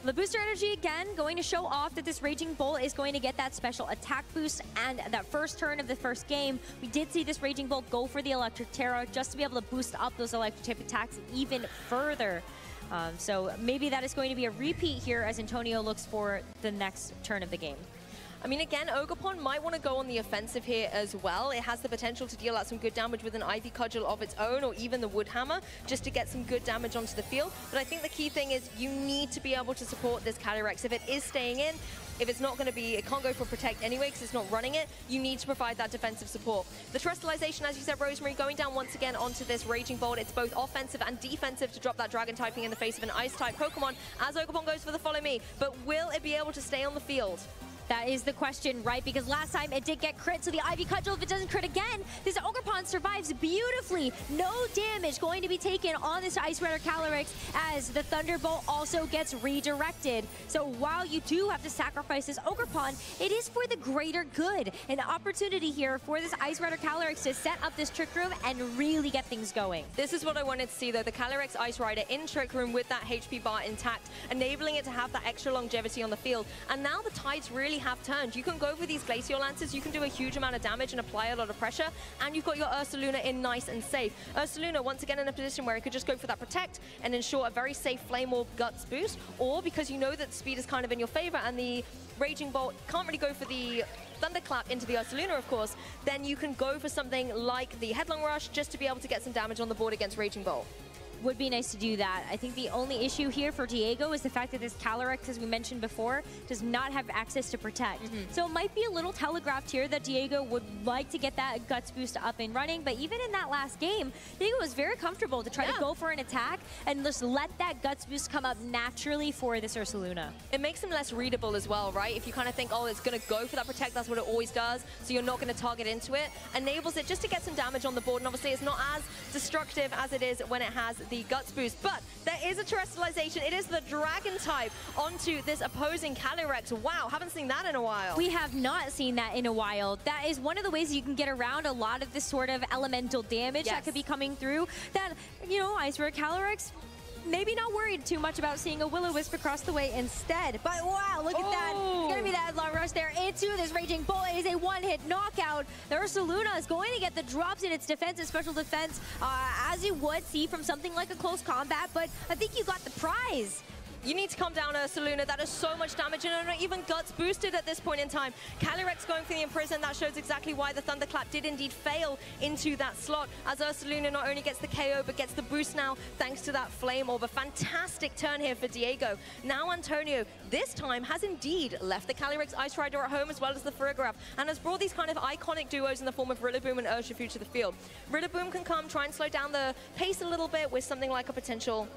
The booster energy, again, going to show off that this Raging Bolt is going to get that special attack boost, and that first turn of the first game, we did see this Raging Bolt go for the Electric Terra just to be able to boost up those electric type attacks even further. So maybe that is going to be a repeat here as Antonio looks for the next turn of the game. I mean, again, Ogerpon might want to go on the offensive here as well. It has the potential to deal out some good damage with an Ivy Cudgel of its own, or even the Wood Hammer, just to get some good damage onto the field. But I think the key thing is you need to be able to support this Calyrex. If it is staying in, if it's not going to be, it can't go for Protect anyway because it's not running it, you need to provide that defensive support. The Terrestrialization, as you said, Rosemary, going down once again onto this Raging Bolt. It's both offensive and defensive to drop that Dragon typing in the face of an Ice-type Pokemon as Ogerpon goes for the Follow Me. But will it be able to stay on the field? That is the question, right? Because last time it did get crit, so the Ivy Cudgel, if it doesn't crit again, this Ogerpon survives beautifully. No damage going to be taken on this Ice Rider Calyrex as the Thunderbolt also gets redirected. So while you do have to sacrifice this Ogerpon, it is for the greater good. An opportunity here for this Ice Rider Calyrex to set up this Trick Room and really get things going. This is what I wanted to see, though. The Calyrex Ice Rider in Trick Room with that HP bar intact, enabling it to have that extra longevity on the field. And now the tides really have turned. You can go for these Glacial Lances, you can do a huge amount of damage and apply a lot of pressure, and you've got your Ursaluna in nice and safe. Ursaluna, once again, in a position where it could just go for that Protect and ensure a very safe Flame Orb Guts boost, or because you know that speed is kind of in your favor and the Raging Bolt can't really go for the Thunderclap into the Ursaluna, of course, then you can go for something like the Headlong Rush just to be able to get some damage on the board against Raging Bolt. Would be nice to do that. I think the only issue here for Diego is the fact that this Calyrex, as we mentioned before, does not have access to Protect. So it might be a little telegraphed here that Diego would like to get that Guts boost up and running, but even in that last game, Diego was very comfortable to try to go for an attack and just let that Guts boost come up naturally for this Ursaluna. It makes him less readable as well, right? If you kind of think, oh, it's going to go for that Protect, that's what it always does, so you're not going to target into it, enables it just to get some damage on the board, and obviously it's not as destructive as it is when it has the Guts boost, but there is a Terrestrialization. It is the Dragon type onto this opposing Calyrex. Wow, haven't seen that in a while. We have not seen that in a while. That is one of the ways you can get around a lot of this sort of elemental damage that could be coming through. That, you know, Ice Rider Calyrex, maybe not worried too much about seeing a Will-O-Wisp across the way instead. But wow, look at that. It's going to be that long rush there into this Raging Bolt. It is a one-hit knockout. The Ursaluna is going to get the drops in its defense and special defense, as you would see from something like a close combat. But I think you got the prize. You need to calm down, Ursaluna. That is so much damage, and not even Guts boosted at this point in time. Calyrex going for the Imprison. That shows exactly why the Thunderclap did indeed fail into that slot, as Ursaluna not only gets the KO, but gets the boost now, thanks to that Flame Orb. A fantastic turn here for Diego. Now Antonio, this time, has indeed left the Calyrex Ice Rider at home, as well as the Farigiraf, and has brought these kind of iconic duos in the form of Rillaboom and Urshifu to the field. Rillaboom can come, try and slow down the pace a little bit with something like a potential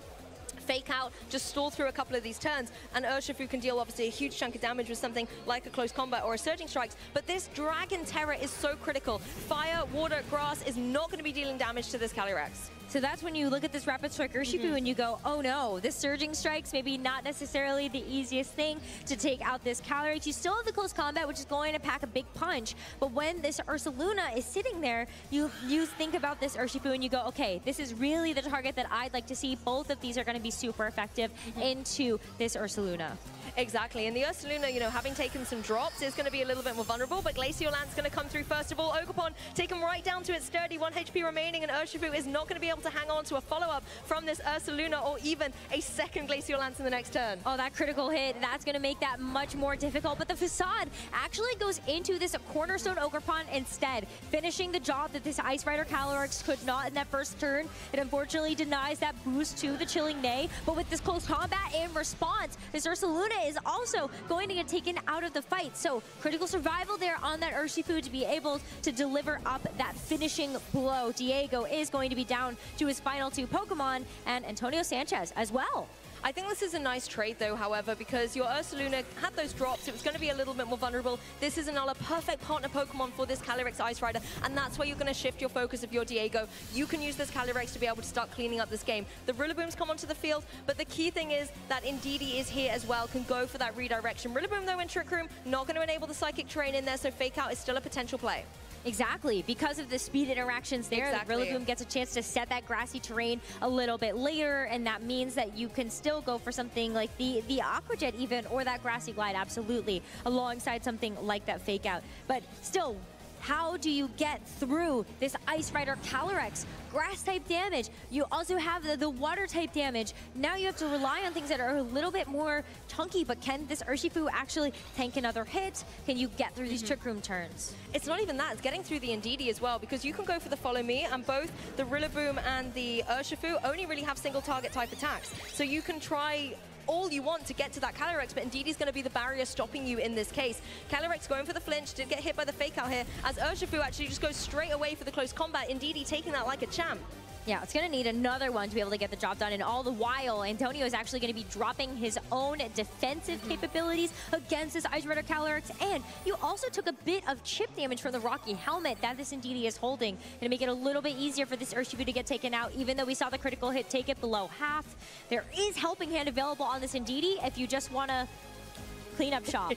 Fake Out, just stall through a couple of these turns, and Urshifu can deal obviously a huge chunk of damage with something like a Close Combat or a Surging Strikes, but this Dragon Terror is so critical. Fire, water, grass is not going to be dealing damage to this Calyrex. So that's when you look at this Rapid Strike Urshifu and you go, oh no, this Surging Strikes maybe not necessarily the easiest thing to take out this Calyrex. You still have the Close Combat, which is going to pack a big punch, but when this Ursaluna is sitting there, you think about this Urshifu and you go, okay, this is really the target that I'd like to see. Both of these are going to be super effective into this Ursaluna. Exactly, and the Ursaluna, you know, having taken some drops, is going to be a little bit more vulnerable, but Glacial Lance going to come through first of all. Ogerpon taken right down to its sturdy 1 HP remaining, and Urshifu is not going to be able to hang on to a follow-up from this Ursaluna or even a second Glacial Lance in the next turn. Oh, that critical hit, that's going to make that much more difficult, but the Facade actually goes into this Cornerstone Ogerpon instead, finishing the job that this Ice Rider Calyrex could not in that first turn. It unfortunately denies that boost to the Chilling Neigh, but with this Close Combat in response, this Ursaluna is also going to get taken out of the fight. So critical survival there on that Urshifu to be able to deliver up that finishing blow. Diego is going to be down to his final 2 Pokemon, and Antonio Sanchez as well. I think this is a nice trade, though, however, because your Ursaluna had those drops. It was going to be a little bit more vulnerable. This is another perfect partner Pokemon for this Calyrex Ice Rider, and that's where you're going to shift your focus of your Diego. You can use this Calyrex to be able to start cleaning up this game. The Rillaboom's come onto the field, but the key thing is that Indeedee is here as well, can go for that redirection. Rillaboom, though, in Trick Room, not going to enable the Psychic Terrain in there, so Fake Out is still a potential play. Exactly, because of the speed interactions there, the Rillaboom gets a chance to set that grassy terrain a little bit later, and that means that you can still go for something like the Aqua Jet even, or that Grassy Glide, absolutely, alongside something like that Fake Out. But still, how do you get through this Ice Rider Calyrex? Grass type damage. You also have the water type damage. Now you have to rely on things that are a little bit more chunky, but can this Urshifu actually tank another hit? Can you get through these Trick Room turns? It's not even that, it's getting through the Indeedee as well, because you can go for the Follow Me, and both the Rillaboom and the Urshifu only really have single target type attacks. So you can try all you want to get to that Calyrex, but Indeedee's going to be the barrier stopping you in this case. Calyrex going for the flinch, did get hit by the Fake Out here, as Urshifu actually just goes straight away for the close combat. Indeedee taking that like a champ. Yeah, it's going to need another one to be able to get the job done, and all the while, Antonio is actually going to be dropping his own defensive capabilities against this Ice Rider Calyrex, and you also took a bit of chip damage from the Rocky Helmet that this Indeedee is holding, to make it a little bit easier for this Urshifu to get taken out, even though we saw the critical hit take it below half. There is Helping Hand available on this Indeedee if you just want to clean up shop.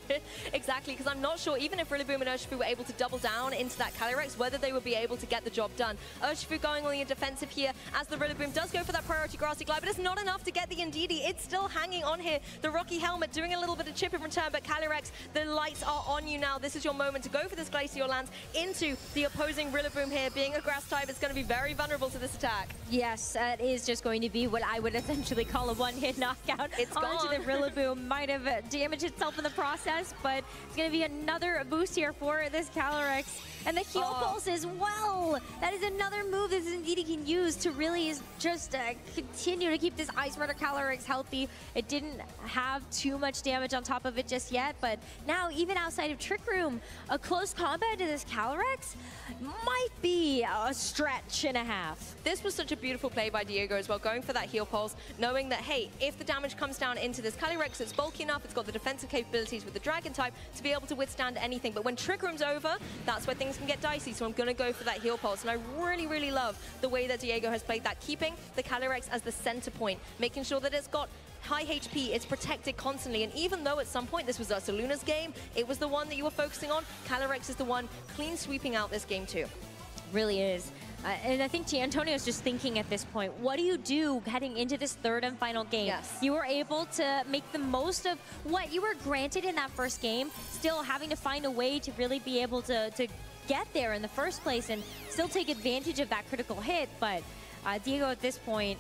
Exactly, because I'm not sure, even if Rillaboom and Urshifu were able to double down into that Calyrex, whether they would be able to get the job done. Urshifu going on the defensive here, as the Rillaboom does go for that priority Grassy Glide, but it's not enough to get the Indeedee. It's still hanging on here. The Rocky Helmet doing a little bit of chip in return, but Calyrex, the lights are on you now. This is your moment to go for this Glacial Lance into the opposing Rillaboom here. Being a grass type, it's going to be very vulnerable to this attack. Yes, that is just going to be what I would essentially call a one-hit knockout. It's onto gone. the Rillaboom. Might have damaged itself in the process, but it's going to be another boost here for this Calyrex. And the Heal Pulse as well. That is another move that Indeedee can use to really just continue to keep this Ice Rider Calyrex healthy. It didn't have too much damage on top of it just yet, but now even outside of Trick Room, a close combat to this Calyrex might be a stretch and a half. This was such a beautiful play by Diego as well, going for that Heal Pulse, knowing that, hey, if the damage comes down into this Calyrex, it's bulky enough, it's got the defensive capabilities with the Dragon type to be able to withstand anything. But when Trick Room's over, that's where things can get dicey, so I'm going to go for that Heal Pulse. And I really, really love the way that Diego has played that, keeping the Calyrex as the center point, making sure that it's got high HP, it's protected constantly, and even though at some point this was Ursaluna's game, it was the one that you were focusing on, Calyrex is the one clean sweeping out this game too. Really is. And I think Antonio's just thinking at this point, what do you do heading into this third and final game? Yes. You were able to make the most of what you were granted in that first game, still having to find a way to really be able to get there in the first place and still take advantage of that critical hit. But Diego, at this point,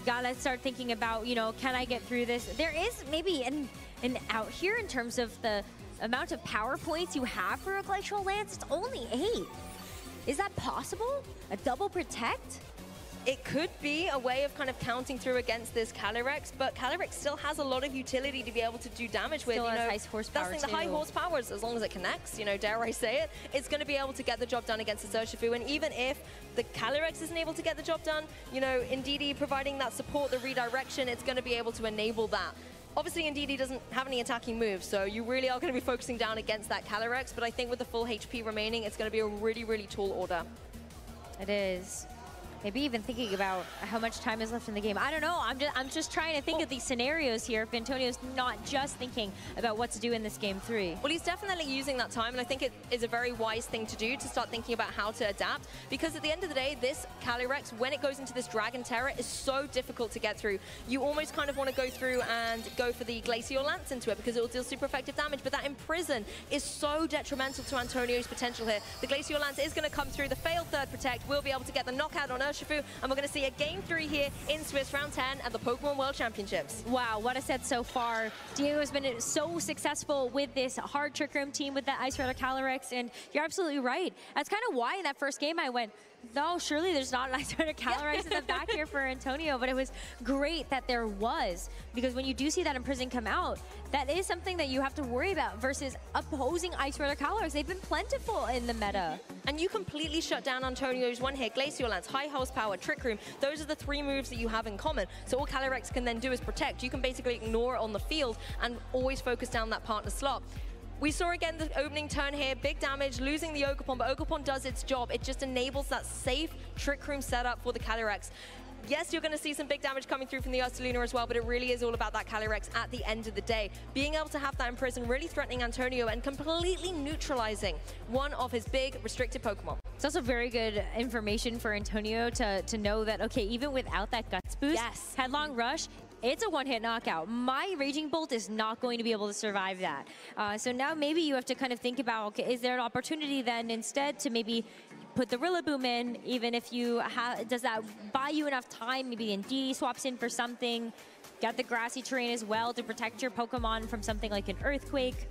gotta start thinking about, you know, can I get through this? There is maybe an out here in terms of the amount of power points you have for a Glacial Lance. It's only 8. Is that possible? A double protect? It could be a way of kind of counting through against this Calyrex, but Calyrex still has a lot of utility to be able to do damage with. Still you has know, high horsepower that's the high horsepower, as long as it connects, you know, dare I say it, it's going to be able to get the job done against the Urshifu. And even if the Calyrex isn't able to get the job done, you know, Indeedee providing that support, the redirection, it's going to be able to enable that. Obviously, Indeedee doesn't have any attacking moves, so you really are going to be focusing down against that Calyrex, but I think with the full HP remaining, it's going to be a really, really tall order. It is. Maybe even thinking about how much time is left in the game. I don't know. I'm just trying to think of these scenarios here if Antonio's not just thinking about what to do in this game 3. Well, he's definitely using that time, and I think it is a very wise thing to do, to start thinking about how to adapt, because at the end of the day, this Calyrex, when it goes into this Dragon Terror, is so difficult to get through. You almost kind of want to go through and go for the Glacial Lance into it, because it will deal super effective damage, but that Imprison is so detrimental to Antonio's potential here. The Glacial Lance is going to come through. The failed third protect will be able to get the knockout on Urshifu, and we're going to see a Game 3 here in Swiss Round 10 at the Pokemon World Championships. Wow, what a set so far. Diego has been so successful with this hard Trick Room team with that Ice Rider Calyrex, and you're absolutely right. That's kind of why in that first game I went, no, surely there's not an Ice Rider Calyrex in the back here for Antonio, but it was great that there was, because when you do see that Imprison come out, that is something that you have to worry about versus opposing Ice Rider Calyrex. They've been plentiful in the meta. And you completely shut down Antonio's one-hit Glacial Lance, High Horsepower, Trick Room. Those are the 3 moves that you have in common. So all Calyrex can then do is protect. You can basically ignore it on the field and always focus down that partner slot. We saw again the opening turn here, big damage, losing the Ogerpon, but Ogerpon does its job. It just enables that safe Trick Room setup for the Calyrex. Yes, you're going to see some big damage coming through from the Ursaluna as well, but it really is all about that Calyrex at the end of the day. Being able to have that Imprison really threatening Antonio and completely neutralizing one of his big restricted Pokemon. It's also very good information for Antonio to know that, okay, even without that Guts boost, Headlong Rush, it's a one-hit knockout. My Raging Bolt is not going to be able to survive that. So now maybe you have to kind of think about, okay, is there an opportunity then instead to maybe put the Rillaboom in, even if you have, does that buy you enough time? Maybe Indeedee swaps in for something, get the grassy terrain as well to protect your Pokemon from something like an Earthquake.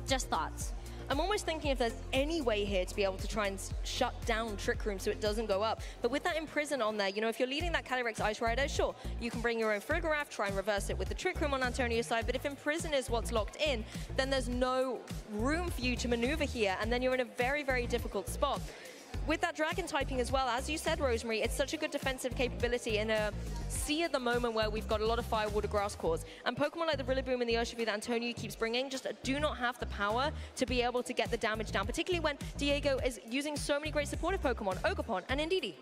Just thoughts. I'm almost thinking if there's any way here to be able to try and shut down Trick Room so it doesn't go up. But with that Imprison on there, you know, if you're leading that Calyrex Ice Rider, sure, you can bring your own Frigoraph, try and reverse it with the Trick Room on Antonio's side. But if Imprison is what's locked in, then there's no room for you to maneuver here. And then you're in a very, very difficult spot. With that Dragon typing as well, as you said, Rosemary, it's such a good defensive capability in a sea at the moment where we've got a lot of Fire, Water, Grass cores. And Pokemon like the Rillaboom and the Urshifu that Antonio keeps bringing just do not have the power to be able to get the damage down, particularly when Diego is using so many great supportive Pokemon, Ogerpon and Indeedee.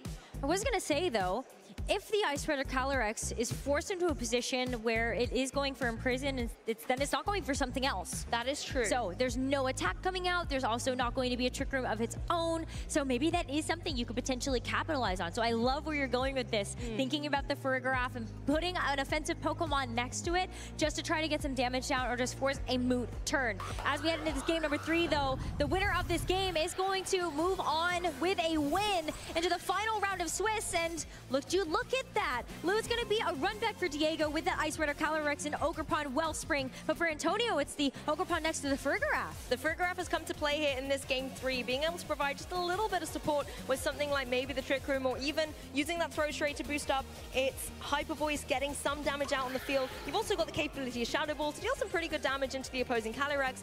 I was going to say, though, if the Ice Rider Calyrex is forced into a position where it is going for Imprison, then it's not going for something else. That is true. So there's no attack coming out. There's also not going to be a Trick Room of its own. So maybe that is something you could potentially capitalize on. So I love where you're going with this, thinking about the Farigiraf and putting an offensive Pokemon next to it just to try to get some damage down or just force a moot turn. As we head into this game number 3, though, the winner of this game is going to move on with a win into the final round of Swiss. And look at that. It's going to be a run back for Diego with that Ice Rider Calyrex and Ogerpon Wellspring. But for Antonio, it's the Ogerpon next to the Farigiraf. The Farigiraf has come to play here in this game 3, being able to provide just a little bit of support with something like maybe the Trick Room or even using that Throw Stray to boost up its Hyper Voice, getting some damage out on the field. You've also got the capability of Shadow Ball to deal some pretty good damage into the opposing Calyrex.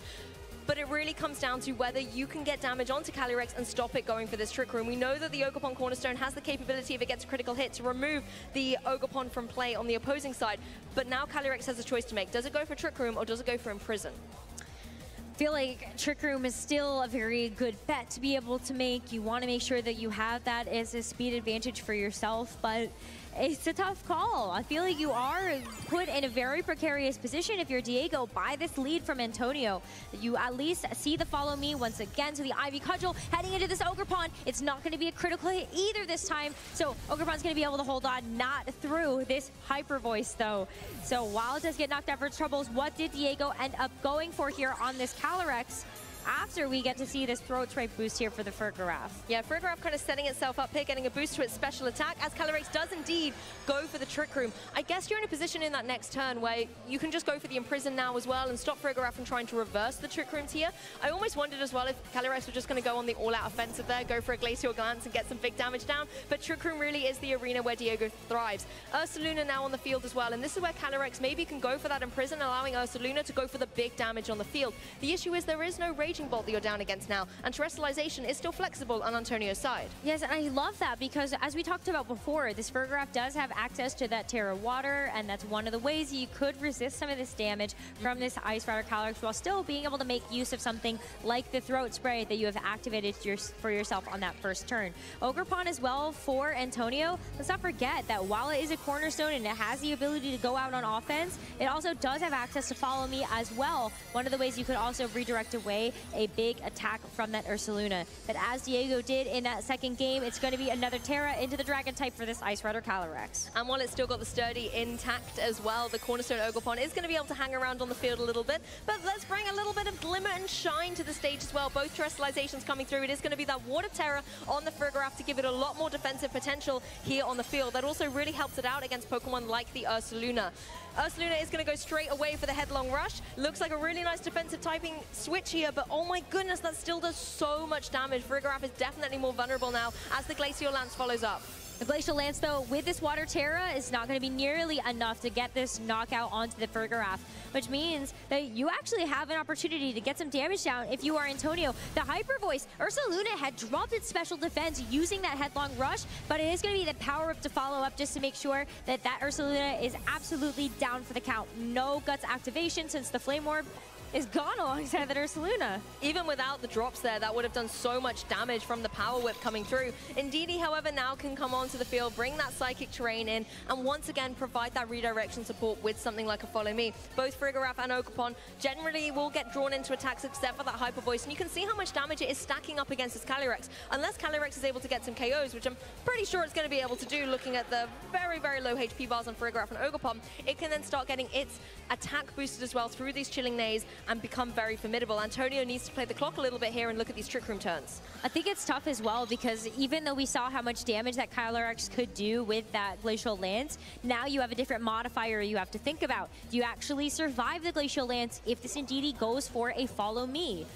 But it really comes down to whether you can get damage onto Calyrex and stop it going for this Trick Room. We know that the Ogerpon Cornerstone has the capability, if it gets a critical hit, to remove the Ogerpon from play on the opposing side. But now Calyrex has a choice to make. Does it go for Trick Room or does it go for Imprison? I feel like Trick Room is still a very good bet to be able to make. You want to make sure that you have that as a speed advantage for yourself, but it's a tough call. I feel like you are put in a very precarious position if you're Diego by this lead from Antonio. You at least see the follow me once again. So the Ivy Cudgel heading into this Ogerpon. It's not going to be a critical hit either this time. So Ogerpon's going to be able to hold on, not through this Hyper Voice though. So while it does get knocked out for its troubles, what did Diego end up going for here on this Calyrex? After we get to see this Throat Stripe boost here for the Farigiraf. Yeah, Farigiraf kind of setting itself up here, getting a boost to its special attack, as Calyrex does indeed go for the Trick Room. I guess you're in a position in that next turn where you can just go for the Imprison now as well and stop Farigiraf from trying to reverse the Trick Rooms here. I almost wondered as well if Calyrex was just going to go on the all-out offensive there, go for a Glacial Glance and get some big damage down, but Trick Room really is the arena where Diego thrives. Ursaluna now on the field as well, and this is where Calyrex maybe can go for that Imprison, allowing Ursaluna to go for the big damage on the field. The issue is there is no Raging Bolt that you're down against now, and Terrestrialization is still flexible on Antonio's side. Yes, and I love that because as we talked about before, this Farigiraf does have access to that Terra Water, and that's one of the ways you could resist some of this damage from this Ice Rider Calyrex while still being able to make use of something like the Throat Spray that you have activated for yourself on that first turn. Ogerpon as well for Antonio. Let's not forget that while it is a cornerstone and it has the ability to go out on offense, it also does have access to Follow Me as well. One of the ways you could also redirect away a big attack from that Ursaluna. But as Diego did in that second game, it's going to be another Terra into the Dragon type for this Ice Rider Calyrex. And while it's still got the Sturdy intact as well, the Cornerstone Ogerpon is going to be able to hang around on the field a little bit. But let's bring a little bit of glimmer and shine to the stage as well. Both Terrestrializations coming through. It is going to be that Water Terra on the Farigiraf to give it a lot more defensive potential here on the field. That also really helps it out against Pokemon like the Ursaluna. Ursaluna is going to go straight away for the headlong rush. Looks like a really nice defensive typing switch here, but oh my goodness, that still does so much damage. Frigoraph is definitely more vulnerable now as the Glacial Lance follows up. The Glacial Lance, though, with this Water Terra, is not going to be nearly enough to get this knockout onto the Frigoraph, which means that you actually have an opportunity to get some damage down if you are Antonio. The Hyper Voice, Ursaluna had dropped its special defense using that headlong rush, but it is going to be the power up to follow up just to make sure that that Ursaluna is absolutely down for the count. No Guts activation since the Flame Orb is gone alongside that Ursaluna. Even without the drops there, that would have done so much damage from the Power Whip coming through. Indeedee, however, now can come onto the field, bring that Psychic Terrain in, and once again provide that redirection support with something like a Follow Me. Both Frigoraph and Ogerpon generally will get drawn into attacks except for that Hyper Voice, and you can see how much damage it is stacking up against this Calyrex. Unless Calyrex is able to get some KOs, which I'm pretty sure it's going to be able to do looking at the very, very low HP bars on Frigoraph and Ogerpon, it can then start getting its attack boosted as well through these Chilling Nays and become very formidable. Antonio needs to play the clock a little bit here and look at these Trick Room turns. I think it's tough as well because even though we saw how much damage that Calyrex could do with that Glacial Lance, now you have a different modifier you have to think about. Do you actually survive the Glacial Lance if this Indeedee goes for a Follow Me?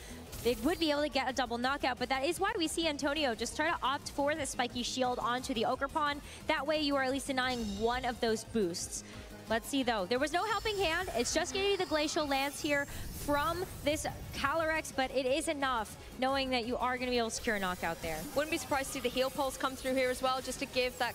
They would be able to get a double knockout, but that is why we see Antonio just try to opt for the Spiky Shield onto the Ogerpon. That way you are at least denying one of those boosts. Let's see, though. There was no helping hand. It's just getting the Glacial Lance here from this Calyrex, but it is enough knowing that you are going to be able to secure a knockout there. Wouldn't be surprised to see the Heal Pulse come through here as well, just to give that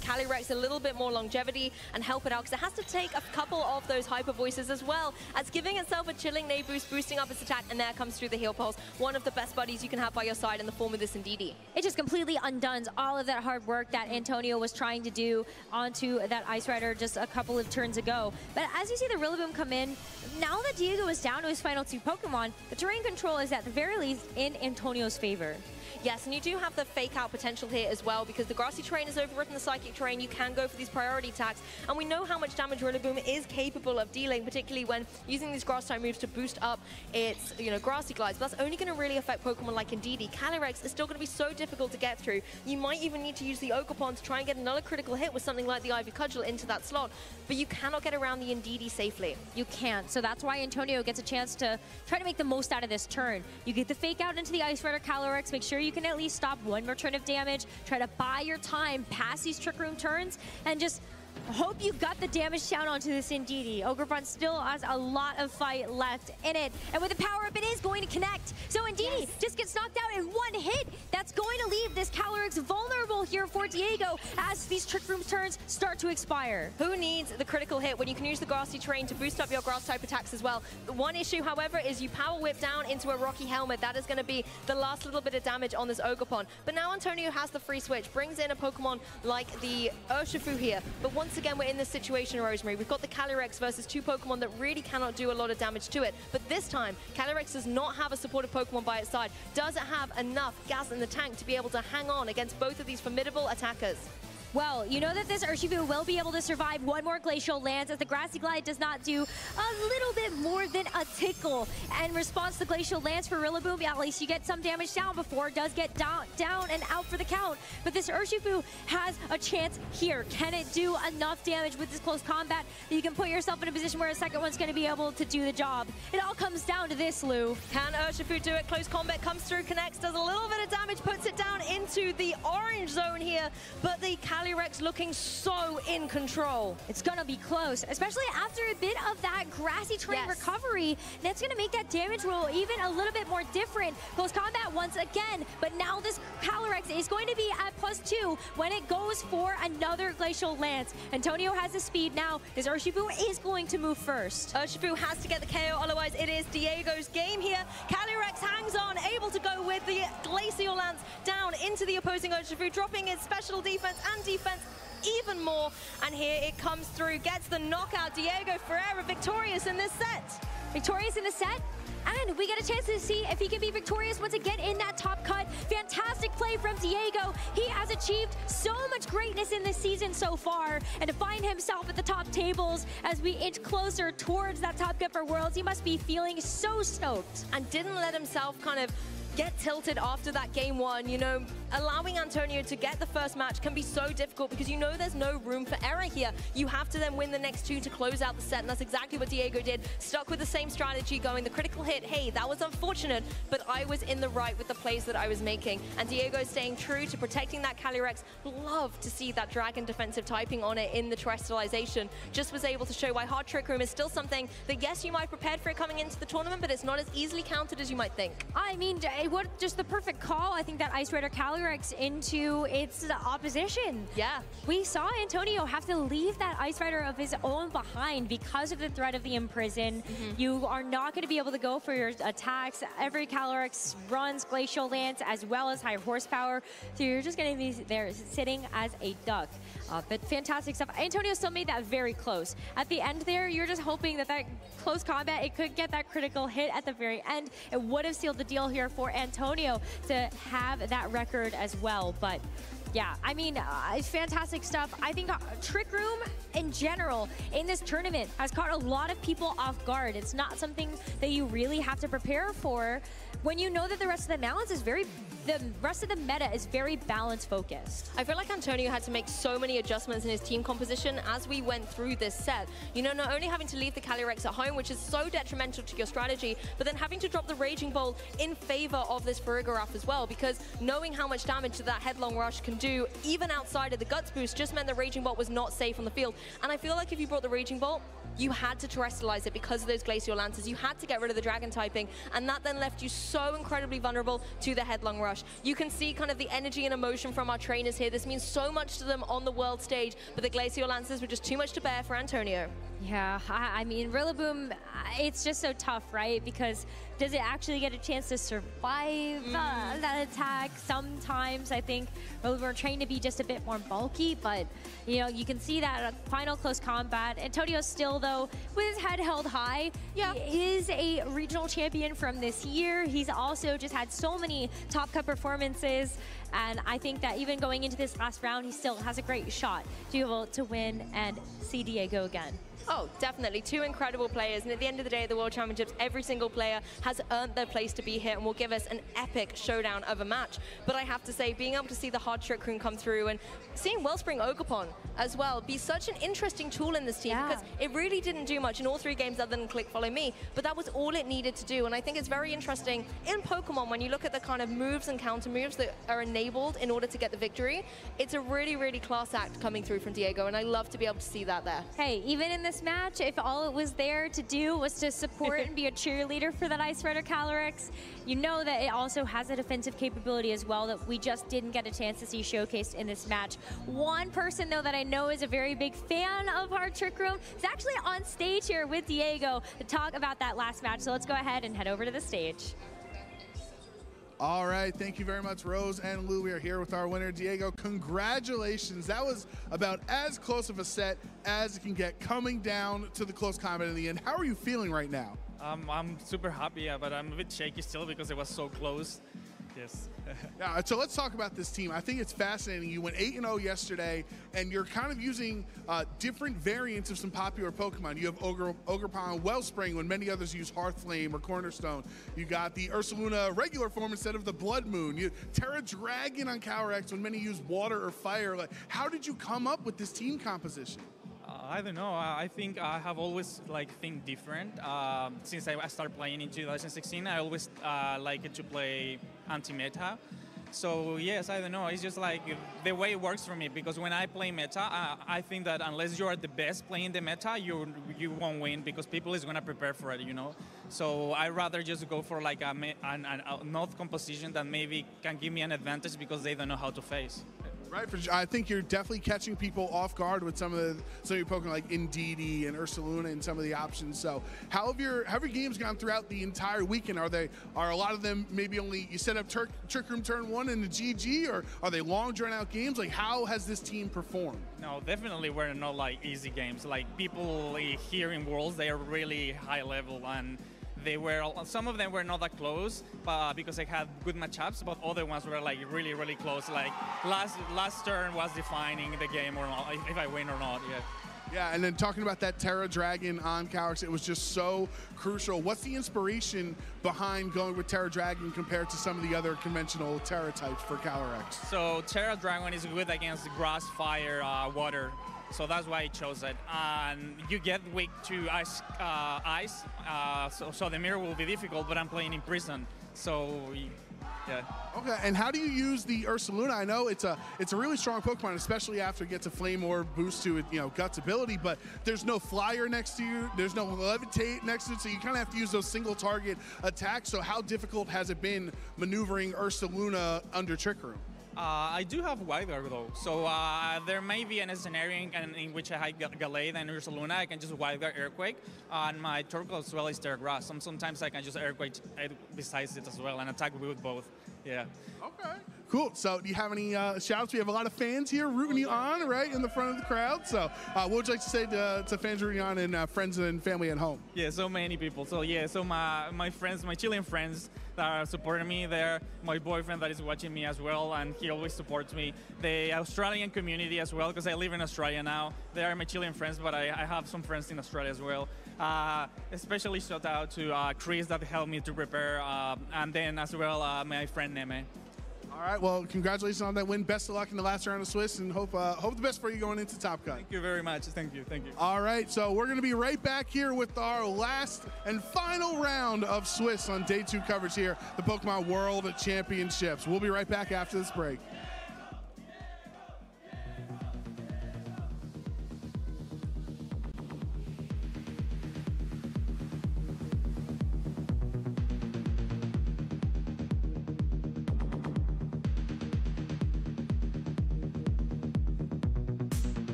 Calyrex a little bit more longevity and help it out, because it has to take a couple of those Hyper Voices as well as giving itself a Chilling Nay boost, boosting up its attack, and there comes through the Heal Pulse. One of the best buddies you can have by your side in the form of this Indeedee. It just completely undoes all of that hard work that Antonio was trying to do onto that Ice Rider just a couple of turns ago. But as you see the Rillaboom come in, now that Diego is down to his final two Pokemon, the terrain control is at the very least in Antonio's favor. Yes, and you do have the fake out potential here as well, because the Grassy Terrain has overwritten the Psychic Terrain. You can go for these priority attacks, and we know how much damage Rillaboom is capable of dealing, particularly when using these Grass type moves to boost up its, Grassy Glides. But that's only going to really affect Pokemon like Indeedee. Calyrex is still going to be so difficult to get through. You might even need to use the Ogerpon to try and get another critical hit with something like the Ivy Cudgel into that slot, but you cannot get around the Indeedee safely. You can't, so that's why Antonio gets a chance to try to make the most out of this turn. You get the fake out into the Ice Rider Calyrex, make sure you can at least stop one more turn of damage, try to buy your time past these Trick Room turns, and just hope you got the damage down onto this Indeedee. Ogerpon still has a lot of fight left in it, and with the power up, it is going to connect. So Indeedee just gets knocked out in one hit. That's going to leave this Calyrex vulnerable here for Diego as these Trick Room turns start to expire. Who needs the critical hit when you can use the Grassy Terrain to boost up your Grass type attacks as well? The one issue, however, is you Power Whip down into a Rocky Helmet. That is going to be the last little bit of damage on this Ogerpon. But now Antonio has the free switch, brings in a Pokemon like the Urshifu here. But once again, we're in this situation, Rosemary. We've got the Calyrex versus two Pokemon that really cannot do a lot of damage to it. But this time, Calyrex does not have a supportive Pokemon by its side. Does it have enough gas in the tank to be able to hang on against both of these formidable attackers? Well, you know that this Urshifu will be able to survive one more Glacial Lance, as the Grassy Glide does not do a little bit more than a tickle. And in response to Glacial Lance for Rillaboom, at least you get some damage down before it does get down and out for the count. But this Urshifu has a chance here. Can it do enough damage with this close combat that you can put yourself in a position where a second one's going to be able to do the job? It all comes down to this, Lou. Can Urshifu do it? Close combat comes through, connects, does a little bit of damage, puts it down into the orange zone here. But the Calyrex looking so in control. It's gonna be close, especially after a bit of that Grassy Terrain recovery. That's gonna make that damage roll even a little bit more different. Close combat once again, but now this Calyrex is going to be at +2 when it goes for another Glacial Lance. Antonio has the speed now. This Urshifu is going to move first. Urshifu has to get the KO, otherwise it is Diego's game here. Calyrex hangs on, able to go with the Glacial Lance down into the opposing Urshifu, dropping its special defense and defense even more, and here it comes through, gets the knockout. Diego Ferreira victorious in this set. Victorious in the set, and we get a chance to see if he can be victorious once again in that top cut. Fantastic play from Diego. He has achieved so much greatness in this season so far, and to find himself at the top tables as we inch closer towards that top cut for Worlds, he must be feeling so stoked. And didn't let himself kind of get tilted after that game one. You know, allowing Antonio to get the first match can be so difficult because you know there's no room for error here. You have to then win the next two to close out the set, and that's exactly what Diego did. Stuck with the same strategy, going the critical hit. Hey, that was unfortunate, but I was in the right with the plays that I was making. And Diego staying true to protecting that Calyrex. Love to see that Dragon defensive typing on it in the terrestrialization. Just was able to show why Hard Trick Room is still something that, yes, you might have prepared for it coming into the tournament, but it's not as easily countered as you might think. I mean, what just the perfect call, I think, that Ice Rider Calyrex into its opposition. Yeah. We saw Antonio have to leave that Ice Rider of his own behind because of the threat of the Imprison. You are not going to be able to go for your attacks. Every Calyrex runs Glacial Lance as well as high horsepower, so you're just going to be there sitting as a duck. But fantastic stuff. Antonio still made that very close. At the end there, you're just hoping that that close combat, it could get that critical hit at the very end. It would have sealed the deal here for Antonio to have that record as well. But yeah, I mean, it's fantastic stuff. I think Trick Room in general in this tournament has caught a lot of people off guard. It's not something that you really have to prepare for when you know that the rest of the rest of the meta is very balance focused. I feel like Antonio had to make so many adjustments in his team composition as we went through this set. You know, not only having to leave the Calyrex at home, which is so detrimental to your strategy, but then having to drop the Raging Bolt in favor of this Farigiraf as well, because knowing how much damage that Headlong Rush can do, even outside of the Guts boost, just meant the Raging Bolt was not safe on the field. And I feel like if you brought the Raging Bolt, you had to terrestrialize it because of those Glacial Lances. You had to get rid of the Dragon typing, and that then left you so incredibly vulnerable to the Headlong Rush. You can see kind of the energy and emotion from our trainers here. This means so much to them on the world stage, but the Glacial Lances were just too much to bear for Antonio. Yeah, I mean, Rillaboom, it's just so tough, right? Because does it actually get a chance to survive that attack? Sometimes I think Rillaboom are trained to be just a bit more bulky, but you know, you can see that final close combat. Antonio still, though, with his head held high, he is a regional champion from this year. He's also just had so many top cut performances, and I think that even going into this last round, he still has a great shot to be able to win and see Diego again. Oh, definitely. Two incredible players. And at the end of the day at the World Championships, every single player has earned their place to be here and will give us an epic showdown of a match. But I have to say, being able to see the Hard Trick Room come through and seeing Wellspring Ogerpon as well be such an interesting tool in this team, because it really didn't do much in all three games other than click follow me, but that was all it needed to do. And I think it's very interesting in Pokemon when you look at the kind of moves and counter moves that are enabled in order to get the victory. It's a really, really class act coming through from Diego, and I love to be able to see that there. Hey, even in this match, if all it was there to do was to support and be a cheerleader for that Ice Rider Calyrex, you know that it also has a defensive capability as well that we just didn't get a chance to see showcased in this match. One person, though, that I know is a very big fan of Hard Trick Room is actually on stage here with Diego to talk about that last match. So let's go ahead and head over to the stage. All right, thank you very much, Rose and Lou. We are here with our winner, Diego. Congratulations. That was about as close of a set as it can get, coming down to the close combat in the end. How are you feeling right now? I'm super happy, but I'm a bit shaky still because it was so close. Yes. Yeah, so let's talk about this team. I think it's fascinating. You went 8-0 yesterday, and you're kind of using different variants of some popular Pokemon. You have Ogerpon Wellspring when many others use Hearthflame or Cornerstone. You got the Ursaluna regular form instead of the Blood Moon. You Terra Dragon on Calyrex when many use Water or Fire. Like, how did you come up with this team composition? I don't know. I think I have always think different. Since I started playing in 2016, I always liked to play anti-meta. So yes, I don't know. It's just like the way it works for me, because when I play meta, I think that unless you are the best playing the meta, you won't win because people is gonna prepare for it, you know. So I rather just go for like a north composition that maybe can give me an advantage because they don't know how to face. Right, I think you're definitely catching people off guard with some of your Pokemon like Indeedee and Ursaluna and some of the options. So how have your games gone throughout the entire weekend? Are a lot of them maybe only you set up Trick Room turn 1 in the GG, or are they long drawn out games? Like, how has this team performed? No, definitely were not like easy games. Like people here in Worlds, they are really high level, and some of them were not that close, but because I had good matchups, but other ones were like really, really close. Like last turn was defining the game or not, if I win or not. Yeah. Yeah, and then talking about that Terra Dragon on Calyrex, it was just so crucial. What's the inspiration behind going with Terra Dragon compared to some of the other conventional Terra types for Calyrex? So Terra Dragon is good against grass, fire, water. So that's why I chose it. And you get weak to ice, so the mirror will be difficult, but I'm playing in prison. So, yeah. Okay, and how do you use the Ursaluna? I know it's a really strong Pokemon, especially after it gets a Flame Orb boost to it, Guts ability, but there's no Flyer next to you, there's no Levitate next to it, so you kind of have to use those single target attacks. So how difficult has it been maneuvering Ursaluna under Trick Room? I do have Wild Guard though, so there may be a scenario in which I have Gallade and Ursaluna. I can just Wild Guard Earthquake, and my Torkoal as well is Terra Grass. Sometimes I can just Earthquake besides it as well and attack with both. Yeah. Okay. Cool. So do you have any shouts? We have a lot of fans here rooting you on, right, in the front of the crowd. So what would you like to say to fans rooting on and friends and family at home? Yeah, so many people. So yeah, so my friends, my Chilean friends that are supporting me there, my boyfriend that is watching me as well, and he always supports me. The Australian community as well, because I live in Australia now. They are my Chilean friends, but I have some friends in Australia as well. Especially shout out to Chris that helped me to prepare, and then as well my friend Neme. All right, well, congratulations on that win. Best of luck in the last round of Swiss, and hope the best for you going into Top Cut. Thank you very much. Thank you. Thank you. All right, so we're going to be right back here with our last and final round of Swiss on day 2 coverage here, the Pokemon World Championships. We'll be right back after this break.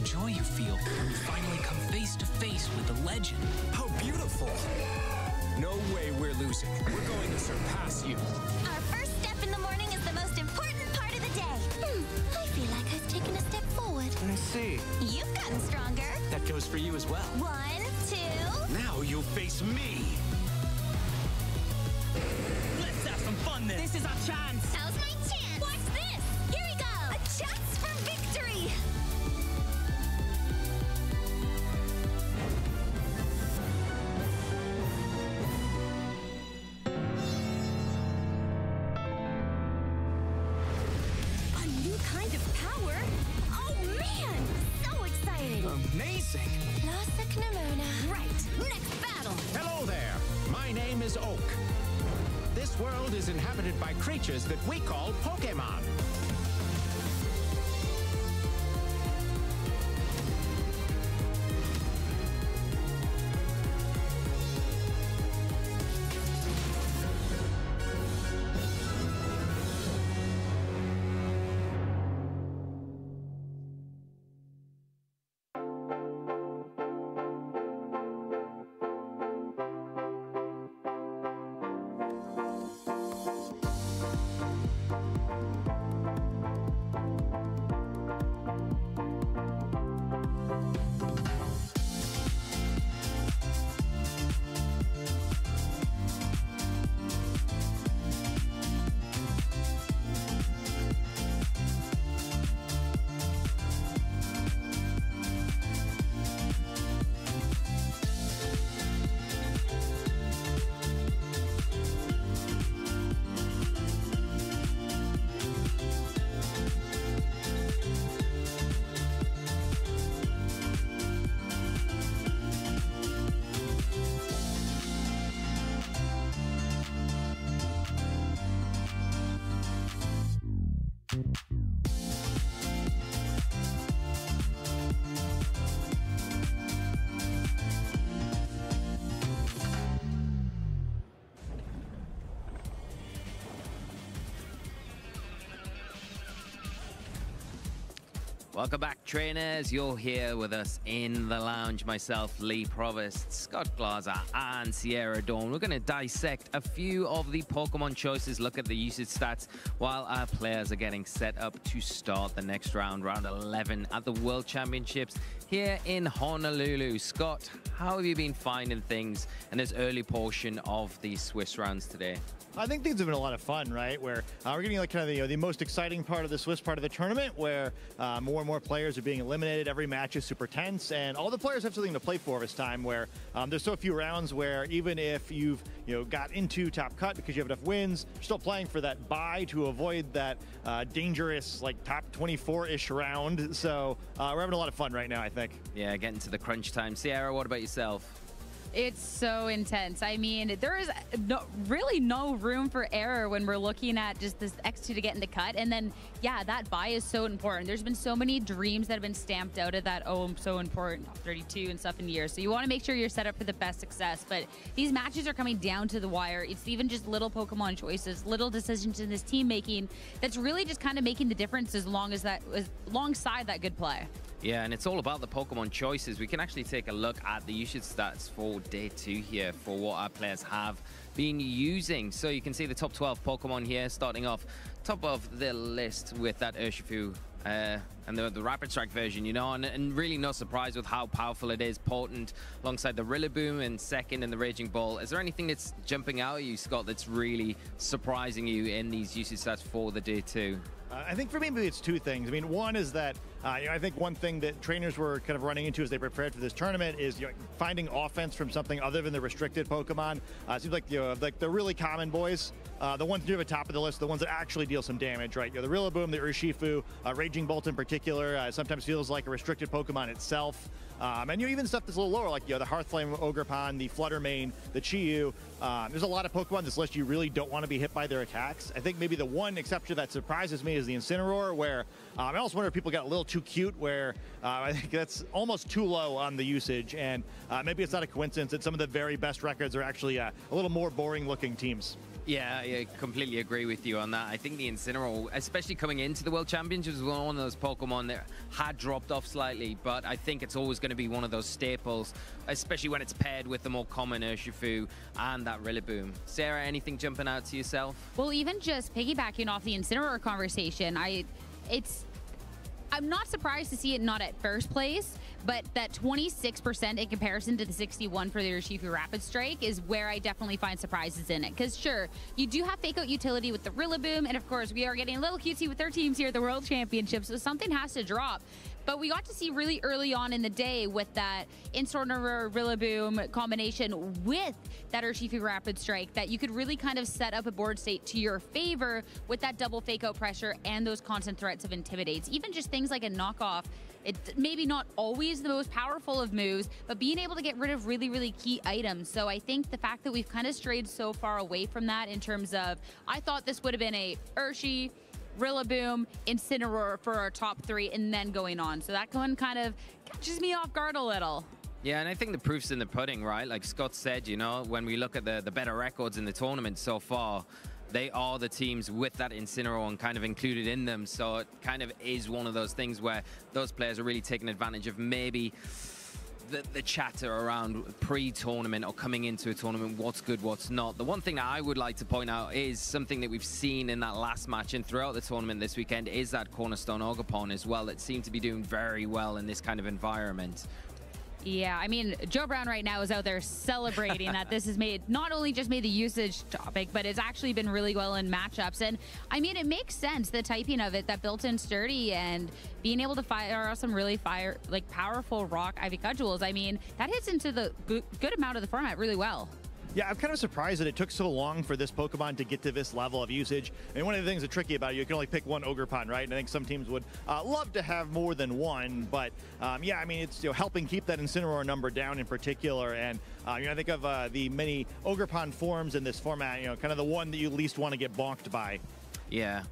joy you feel when you finally come face to face with the legend. How beautiful. No way we're losing. We're going to surpass you. Our first step in the morning is the most important part of the day. I feel like I've taken a step forward. I see. You've gotten stronger. That goes for you as well. 1, 2. Now you'll face me. Let's have some fun. won this. This is our chance. Now's my chance. Watch this. Here we go. A chance for victory. A new kind of power. Oh man, so exciting. Amazing. Right, next battle. Hello there. My name is Oak. This world is inhabited by creatures that we call Pokemon. Welcome back, trainers. You're here with us in the lounge. Myself, Lee Provost, Scott Glazer, and Sierra Dawn. We're going to dissect a few of the Pokemon choices, look at the usage stats, while our players are getting set up to start the next round, round 11 at the World Championships here in Honolulu. Scott, how have you been finding things in this early portion of the Swiss rounds today? I think things have been a lot of fun, right? Where we're getting like kind of the most exciting part of the Swiss part of the tournament, where more and more players are being eliminated. Every match is super tense, and all the players have something to play for this time. Where there's so few rounds where even if you've got into top cut because you have enough wins, you're still playing for that bye to avoid that dangerous like top 24-ish round. So we're having a lot of fun right now, I think. Yeah, getting to the crunch time. Sierra, what about yourself? It's so intense. I mean, there is really no room for error when we're looking at just this X2 to get into cut. And then, yeah, that buy is so important. There's been so many dreams that have been stamped out of that, oh, I'm so important, 32 and stuff in years. So you want to make sure you're set up for the best success. But these matches are coming down to the wire. It's even just little Pokemon choices, little decisions in this team making that's really just kind of making the difference alongside that good play. Yeah, and it's all about the Pokemon choices. We can actually take a look at the usage stats for day 2 here for what our players have been using. So you can see the top 12 Pokemon here, starting off top of the list with that Urshifu and the Rapid Strike version, and really no surprise with how powerful it is, potent, alongside the Rillaboom in second and the Raging Ball. Is there anything that's jumping out at you, Scott, that's really surprising you in these usage stats for the day 2? I think for me, maybe it's two things. I mean, one is that I think one thing that trainers were kind of running into as they prepared for this tournament is finding offense from something other than the restricted Pokemon. It seems like like the really common boys, the ones near the top of the list, the ones that actually deal some damage, right? The Rillaboom, the Urshifu, Raging Bolt in particular, sometimes feels like a restricted Pokemon itself. And even stuff that's a little lower, like the Hearthflame Ogerpon, the Fluttermane, the Chi-Yu. There's a lot of Pokemon on this list you really don't want to be hit by their attacks. I think maybe the one exception that surprises me is the Incineroar, where I also wonder if people got a little too cute, where I think that's almost too low on the usage. And maybe it's not a coincidence that some of the very best records are actually a little more boring looking teams. Yeah, I completely agree with you on that. I think the Incineroar, especially coming into the World Championships, was one of those Pokemon that had dropped off slightly, but I think it's always going to be one of those staples, especially when it's paired with the more common Urshifu and that Rillaboom. Sarah, anything jumping out to yourself? Well, even just piggybacking off the Incineroar conversation, I I'm not surprised to see it not at first place, but that 26% in comparison to the 61 for the Urshifu Rapid Strike is where I definitely find surprises in it. Because sure, you do have fake out utility with the Rillaboom, and of course we are getting a little cutesy with our teams here at the World Championships, so something has to drop. But we got to see really early on in the day with that Incineroar Rillaboom combination with that Urshifu Rapid Strike that you could really kind of set up a board state to your favor with that double fake out pressure and those constant threats of Intimidates. Even just things like a knockoff, it's maybe not always the most powerful of moves, but being able to get rid of really, really key items. So I think the fact that we've kind of strayed so far away from that in terms of, I thought this would have been a Urshi, Rillaboom, Incineroar for our top 3 and then going on. So that one kind of catches me off guard a little. Yeah, and I think the proof's in the pudding, right? Like Scott said, you know, when we look at the better records in the tournament so far, they are the teams with that Incineroar and kind of included in them. So it kind of is one of those things where those players are really taking advantage of maybe the chatter around pre-tournament or coming into a tournament, what's good, what's not. The one thing that I would like to point out is something that we've seen in that last match and throughout the tournament this weekend is that Cornerstone Ogerpon as well that seemed to be doing very well in this kind of environment. Yeah, I mean, Joe Brown right now is out there celebrating that this has made, not only just made the usage topic, but it's actually been really well in matchups. And I mean, it makes sense, the typing of it, that built-in sturdy and being able to fire some really powerful rock Ivy Cudgels. I mean, that hits into the good amount of the format really well. Yeah, I'm kind of surprised that it took so long for this Pokemon to get to this level of usage. And one of the things that's tricky about it, you can only pick one Ogerpon, right? And I think some teams would love to have more than one. But yeah, I mean, it's helping keep that Incineroar number down in particular. And I think of the many Ogerpon forms in this format, kind of the one that you least want to get bonked by. Yeah.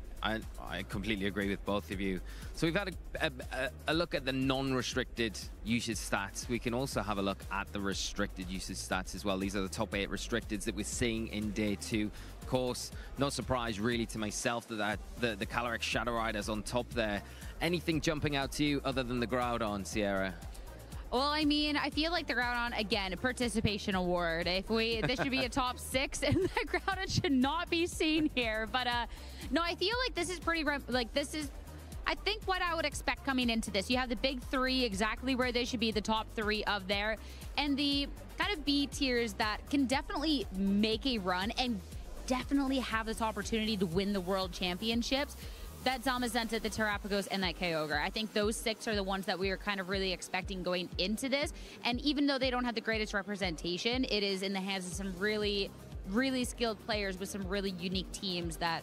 I completely agree with both of you. So we've had a look at the non-restricted usage stats. We can also have a look at the restricted usage stats as well. These are the top 8 restricteds that we're seeing in day 2. Of course, no surprise really to myself that the Calyrex Shadow Rider's on top there. Anything jumping out to you other than the Groudon, Sierra? Well, I mean, I feel like the Groudon, again, a participation award. This should be a top 6, and the Groudon should not be seen here. But no, I feel like this is pretty, I think what I would expect coming into this. You have the big 3 exactly where they should be, the top 3 of there, and the kind of B tiers that can definitely make a run and definitely have this opportunity to win the World Championships. That Zamazenta, the Terrapagos, and that Kyogre. I think those 6 are the ones that we were kind of really expecting going into this. And even though they don't have the greatest representation, it is in the hands of some really, really skilled players with some really unique teams that,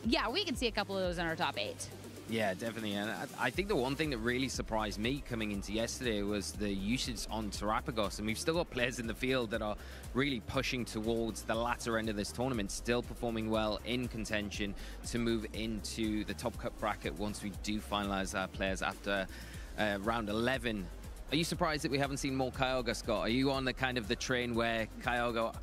yeah, we can see a couple of those in our top 8. Yeah, definitely. And I think the one thing that really surprised me coming into yesterday was the usage on Terrapagos. And we've still got players in the field that are really pushing towards the latter end of this tournament, still performing well in contention to move into the top cut bracket once we do finalize our players after round 11. Are you surprised that we haven't seen more Kyogre, Scott? Are you on the kind of the train where Kyogre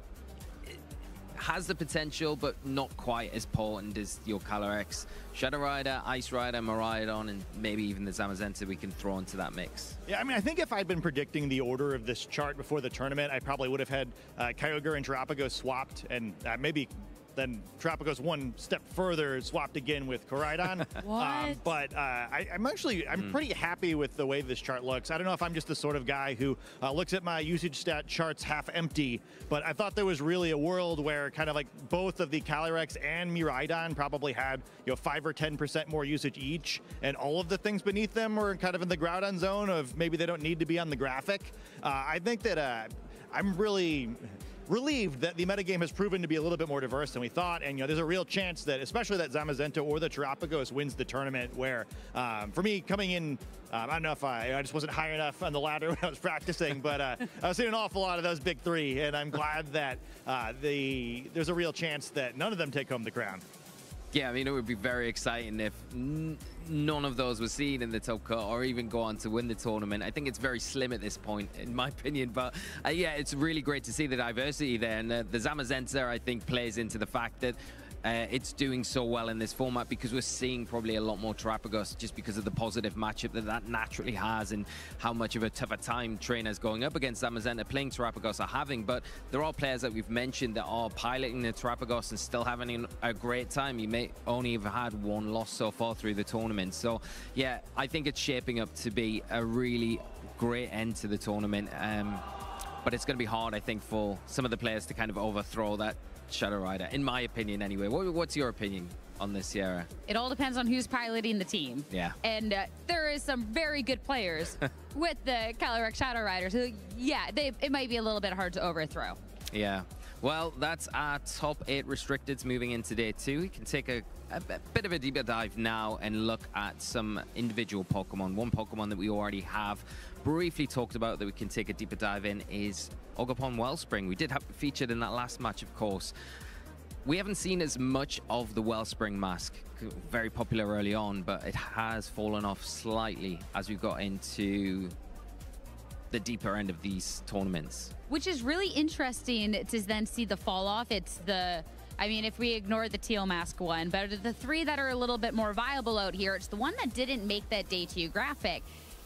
has the potential, but not quite as potent as your Calyrex, Shadow Rider, Ice Rider, Miraidon, and maybe even the Zamazenta we can throw into that mix? Yeah, I mean, I think if I'd been predicting the order of this chart before the tournament, I probably would have had Kyogre and Terrapagos swapped, and maybe then Terrapagos one step further, swapped again with Koraidon. What? But I'm pretty happy with the way this chart looks. I don't know if I'm just the sort of guy who looks at my usage stat charts half empty, but I thought there was really a world where kind of like both of the Calyrex and Miraidon probably had 5 or 10% more usage each, and all of the things beneath them were kind of in the Groudon zone of maybe they don't need to be on the graphic. I think that I'm really relieved that the metagame has proven to be a little bit more diverse than we thought, and there's a real chance that especially that Zamazenta or the Terrapagos wins the tournament, where for me coming in, I don't know if I just wasn't high enough on the ladder when I was practicing, but I was seeing an awful lot of those big 3, and I'm glad that there's a real chance that none of them take home the crown. Yeah, I mean, it would be very exciting if none of those were seen in the top cut or even go on to win the tournament. I think it's very slim at this point, in my opinion. But yeah, it's really great to see the diversity there. And the Zamazenta, I think, plays into the fact that it's doing so well in this format, because we're seeing probably a lot more Terrapagos just because of the positive matchup that naturally has, and how much of a tougher time trainers going up against Zamazenta playing Terrapagos are having. But there are players that we've mentioned that are piloting the Terrapagos and still having a great time. You may only have had one loss so far through the tournament. So yeah, I think it's shaping up to be a really great end to the tournament. But it's going to be hard, I think, for some of the players to kind of overthrow that Shadow Rider, in my opinion anyway. What's your opinion on this, Sierra? It all depends on who's piloting the team. Yeah. And there is some very good players with the Calyrex Shadow Riders who, yeah, it might be a little bit hard to overthrow. Yeah. Well, that's our top 8 restricteds moving into day 2. We can take a bit of a deeper dive now and look at some individual Pokemon. One Pokemon that we already have briefly talked about that we can take a deeper dive in is Ogerpon Wellspring. We did have it featured in that last match, of course. We haven't seen as much of the Wellspring mask, very popular early on, but it has fallen off slightly as we got into the deeper end of these tournaments. Which is really interesting to then see the fall off. It's the, I mean, if we ignore the teal mask one, but the 3 that are a little bit more viable out here, it's the one that didn't make that day 2 graphic,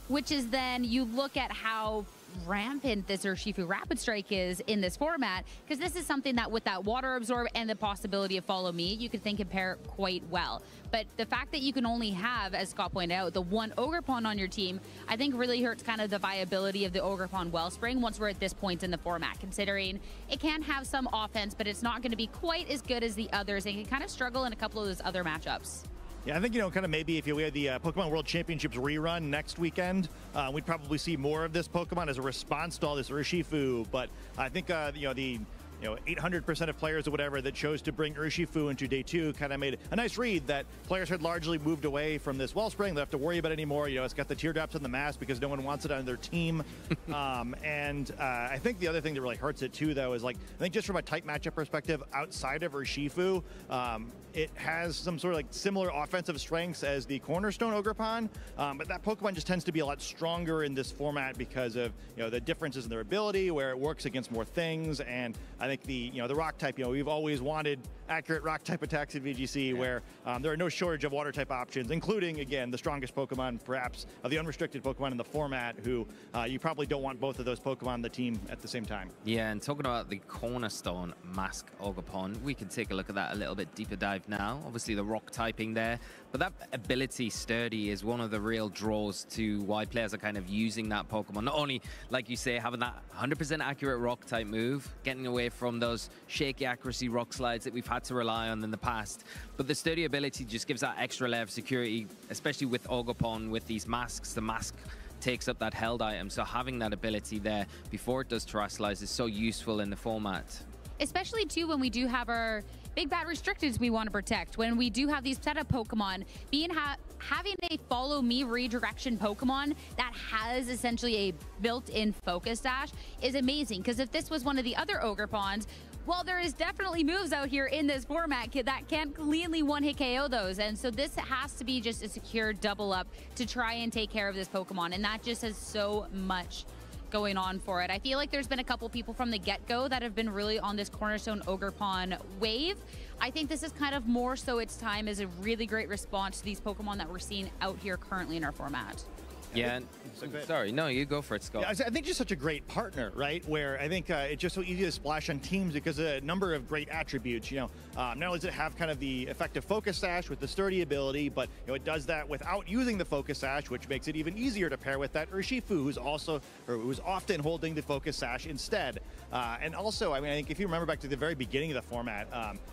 which is then you look at how rampant this Urshifu Rapid Strike is in this format, because this is something that with that water absorb and the possibility of follow me, you could think compare quite well. But the fact that you can only have, as Scott pointed out, the one Ogerpon on your team, I think really hurts kind of the viability of the Ogerpon Wellspring once we're at this point in the format, considering it can have some offense, but it's not going to be quite as good as the others, and can kind of struggle in a couple of those other matchups. Yeah, I think, you know, kind of maybe if we had the Pokemon World Championships rerun next weekend, we'd probably see more of this Pokemon as a response to all this Urshifu. But I think, you know, the 800% of players or whatever that chose to bring Urshifu into day 2 kind of made a nice read that players had largely moved away from this Wellspring. They don't have to worry about it anymore. You know, it's got the teardrops on the mask because no one wants it on their team. And I think the other thing that really hurts it too, though, is like, I think just from a type matchup perspective, outside of Urshifu, it has some sort of like similar offensive strengths as the Cornerstone Ogerpon, but that Pokemon just tends to be a lot stronger in this format because of, you know, the differences in their ability, where it works against more things. And I think the rock type, you know, we've always wanted accurate rock type attacks in VGC, where there are no shortage of water type options, including, again, the strongest Pokemon perhaps of the unrestricted Pokemon in the format, who you probably don't want both of those Pokemon on the team at the same time. Yeah, and talking about the Cornerstone Mask Ogerpon, we can take a look at that a little bit deeper dive now. Obviously the rock typing there, but that ability Sturdy is one of the real draws to why players are kind of using that Pokemon. Not only, like you say, having that 100% accurate rock type move, getting away from those shaky accuracy rock slides that we've had to rely on in the past, but the Sturdy ability just gives that extra layer of security, especially with Ogerpon, with these masks. The mask takes up that held item, so having that ability there before it does terrestrialize is so useful in the format. Especially too when we do have our big bad restricteds we want to protect, when we do have these setup Pokemon, having a follow me redirection Pokemon that has essentially a built-in focus dash is amazing, because if this was one of the other Ogerpons, well, there is definitely moves out here in this format that can cleanly one-hit KO those, and so this has to be just a secure double up to try and take care of this Pokemon, and that just has so much going on for it. I feel like there's been a couple people from the get-go that have been really on this Cornerstone Ogerpon wave. I think this is kind of more so its time as a really great response to these Pokemon that we're seeing out here currently in our format. Yeah, sorry, no, you go for it, Scott. Yeah, I think just such a great partner, right? Where I think it's just so easy to splash on teams because of a number of great attributes. You know, not only does it have kind of the effective focus sash with the Sturdy ability, but you know, it does that without using the focus sash, which makes it even easier to pair with that Urshifu, who's often holding the focus sash instead. And also, I mean, I think if you remember back to the very beginning of the format,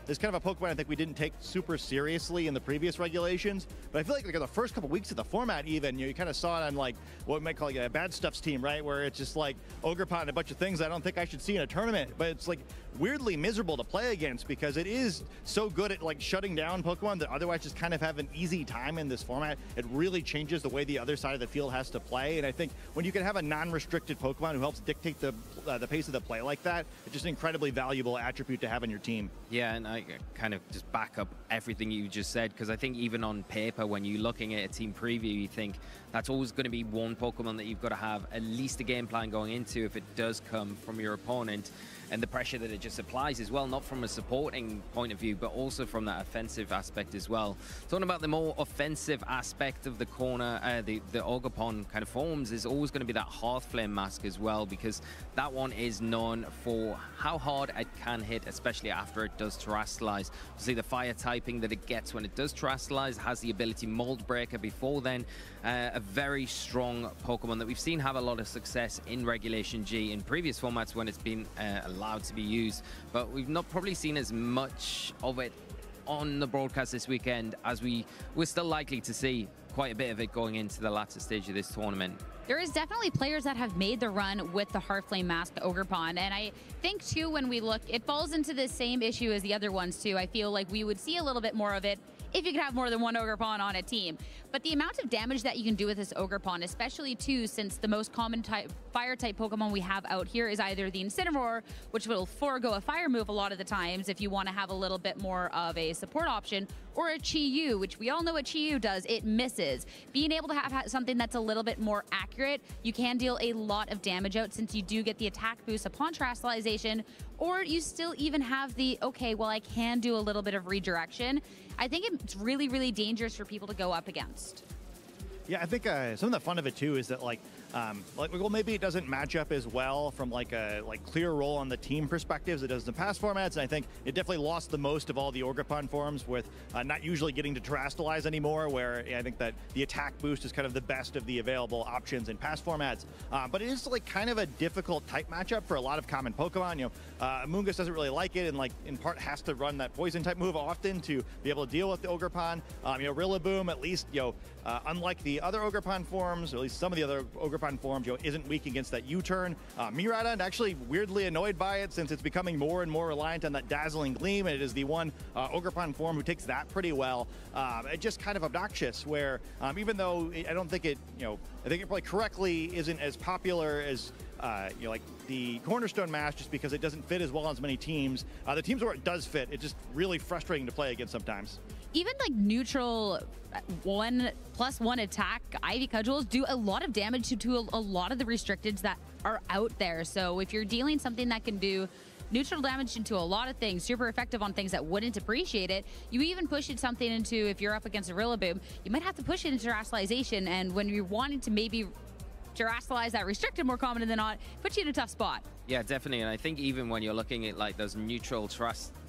there's kind of a Pokemon I think we didn't take super seriously in the previous regulations, but I feel like the first couple weeks of the format, even you kind of saw it on like what we might call a Bad Stuff's team, right? Where it's just like Ogerpon and a bunch of things I don't think I should see in a tournament, but it's like weirdly miserable to play against because it is so good at like shutting down Pokemon that otherwise just kind of have an easy time in this format. It really changes the way the other side of the field has to play, and I think when you can have a non-restricted Pokemon who helps dictate the pace of the play like that, it's just an incredibly valuable attribute to have on your team. Yeah, and I kind of just back up everything you just said, because I think even on paper, when you're looking at a team preview, you think that's always going to be one Pokemon that you've got to have at least a game plan going into if it does come from your opponent, and the pressure that it just applies as well, not from a supporting point of view, but also from that offensive aspect as well. Talking about the more offensive aspect of the corner, the Ogerpon kind of forms, is always going to be that Hearthflame mask as well, because that one is known for how hard it can hit, especially after it does terrestrialize. See the fire typing that it gets when it does terrestrialize, has the ability Mold Breaker before then. A very strong Pokemon that we've seen have a lot of success in Regulation G in previous formats when it's been allowed to be used, but we've not probably seen as much of it on the broadcast this weekend as we're still likely to see quite a bit of it going into the latter stage of this tournament. There is definitely players that have made the run with the Hearthflame Mask Ogerpon, and I think too when we look, it falls into the same issue as the other ones too. I feel like we would see a little bit more of it if you could have more than one Ogerpon on a team. But the amount of damage that you can do with this Ogerpon, especially too, since the most common fire-type Pokemon we have out here is either the Incineroar, which will forego a fire move a lot of the times if you want to have a little bit more of a support option, or a Chi-Yu, which we all know what Chi-Yu does, it misses. Being able to have something that's a little bit more accurate, you can deal a lot of damage out since you do get the attack boost upon terrestrialization, or you still even have the, okay, well, I can do a little bit of redirection. I think it's really, really dangerous for people to go up against. Yeah, I think some of the fun of it too is that well, maybe it doesn't match up as well from a clear role on the team perspectives as it does in the past formats. And I think it definitely lost the most of all the Ogerpon forms with not usually getting to terrestrialize anymore, where I think that the attack boost is kind of the best of the available options in past formats. But it is kind of a difficult type matchup for a lot of common Pokemon. You know, Amoonguss doesn't really like it, and in part has to run that poison type move often to be able to deal with the Ogerpon. You know, Rillaboom, at least, unlike the other Ogerpon forms, or at least some of the other Ogerpon forms, isn't weak against that U-turn. Miraidon actually weirdly annoyed by it since it's becoming more and more reliant on that Dazzling Gleam, and it is the one Ogerpon form who takes that pretty well. It's just kind of obnoxious where even though I don't think it, I think it probably correctly isn't as popular as like the Cornerstone Mash, just because it doesn't fit as well on as many teams. The teams where it does fit, it's just really frustrating to play against sometimes. Even neutral 1+1 attack Ivy Cudgels do a lot of damage to a lot of the restricteds that are out there. So if you're dealing something that can do neutral damage into a lot of things, super effective on things that wouldn't appreciate it, you even push it something into, if you're up against a Rillaboom, you might have to push it into terrestrialization, and when you're wanting to maybe terrestrialize that restricted more common than not, puts you in a tough spot. Yeah, definitely. And I think even when you're looking at those neutral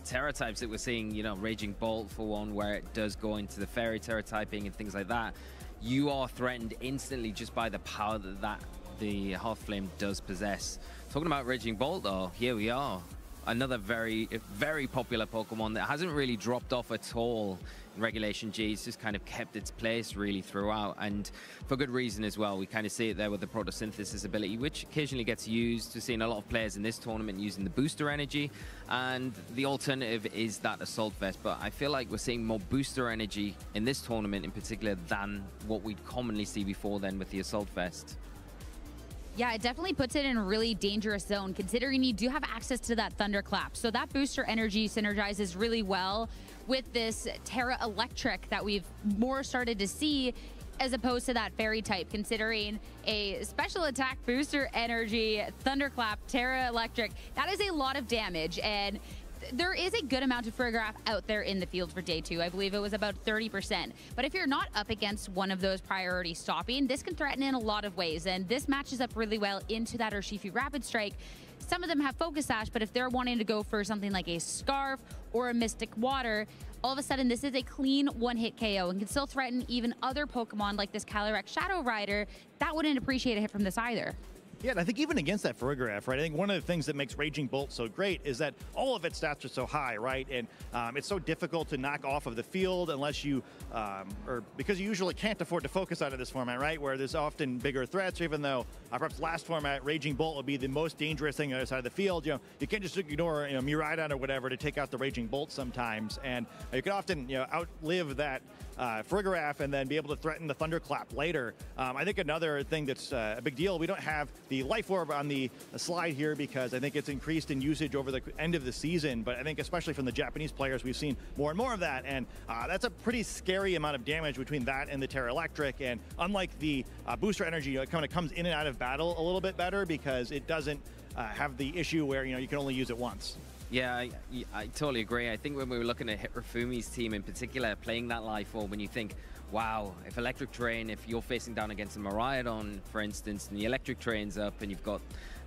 Terra types that we're seeing, Raging Bolt for one, where it does go into the Fairy Terra typing and things like that, you are threatened instantly just by the power that the Hearthflame does possess. Talking about Raging Bolt though, here we are. Another very, very popular Pokemon that hasn't really dropped off at all in Regulation G. It's just kind of kept its place really throughout, and for good reason as well. We kind of see it there with the photosynthesis ability, which occasionally gets used. We're seeing a lot of players in this tournament using the booster energy, and the alternative is that Assault Vest. But I feel like we're seeing more booster energy in this tournament in particular than what we'd commonly see before then with the Assault Vest. Yeah, it definitely puts it in a really dangerous zone, considering you do have access to that Thunderclap. So that booster energy synergizes really well with this Terra Electric that we've more started to see, as opposed to that Fairy type, considering a special attack booster energy, Thunderclap, Terra Electric. That is a lot of damage, and there is a good amount of Farigiraf out there in the field for day 2. I believe it was about 30%. But if you're not up against one of those priority stopping, this can threaten in a lot of ways. And this matches up really well into that Urshifu Rapid Strike. Some of them have Focus Sash, but if they're wanting to go for something like a Scarf or a Mystic Water, all of a sudden this is a clean one-hit KO and can still threaten even other Pokemon like this Calyrex Shadow Rider that wouldn't appreciate a hit from this either. Yeah, and I think even against that Farigiraf, right, I think one of the things that makes Raging Bolt so great is that all of its stats are so high, right? And it's so difficult to knock off of the field unless you, or because you usually can't afford to focus out of this format, right? Where there's often bigger threats, even though perhaps last format, Raging Bolt would be the most dangerous thing on the other side of the field. You can't just ignore, Miraidon or whatever to take out the Raging Bolt sometimes. And you can often, outlive that Farigiraf and then be able to threaten the Thunderclap later. I think another thing that's a big deal, we don't have the Life Orb on the slide here because I think it's increased in usage over the end of the season, but I think especially from the Japanese players, we've seen more and more of that, and that's a pretty scary amount of damage between that and the Terra Electric. And unlike the booster energy, it kind of comes in and out of battle a little bit better because it doesn't have the issue where you can only use it once. Yeah, I totally agree. I think when we were looking at Hirafumi's team in particular, playing that life orb, when you think, wow, if electric terrain, if you're facing down against a Miraidon, for instance, and the electric terrain's up and you've got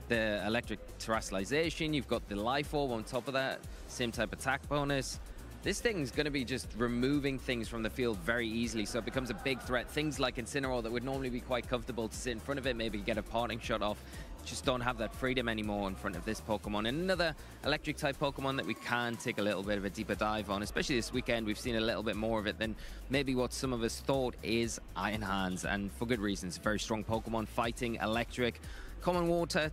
the electric terrestrialization, you've got the life orb on top of that, same type attack bonus. This thing's going to be just removing things from the field very easily, so it becomes a big threat. Things like Incineroar that would normally be quite comfortable to sit in front of it, maybe get a parting shot off, just don't have that freedom anymore in front of this Pokemon. And another electric type Pokemon that we can take a little bit of a deeper dive on, especially this weekend. We've seen a little bit more of it than maybe what some of us thought, is Iron Hands, and for good reasons. Very strong Pokemon, fighting electric. Common water,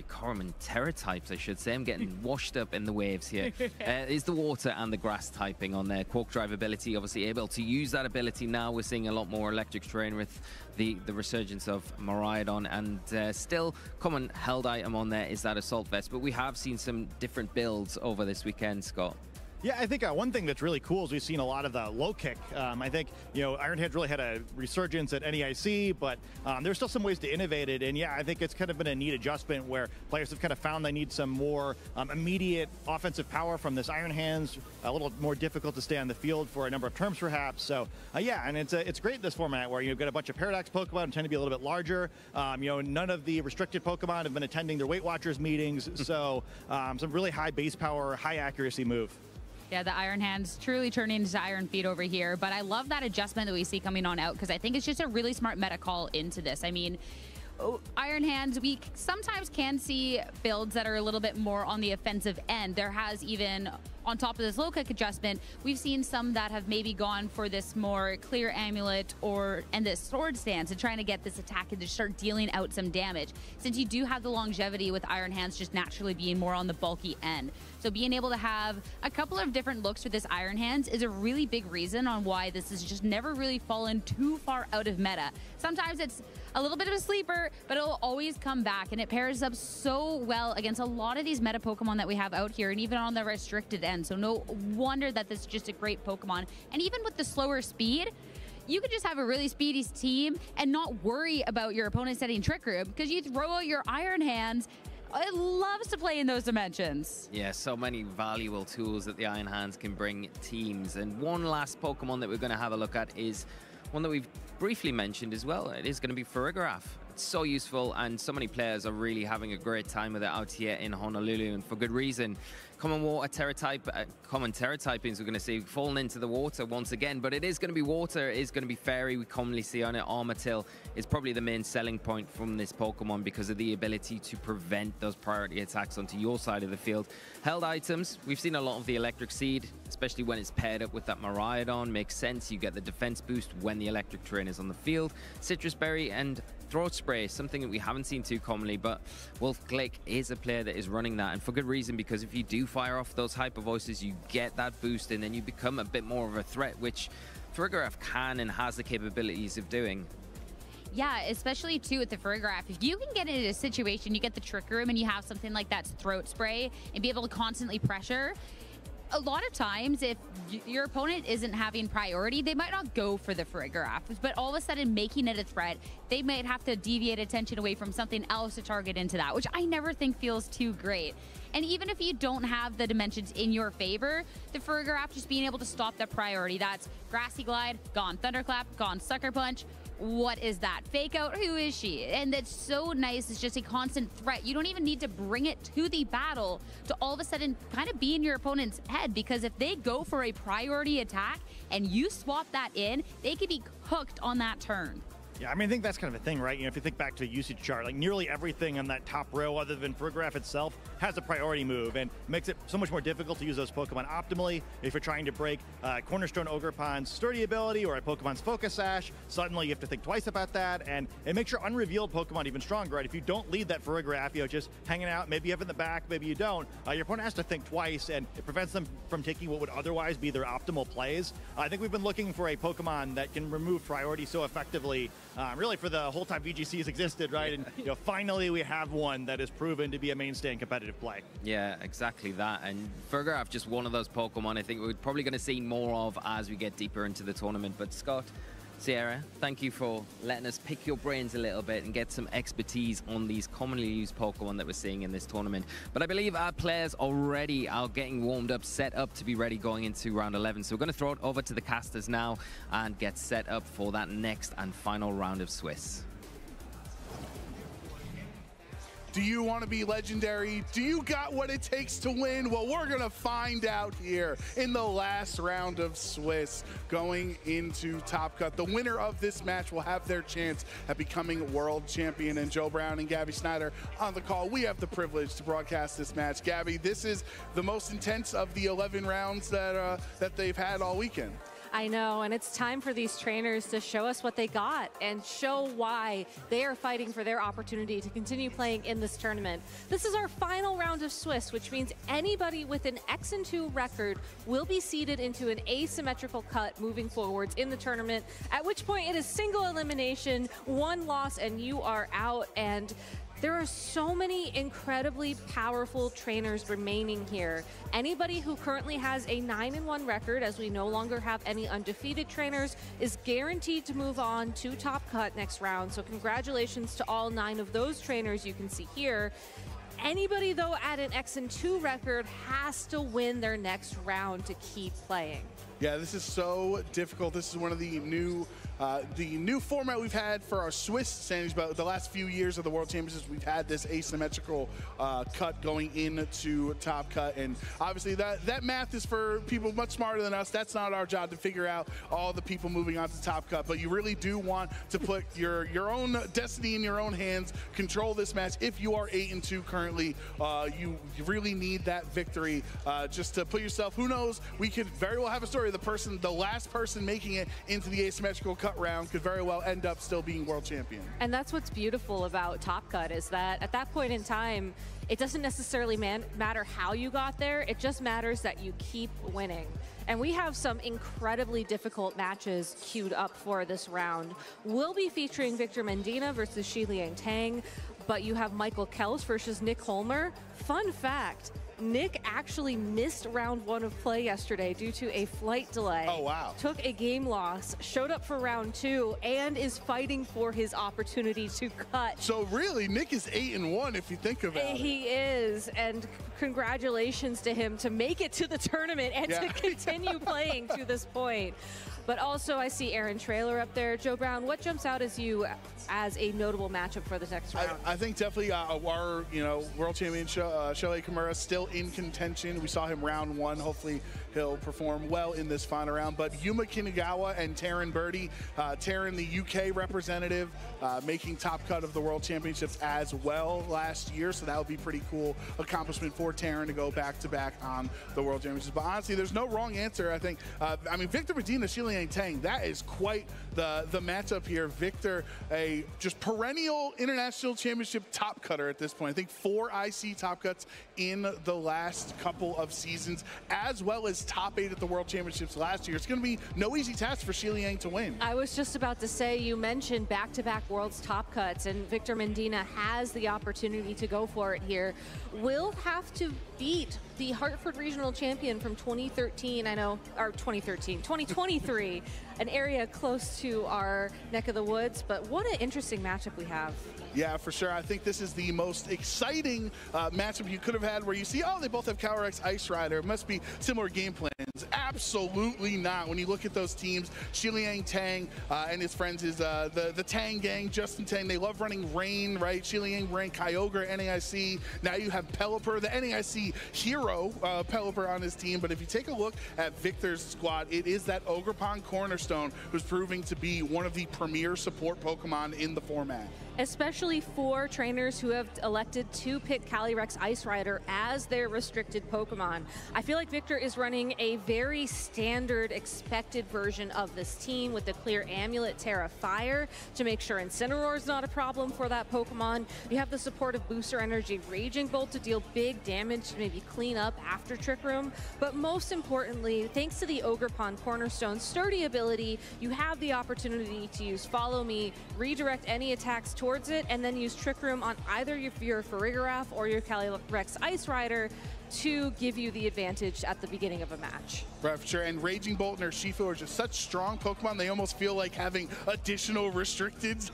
common terra types, I should say. I'm getting washed up in the waves here. Is the water and the grass typing on their Quark Drive ability, obviously able to use that ability now. We're seeing a lot more electric terrain with the resurgence of Miraidon, and still common held item on there is that Assault Vest, but we have seen some different builds over this weekend, Scott. Yeah, I think one thing that's really cool is we've seen a lot of the low kick. I think, Iron Hands really had a resurgence at NEIC, but there's still some ways to innovate it. And yeah, I think it's kind of been a neat adjustment where players have kind of found they need some more immediate offensive power from this Iron Hands, a little more difficult to stay on the field for a number of terms perhaps. So yeah, and it's great this format where you've got a bunch of Paradox Pokemon who tend to be a little bit larger. None of the restricted Pokemon have been attending their Weight Watchers meetings. So some really high base power, high accuracy move. Yeah, the Iron Hands truly turning into Iron Feet over here. But I love that adjustment that we see coming on out, because I think it's just a really smart meta call into this. I mean, Iron Hands, we sometimes can see builds that are a little bit more on the offensive end. There has even, on top of this low kick adjustment, we've seen some that have maybe gone for this more clear amulet and this sword stance and trying to get this attack and to start dealing out some damage. Since you do have the longevity with Iron Hands just naturally being more on the bulky end. So being able to have a couple of different looks with this Iron Hands is a really big reason on why this has just never really fallen too far out of meta. Sometimes it's a little bit of a sleeper, but it'll always come back, and it pairs up so well against a lot of these meta Pokemon that we have out here, and even on the restricted end. So no wonder that this is just a great Pokemon. And even with the slower speed, you could just have a really speedy team and not worry about your opponent setting Trick Room, because you throw out your Iron Hands. It loves to play in those dimensions. Yeah, so many valuable tools that the Iron Hands can bring teams. And one last Pokemon that we're going to have a look at is one that we've briefly mentioned as well. It is going to be Farigiraf. It's so useful, and so many players are really having a great time with it out here in Honolulu, and for good reason. Common water terra type, common terra typings we're going to see falling into the water once again, but it is going to be water, it is going to be fairy. We commonly see on it Armatil is probably the main selling point from this Pokemon because of the ability to prevent those priority attacks onto your side of the field. Held items, we've seen a lot of the Electric Seed, especially when it's paired up with that Miraidon. Makes sense, you get the defense boost when the electric terrain is on the field. Citrus Berry and Throat Spray, something that we haven't seen too commonly, but Wolf Glick is a player that is running that, and for good reason, because if you do fire off those Hyper Voices, you get that boost, and then you become a bit more of a threat, which Farigiraf can and has the capabilities of doing. Yeah, especially too with the Farigiraf. If you can get into a situation, you get the Trick Room, and you have something like that Throat Spray, and be able to constantly pressure, a lot of times, if your opponent isn't having priority, they might not go for the Farigiraf, but all of a sudden making it a threat, they might have to deviate attention away from something else to target into that, which I never think feels too great. And even if you don't have the dimensions in your favor, the Farigiraf just being able to stop that priority. That's Grassy Glide, gone Thunderclap, gone Sucker Punch. What is that? Fake Out, who is she? And that's so nice. It's just a constant threat. You don't even need to bring it to the battle to all of a sudden kind of be in your opponent's head, because if they go for a priority attack and you swap that in, they could be hooked on that turn. Yeah, I mean, I think that's kind of a thing, right? If you think back to a usage chart, like nearly everything on that top row other than Farigiraf itself has a priority move, and makes it so much more difficult to use those Pokemon optimally. If you're trying to break Cornerstone Ogerpon's sturdy ability or a Pokemon's Focus Sash, suddenly you have to think twice about that, and it makes your unrevealed Pokemon even stronger, right? If you don't lead that Farigiraf, just hanging out, maybe you have it in the back, maybe you don't, your opponent has to think twice, and it prevents them from taking what would otherwise be their optimal plays. I think we've been looking for a Pokemon that can remove priority so effectively, really for the whole time VGC has existed, right? And finally we have one that has proven to be a mainstay in competitive play. Yeah, exactly that. And Farigiraf, just one of those Pokemon I think we're probably going to see more of as we get deeper into the tournament. But Scott, Sierra, thank you for letting us pick your brains a little bit and get some expertise on these commonly used Pokemon that we're seeing in this tournament. But I believe our players already are getting warmed up, set up to be ready going into round 11. So we're going to throw it over to the casters now and get set up for that next and final round of Swiss. Do you want to be legendary? Do you got what it takes to win? Well, we're going to find out here in the last round of Swiss going into Top Cut. The winner of this match will have their chance at becoming world champion. And Joe Brown and Gabby Snyder on the call. We have the privilege to broadcast this match. Gabby, this is the most intense of the 11 rounds that they've had all weekend. I know, and it's time for these trainers to show us what they got and show why they are fighting for their opportunity to continue playing in this tournament. This is our final round of Swiss, which means anybody with an X&2 record will be seeded into an asymmetrical cut moving forwards in the tournament, at which point it is single elimination, one loss, and you are out. And there are so many incredibly powerful trainers remaining here. Anybody who currently has a 9-1 record, as we no longer have any undefeated trainers, is guaranteed to move on to Top Cut next round. So congratulations to all 9 of those trainers you can see here. Anybody, though, at an X&2 record has to win their next round to keep playing. Yeah, this is so difficult. This is one of the new format we've had for our Swiss standings, but the last few years of the World Championships, we've had this asymmetrical cut going into Top Cut, and obviously that math is for people much smarter than us. That's not our job to figure out all the people moving on to Top Cut, but you really do want to put your own destiny in your own hands, control this match. If you are 8-2 currently, you really need that victory just to put yourself, who knows, we could very well have a story. The last person making it into the asymmetrical cut round could very well end up still being world champion. And that's what's beautiful about Top Cut, is that at that point in time, it doesn't necessarily matter how you got there. It just matters that you keep winning. And we have some incredibly difficult matches queued up for this round. We'll be featuring Victor Mendina versus Shi Liang Tang, but you have Michael Kels versus Nick Holmer. Fun fact, Nick actually missed round 1 of play yesterday due to a flight delay. Oh, wow. Took a game loss, showed up for round 2, and is fighting for his opportunity to cut. So really, Nick is 8-1 if you think about it. He is, and congratulations to him to make it to the tournament and to continue playing to this point. But also, I see Aaron Traylor up there. Joe Brown, what jumps out as you as a notable matchup for the next round? I think definitely our world champion Shohei Kimura still in contention. We saw him round 1. Hopefully he'll perform well in this final round. But Yuma Kinagawa and Taryn Birdie, Taryn, the UK representative, making Top Cut of the World Championships as well last year. So that would be pretty cool accomplishment for Taryn to go back-to-back on the World Championships. But honestly, there's no wrong answer. I think, I mean, Victor Medina, Shi Liang Tang, that is quite the matchup here. Victor, a just perennial international championship top cutter at this point. I think 4 IC top cuts in the last couple of seasons, as well as top 8 at the World Championships last year. It's going to be no easy task for Shi Liang to win. I was just about to say, you mentioned back-to-back World's top cuts, and Victor Mendina has the opportunity to go for it here. Will have to beat the Hartford Regional Champion from 2013, 2023, an area close to our neck of the woods, but what an interesting matchup we have. Yeah, for sure. I think this is the most exciting matchup you could have had, where you see, oh, they both have Calyrex Ice Rider. It must be similar game plans. Absolutely not. When you look at those teams, Shi Liang Tang and his friends is the Tang gang, Justin Tang. They love running Rain, right? Shi Liang ran Kyogre, NAIC. Now you have Pelipper, the NAIC hero, Pelipper on his team. But if you take a look at Victor's squad, it is that Ogerpon Cornerstone who's proving to be one of the premier support Pokemon in the format. Especially for trainers who have elected to pick Calyrex Ice Rider as their restricted Pokemon. I feel like Victor is running a very standard expected version of this team with the clear Amulet, Terra Fire to make sure Incineroar is not a problem for that Pokemon. You have the support of Booster Energy Raging Bolt to deal big damage to maybe clean up after Trick Room. But most importantly, thanks to the Ogerpon Cornerstone's sturdy ability, you have the opportunity to use Follow Me, redirect any attacks towards towards it and then use Trick Room on either your Farigiraf or your Calyrex Ice Rider to give you the advantage at the beginning of a match. Right, for sure. And Raging Bolt and Urshifu are just such strong Pokemon. They almost feel like having additional restricteds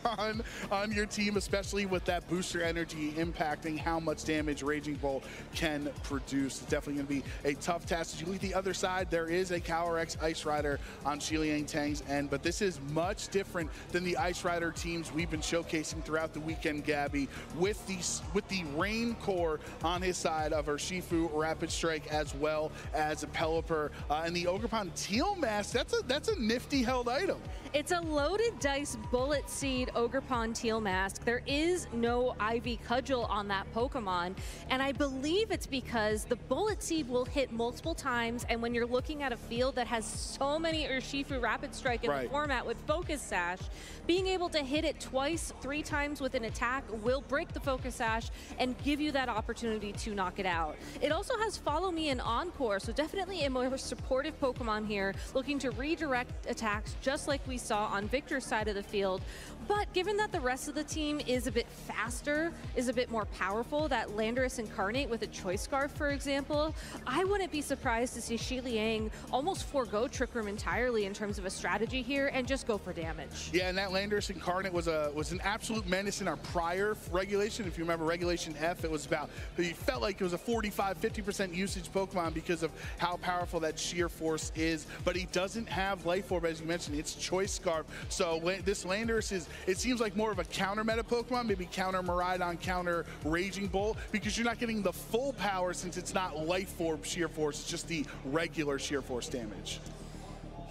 on your team, especially with that booster energy impacting how much damage Raging Bolt can produce. It's definitely going to be a tough task. As you look at the other side, there is a Calyrex Ice Rider on Xiliang Tang's end, but this is much different than the Ice Rider teams we've been showcasing throughout the weekend, Gabby, with the Rain Core on his side of Urshifu, Rapid Strike, as well as a Pelipper. And the Ogerpon Teal Mask, that's a nifty held item. It's a loaded dice Bullet Seed Ogerpon Teal Mask. There is no Ivy Cudgel on that Pokemon, and I believe it's because the Bullet Seed will hit multiple times, and when you're looking at a field that has so many Urshifu Rapid Strike in the format with Focus Sash, being able to hit it twice, 3 times with an attack will break the Focus Sash and give you that opportunity to knock it out. It also has Follow Me and Encore, so definitely a more supportive Pokemon here, looking to redirect attacks just like we saw on Victor's side of the field. But given that the rest of the team is a bit faster, is a bit more powerful, that Landorus Incarnate with a Choice Scarf, for example, I wouldn't be surprised to see Xiliang almost forego Trick Room entirely in terms of a strategy here and just go for damage. Yeah, and that Landorus Incarnate was an absolute menace in our prior regulation. If you remember Regulation F, it felt like it was a 45-50% usage Pokemon because of how powerful that sheer force is. But he doesn't have Life Orb, as you mentioned. It's Choice Scarf. So this Landorus it seems like more of a counter meta Pokemon, maybe counter Miraidon, counter Raging Bolt, because you're not getting the full power since it's not Life Orb sheer force, it's just the regular sheer force damage.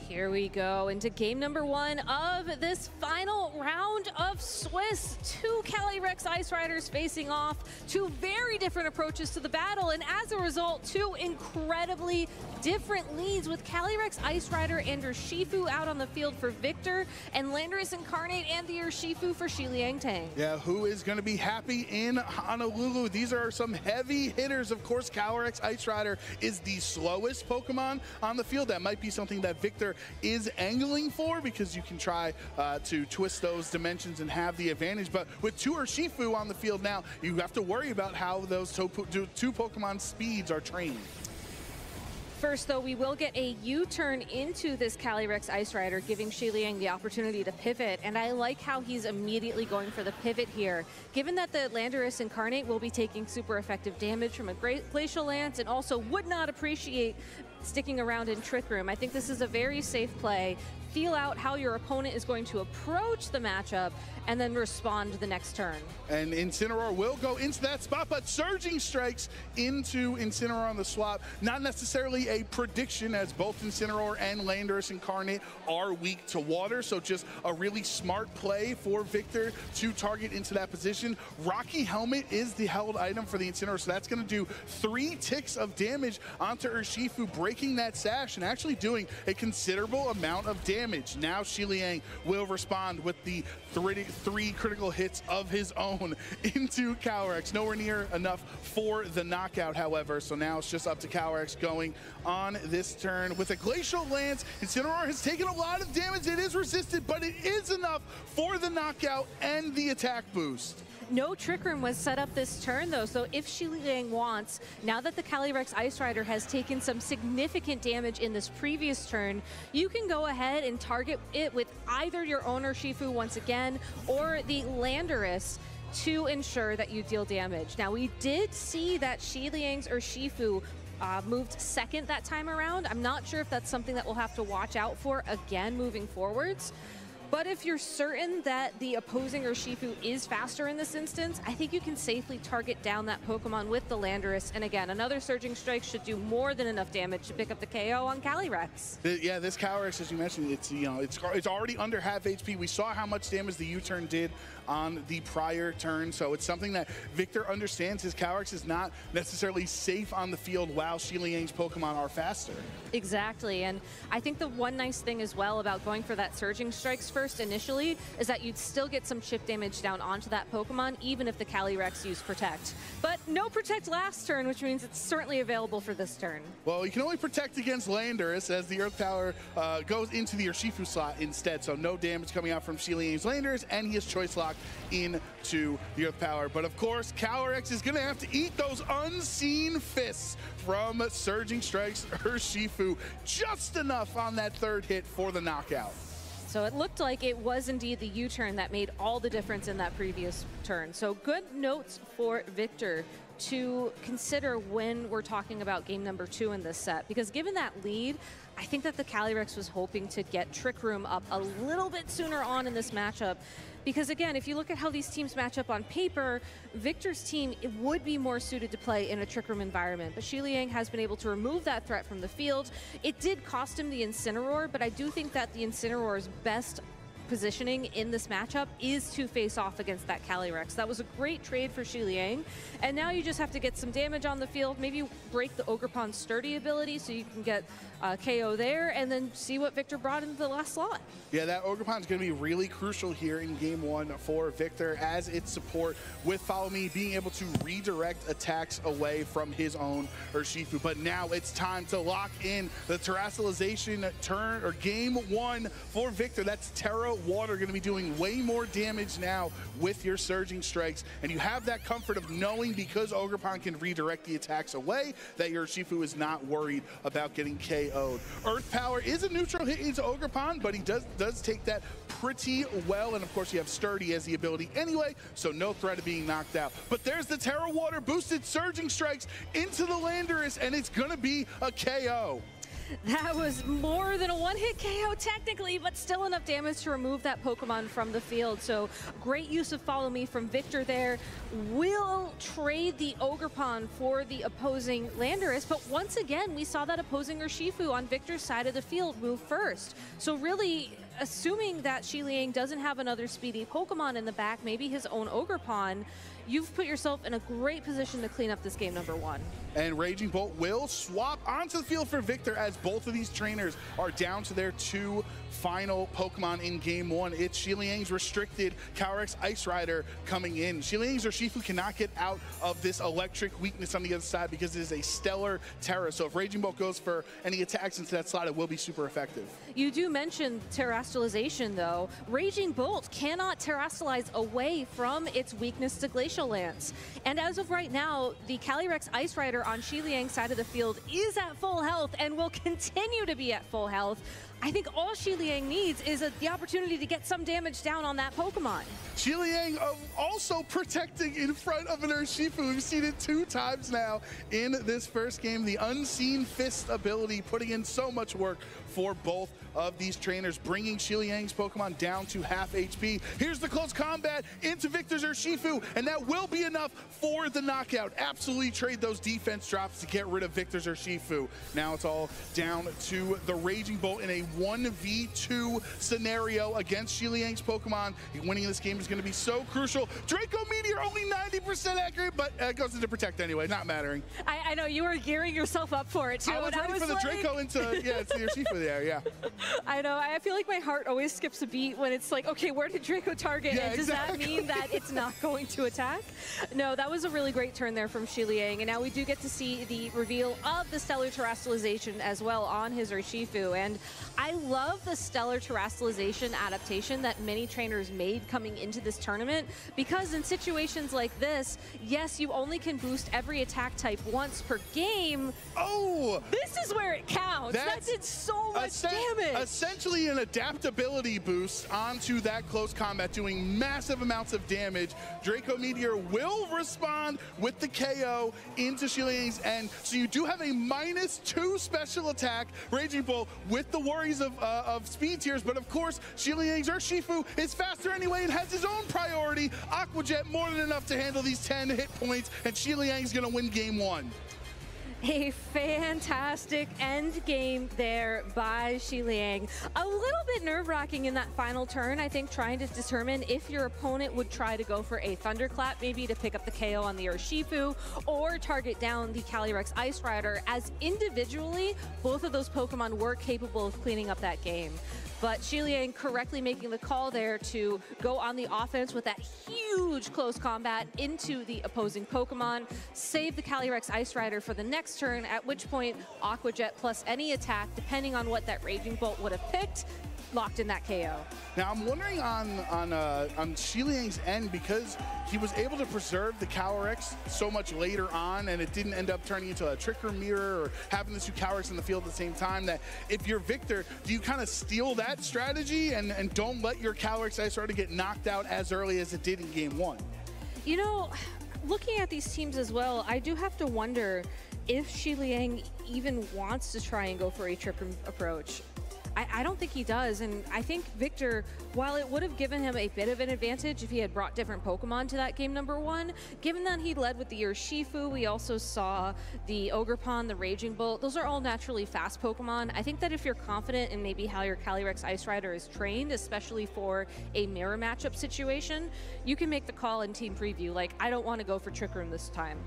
Here we go into game number 1 of this final round of Swiss. 2 Calyrex Ice Riders facing off, 2 very different approaches to the battle, and as a result, 2 incredibly different leads with Calyrex Ice Rider and Urshifu out on the field for Victor, and Landorus Incarnate and the Urshifu for Xiliang Tang. Yeah, who is going to be happy in Honolulu? These are some heavy hitters. Of course, Calyrex Ice Rider is the slowest Pokemon on the field. That might be something that Victor is angling for, because you can try to twist those dimensions and have the advantage. But with 2 Urshifu on the field now, you have to worry about how those 2 Pokemon speeds are trained. First, though, we will get a U-turn into this Calyrex Ice Rider, giving Xiliang the opportunity to pivot, and I like how he's immediately going for the pivot here. Given that the Landorus Incarnate will be taking super effective damage from a Glacial Lance and also would not appreciate sticking around in Trick Room, I think this is a very safe play. Feel out how your opponent is going to approach the matchup and then respond the next turn. And Incineroar will go into that spot, but Surging Strikes into Incineroar on the swap. Not necessarily a prediction, as both Incineroar and Landorus Incarnate are weak to water, so just a really smart play for Victor to target into that position. Rocky Helmet is the held item for the Incineroar, so that's going to do 3 ticks of damage onto Urshifu, breaking that sash and actually doing a considerable amount of damage. Now Xiliang will respond with the 3 critical hits of his own into Calyrex. Nowhere near enough for the knockout, however, so now it's just up to Calyrex going on this turn. With a Glacial Lance, Incineroar has taken a lot of damage. It is resisted, but it is enough for the knockout and the attack boost. No Trick Room was set up this turn, though, so if Xiliang wants, now that the Calyrex Ice Rider has taken some significant damage in this previous turn, you can go ahead and target it with either your own Urshifu once again or the Landorus to ensure that you deal damage. Now, we did see that Xiliang's Urshifu moved second that time around. I'm not sure if that's something that we'll have to watch out for again moving forwards. But if you're certain that the opposing Urshifu is faster in this instance, I think you can safely target down that Pokemon with the Landorus. And again, another Surging Strike should do more than enough damage to pick up the KO on Calyrex. Yeah, this Calyrex, as you mentioned, it's already under half HP. We saw how much damage the U-turn did on the prior turn, so it's something that Victor understands. His Calyrex is not necessarily safe on the field while Xiliang's Pokemon are faster. Exactly, and I think the one nice thing as well about going for that Surging Strikes first initially is that you'd still get some chip damage down onto that Pokemon, even if the Calyrex used Protect. But no protect last turn, which means it's certainly available for this turn. Well, you can only protect against Landorus as the Earth Power goes into the Urshifu slot instead. So no damage coming out from Xiliang's Landorus, and he has Choice Lock into the Earth Power. But of course, Calyrex is going to have to eat those unseen fists from Surging Strike's Urshifu. Just enough on that third hit for the knockout. So it looked like it was indeed the U-turn that made all the difference in that previous turn. So good notes for Victor to consider when we're talking about game number 2 in this set. Because given that lead, I think that the Calyrex was hoping to get Trick Room up a little bit sooner on in this matchup. Because again, if you look at how these teams match up on paper, Victor's team, it would be more suited to play in a Trick Room environment. But Xiliang has been able to remove that threat from the field. It did cost him the Incineroar, but I do think that the Incineroar's best positioning in this matchup is to face off against that Calyrex. That was a great trade for Xiliang. And now you just have to get some damage on the field, maybe break the Ogerpon's sturdy ability so you can get KO there, and then see what Victor brought into the last slot. Yeah, that Ogerpon's going to be really crucial here in game 1 for Victor as its support with Follow Me being able to redirect attacks away from his own Urshifu. But now it's time to lock in the terrestrialization turn or game 1 for Victor. That's Terra Water going to be doing way more damage now with your Surging Strikes, and you have that comfort of knowing because Ogerpon can redirect the attacks away that your Urshifu is not worried about getting KO'd. Earth Power is a neutral hit into Ogerpon, but he does take that pretty well, and of course you have Sturdy as the ability anyway, so no threat of being knocked out. But there's the Terra Water boosted Surging Strikes into the Landorus, and it's going to be a KO. That was more than a one-hit KO technically, but still enough damage to remove that Pokemon from the field. So great use of Follow Me from Victor there. Will trade the Ogerpon for the opposing Landorus, but once again, we saw that opposing Urshifu on Victor's side of the field move first. So really, assuming that Xiliang doesn't have another speedy Pokemon in the back, maybe his own Ogerpon, you've put yourself in a great position to clean up this game number 1. And Raging Bolt will swap onto the field for Victor as both of these trainers are down to their 2 final Pokemon in game 1. It's Xiliang's restricted Calyrex Ice Rider coming in. Xiliang's Urshifu cannot get out of this electric weakness on the other side because it is a stellar Terra. So if Raging Bolt goes for any attacks into that slot, it will be super effective. You do mention terrestrialization though. Raging Bolt cannot terrestrialize away from its weakness to Glacial Lance. And as of right now, the Calyrex Ice Rider on Xiliang's side of the field is at full health and will continue to be at full health. I think all Xiliang needs is the opportunity to get some damage down on that Pokemon. Xiliang also protecting in front of an Urshifu. We've seen it 2 times now in this first game. The Unseen Fist ability putting in so much work for both of these trainers, bringing Xiliang's Pokemon down to half HP. Here's the close combat into Victor's Urshifu, and that will be enough for the knockout. Absolutely trade those defense drops to get rid of Victor's Urshifu. Now it's all down to the Raging Bolt in a 1v2 scenario against Xiliang's Pokemon. Winning this game is going to be so crucial. Draco Meteor only 90% accurate, but it goes into Protect anyway, not mattering. I know, you were gearing yourself up for it too. I was ready for the Draco into, yeah, it's the Urshifu there, yeah. I know, I feel like my heart always skips a beat when it's like, okay, where did Draco target? Yeah, and does that mean that it's not going to attack? No, that was a really great turn there from Xiliang, and now we do get to see the reveal of the Stellar Terrestrialization as well on his Urshifu, and I love the Stellar Terrestrialization adaptation that many trainers made coming into this tournament, because in situations like this, yes, you only can boost every attack type once per game. Oh! This is where it counts. That did so much damage. Essentially an adaptability boost onto that close combat, doing massive amounts of damage. Draco Meteor will respond with the KO into Xiliang's end. So you do have a -2 special attack. Raging Bolt with the worries of speed tiers, but of course, Xiliang's Urshifu is faster anyway and has his own priority. Aqua Jet more than enough to handle these 10 hit points, and Xiliang's gonna win game 1. A fantastic end game there by Xiliang. A little bit nerve-wracking in that final turn, I think, trying to determine if your opponent would try to go for a Thunderclap, maybe to pick up the KO on the Urshifu, or target down the Calyrex Ice Rider, as individually, both of those Pokemon were capable of cleaning up that game. but Xiliang correctly making the call there to go on the offense with that huge close combat into the opposing Pokemon, save the Calyrex Ice Rider for the next turn, at which point Aqua Jet plus any attack, depending on what that Raging Bolt would have picked, locked in that KO. Now I'm wondering on Xiliang's end, because he was able to preserve the Calyrex so much later on, and it didn't end up turning into a Trick Room Mirror or having the two Calyrex in the field at the same time, that if you're Victor, do you kind of steal that strategy and don't let your Calyrex Ice Rider get knocked out as early as it did in game 1? You know, looking at these teams as well, I do have to wonder if Xiliang even wants to try and go for a Trick Room approach. I don't think he does, and I think Victor, while it would have given him a bit of an advantage if he had brought different Pokemon to that game number 1, given that he led with the Urshifu, we also saw the Ogerpon, the Raging Bolt. Those are all naturally fast Pokemon. I think that if you're confident in maybe how your Calyrex Ice Rider is trained, especially for a mirror matchup situation, you can make the call in team preview, like, I don't want to go for Trick Room this time.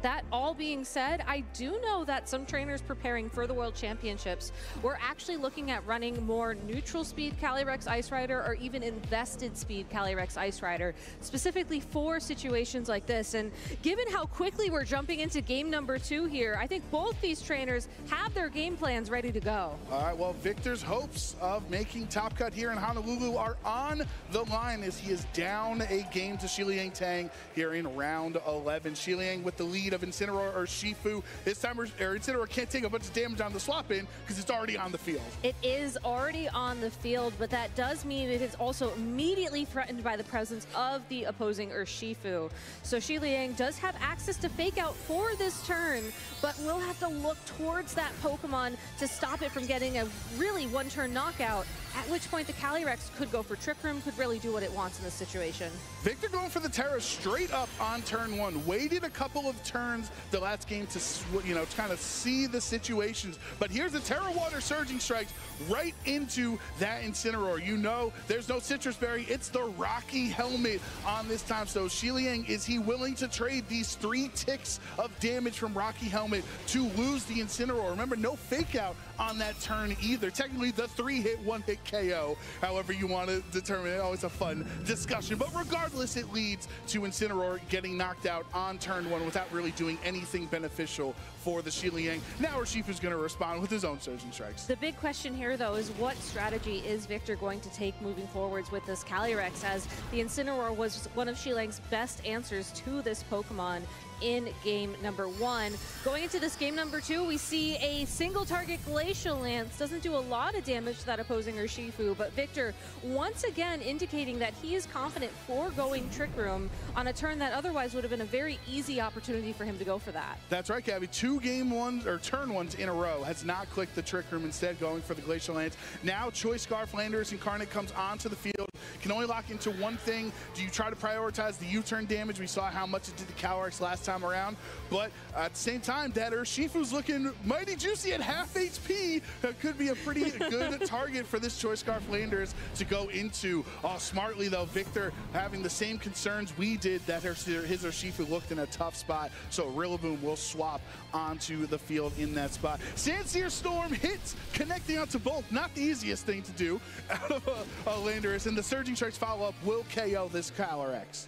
That all being said, I do know that some trainers preparing for the World Championships were actually looking at running more neutral speed Calyrex Ice Rider or even invested speed Calyrex Ice Rider, specifically for situations like this. And given how quickly we're jumping into game number 2 here, I think both these trainers have their game plans ready to go. All right, well, Victor's hopes of making top cut here in Honolulu are on the line as he is down a game to Xiliang Tang here in round 11. Xiliang with the lead of Incineroar or Shifu. This time, Incineroar can't take a bunch of damage on the swap in because it's already on the field. It is already on the field, but that does mean it is also immediately threatened by the presence of the opposing Urshifu. So Xiliang does have access to Fake Out for this turn, but will have to look towards that Pokemon to stop it from getting a really one-turn knockout, at which point the Calyrex could go for Trick Room, could really do what it wants in this situation. Victor going for the Terra straight up on turn 1. Waited a couple of turns the last game to, you know, kind of see the situations. But here's the Terra Water Surging Strikes right into that Incineroar. You know, there's no Citrus Berry. It's the Rocky Helmet on this time. So Xiliang, is he willing to trade these 3 ticks of damage from Rocky Helmet to lose the Incineroar? Remember, no Fake Out on that turn either. Technically, the 3-hit, 1-hit KO, however you want to determine it. Always a fun discussion. But regardless, it leads to Incineroar getting knocked out on turn 1 without really doing anything beneficial for the Xiliang. Now Urshifu's going to respond with his own Surging Strikes. The big question here, though, is what strategy is Victor going to take moving forwards with this Calyrex, as the Incineroar was one of Xiliang's best answers to this Pokemon in game number 1. Going into this game number 2, we see a single target Glacial Lance. Doesn't do a lot of damage to that opposing Urshifu, but Victor once again indicating that he is confident foregoing Trick Room on a turn that otherwise would have been a very easy opportunity for him to go for that. That's right, Gabby. 2 game 1s or turn 1s in a row has not clicked the Trick Room, instead going for the Glacial Lance. Now Choice Scarf Landorus Incarnate comes onto the field. Can only lock into one thing. Do you try to prioritize the U-turn damage? We saw how much it did to Calyrex last time around, but at the same time, that Urshifu's looking mighty juicy at half HP. That could be a pretty good target for this Choice Scarf Landers to go into. Smartly though, Victor having the same concerns we did, that his Urshifu looked in a tough spot, so Rillaboom will swap onto the field in that spot. Sandsear Storm hits, connecting onto both. Not the easiest thing to do out of a Landorus, and the Surging Strikes follow-up will KO this Calyrex.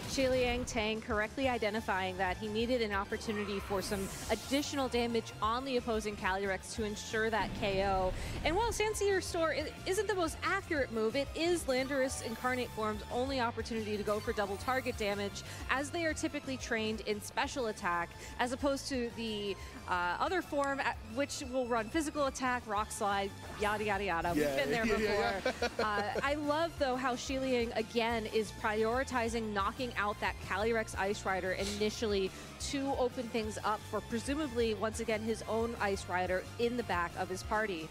Xiliang Tang correctly identifying that he needed an opportunity for some additional damage on the opposing Calyrex to ensure that KO. And while Sandsear Storm isn't the most accurate move, it is Landorus Incarnate Form's only opportunity to go for double target damage, as they are typically trained in special attack, as opposed to the other form, which will run physical attack, rock slide, yada, yada, yada. Yeah, We've been there before. I love, though, how Xiliang, again, is prioritizing knocking out that Calyrex Ice Rider initially to open things up for presumably, once again, his own Ice Rider in the back of his party.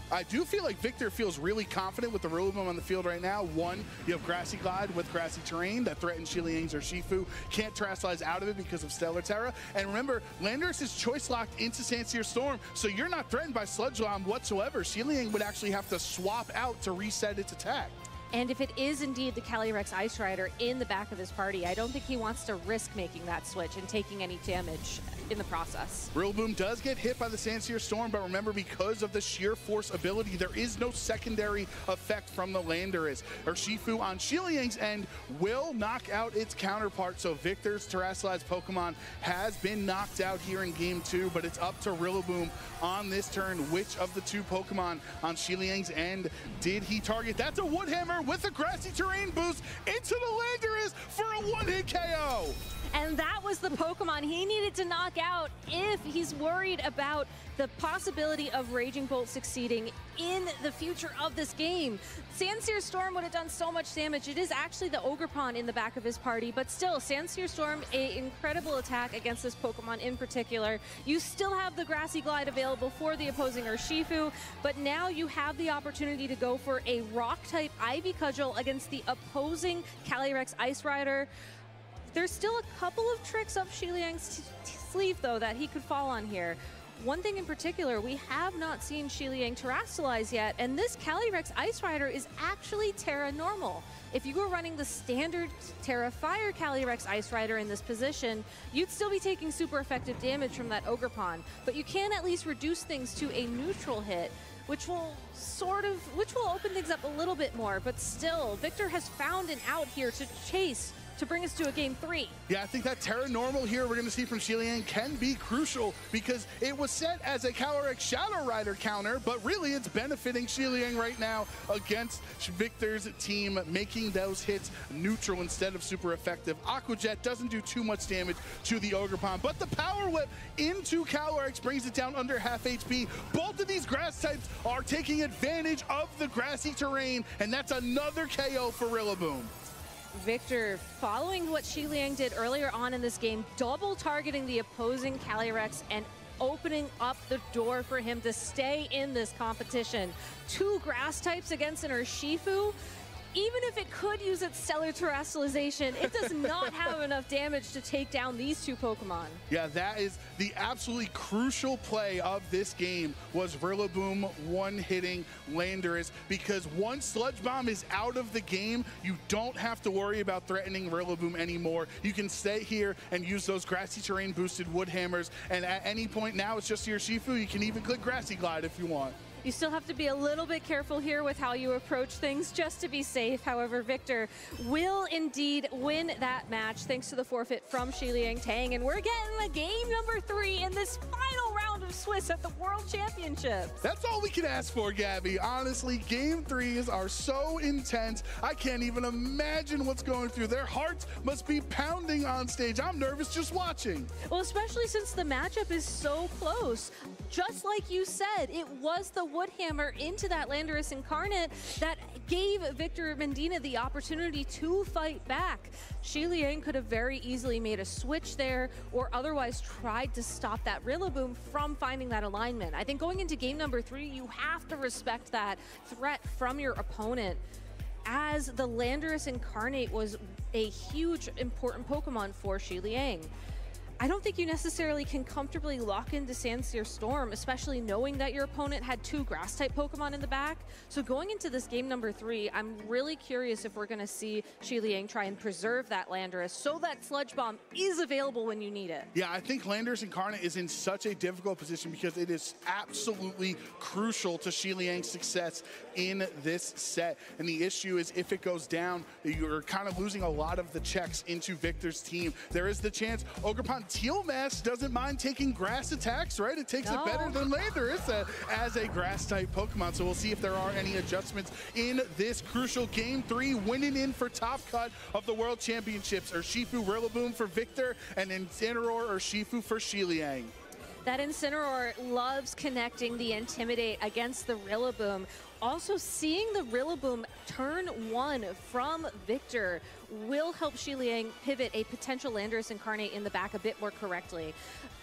I do feel like Victor feels really confident with the Rillaboom on the field right now. One, you have Grassy Glide with grassy terrain that threatens Xiliang's Urshifu. Can't Terrasilize out of it because of Stellar Terra. And remember, Landorus is choice locked into Sandsear Storm, so you're not threatened by Sludge Bomb whatsoever. Xiliang would actually have to swap out to reset its attack. And if it is indeed the Calyrex Ice Rider in the back of his party, I don't think he wants to risk making that switch and taking any damage in the process. Rillaboom does get hit by the Sandseer Storm, but remember, because of the sheer force ability, there is no secondary effect from the Landorus. Urshifu on Shiliang's end will knock out its counterpart, so Victor's terrestrialized Pokemon has been knocked out here in Game 2, but it's up to Rillaboom on this turn. Which of the two Pokemon on Shiliang's end did he target? That's a Wood Hammer with a Grassy Terrain boost into the Landorus for a one-hit KO. And that was the Pokemon he needed to knock out if he's worried about the possibility of Raging Bolt succeeding in the future of this game. Sandseer Storm would have done so much damage. It is actually the Ogerpon in the back of his party, but still, Sandseer Storm, an incredible attack against this Pokemon in particular. You still have the Grassy Glide available for the opposing Urshifu, but now you have the opportunity to go for a Rock-type Ivy Cudgel against the opposing Calyrex Ice Rider. There's still a couple of tricks up Shiliang's sleeve, though, that he could fall on here. One thing in particular, we have not seen Shiliang terrestrialize yet, and this Calyrex Ice Rider is actually Terra Normal. If you were running the standard Terra Fire Calyrex Ice Rider in this position, you'd still be taking super effective damage from that Ogerpon, but you can at least reduce things to a neutral hit, which will open things up a little bit more, but still, Victor has found an out here to chase to bring us to a Game 3. Yeah, I think that Terra Normal here we're going to see from Shiliang can be crucial because it was set as a Calyrex Shadow Rider counter, but really it's benefiting Shiliang right now against Victor's team, making those hits neutral instead of super effective. Aqua Jet doesn't do too much damage to the Ogerpon, but the Power Whip into Calyrex brings it down under half HP. Both of these grass types are taking advantage of the grassy terrain, and that's another KO for Rillaboom. Victor, following what Shiliang did earlier on in this game, double targeting the opposing Calyrex and opening up the door for him to stay in this competition. Two grass types against an Urshifu. Even if it could use its stellar terrestrialization, it does not have enough damage to take down these two Pokemon. Yeah, that is the absolutely crucial play of this game, was Rillaboom one-hitting Landorus, because once Sludge Bomb is out of the game, you don't have to worry about threatening Rillaboom anymore. You can stay here and use those Grassy Terrain boosted Wood Hammers, and at any point now it's just your Urshifu. You can even click Grassy Glide if you want. You still have to be a little bit careful here with how you approach things just to be safe. However, Victor will indeed win that match thanks to the forfeit from Shiliang Tang. And we're getting a game number 3 in this final round of Swiss at the World Championships. That's all we can ask for, Gabby. Honestly, Game 3s are so intense. I can't even imagine what's going through. Their hearts must be pounding on stage. I'm nervous just watching. Well, especially since the matchup is so close. Just like you said, it was the Wood Hammer into that Landorus Incarnate that gave Victor Mendina the opportunity to fight back. Shiliang could have very easily made a switch there or otherwise tried to stop that Rillaboom from finding that alignment. I think going into game number 3, you have to respect that threat from your opponent, as the Landorus Incarnate was a huge, important Pokemon for Shiliang. I don't think you necessarily can comfortably lock into Sandseer Storm, especially knowing that your opponent had 2 Grass-type Pokemon in the back. So going into this game number 3, I'm really curious if we're going to see Shiliang try and preserve that Landorus so that Sludge Bomb is available when you need it. Yeah, I think Landorus Incarnate is in such a difficult position because it is absolutely crucial to Shiliang's success in this set. And the issue is if it goes down, you're kind of losing a lot of the checks into Victor's team. There is the chance Ogerpon Teal Mask doesn't mind taking grass attacks, right? It takes it better than Landorus as a grass-type Pokemon. So we'll see if there are any adjustments in this crucial Game 3, winning in for top cut of the World Championships. Urshifu Rillaboom for Victor, and Incineroar Urshifu for Shiliang. That Incineroar loves connecting the Intimidate against the Rillaboom. Also, seeing the Rillaboom turn 1 from Victor will help Shiliang pivot a potential Landorus Incarnate in the back a bit more correctly.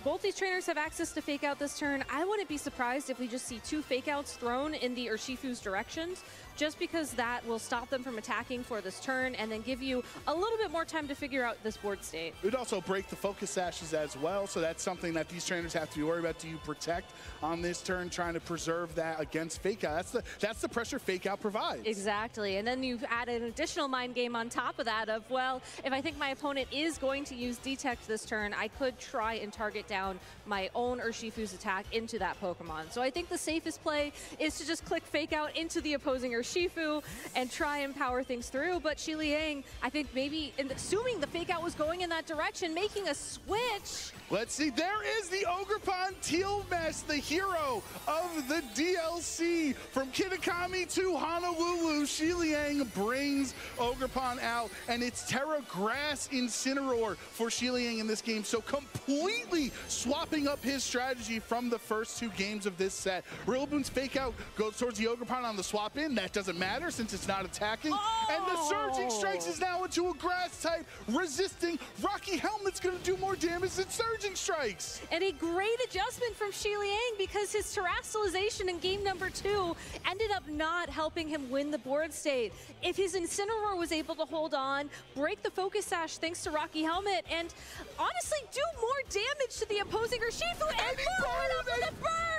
Both these trainers have access to Fake Out this turn. I wouldn't be surprised if we just see 2 Fake Outs thrown in the Urshifu's directions, just because that will stop them from attacking for this turn and then give you a little bit more time to figure out this board state. It would also break the Focus Sashes as well, so that's something that these trainers have to be worried about. Do you protect on this turn, trying to preserve that against Fake Out? that's the pressure Fake Out provides. Exactly, and then you add an additional mind game on top of that of, well, if I think my opponent is going to use Detect this turn, I could try and target down my own Urshifu's attack into that Pokemon. So I think the safest play is to just click Fake Out into the opposing Urshifu and try and power things through. But Shi Liang, I think maybe, assuming the Fake Out was going in that direction, making a switch. Let's see, there is the Ogerpon Teal Mesh, the hero of the DLC. From Kitakami to Honolulu, Shi Liang brings Ogerpon out, and it's Terra Grass Incineroar for Shi Liang in this game, so completely swapping up his strategy from the first 2 games of this set. Rillaboom's Fake Out goes towards the Ogerpon on the swap in. That doesn't matter since it's not attacking. And the Surging Strikes is now into a grass type, resisting. Rocky Helmet's going to do more damage than Surging Strikes. And a great adjustment from Shi Liang because his Terastallization in game number 2 ended up not helping him win the board state. If his Incineroar was able to hold on, break the Focus Sash thanks to Rocky Helmet, and honestly do more damage to the opposing Urshifu, and he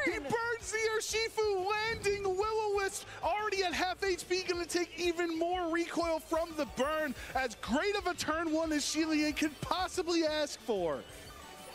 He burns the Urshifu, landing Will-O-Wisp already at half HP, going to take even more recoil from the burn. As great of a turn 1 as Shi Liang could possibly ask for.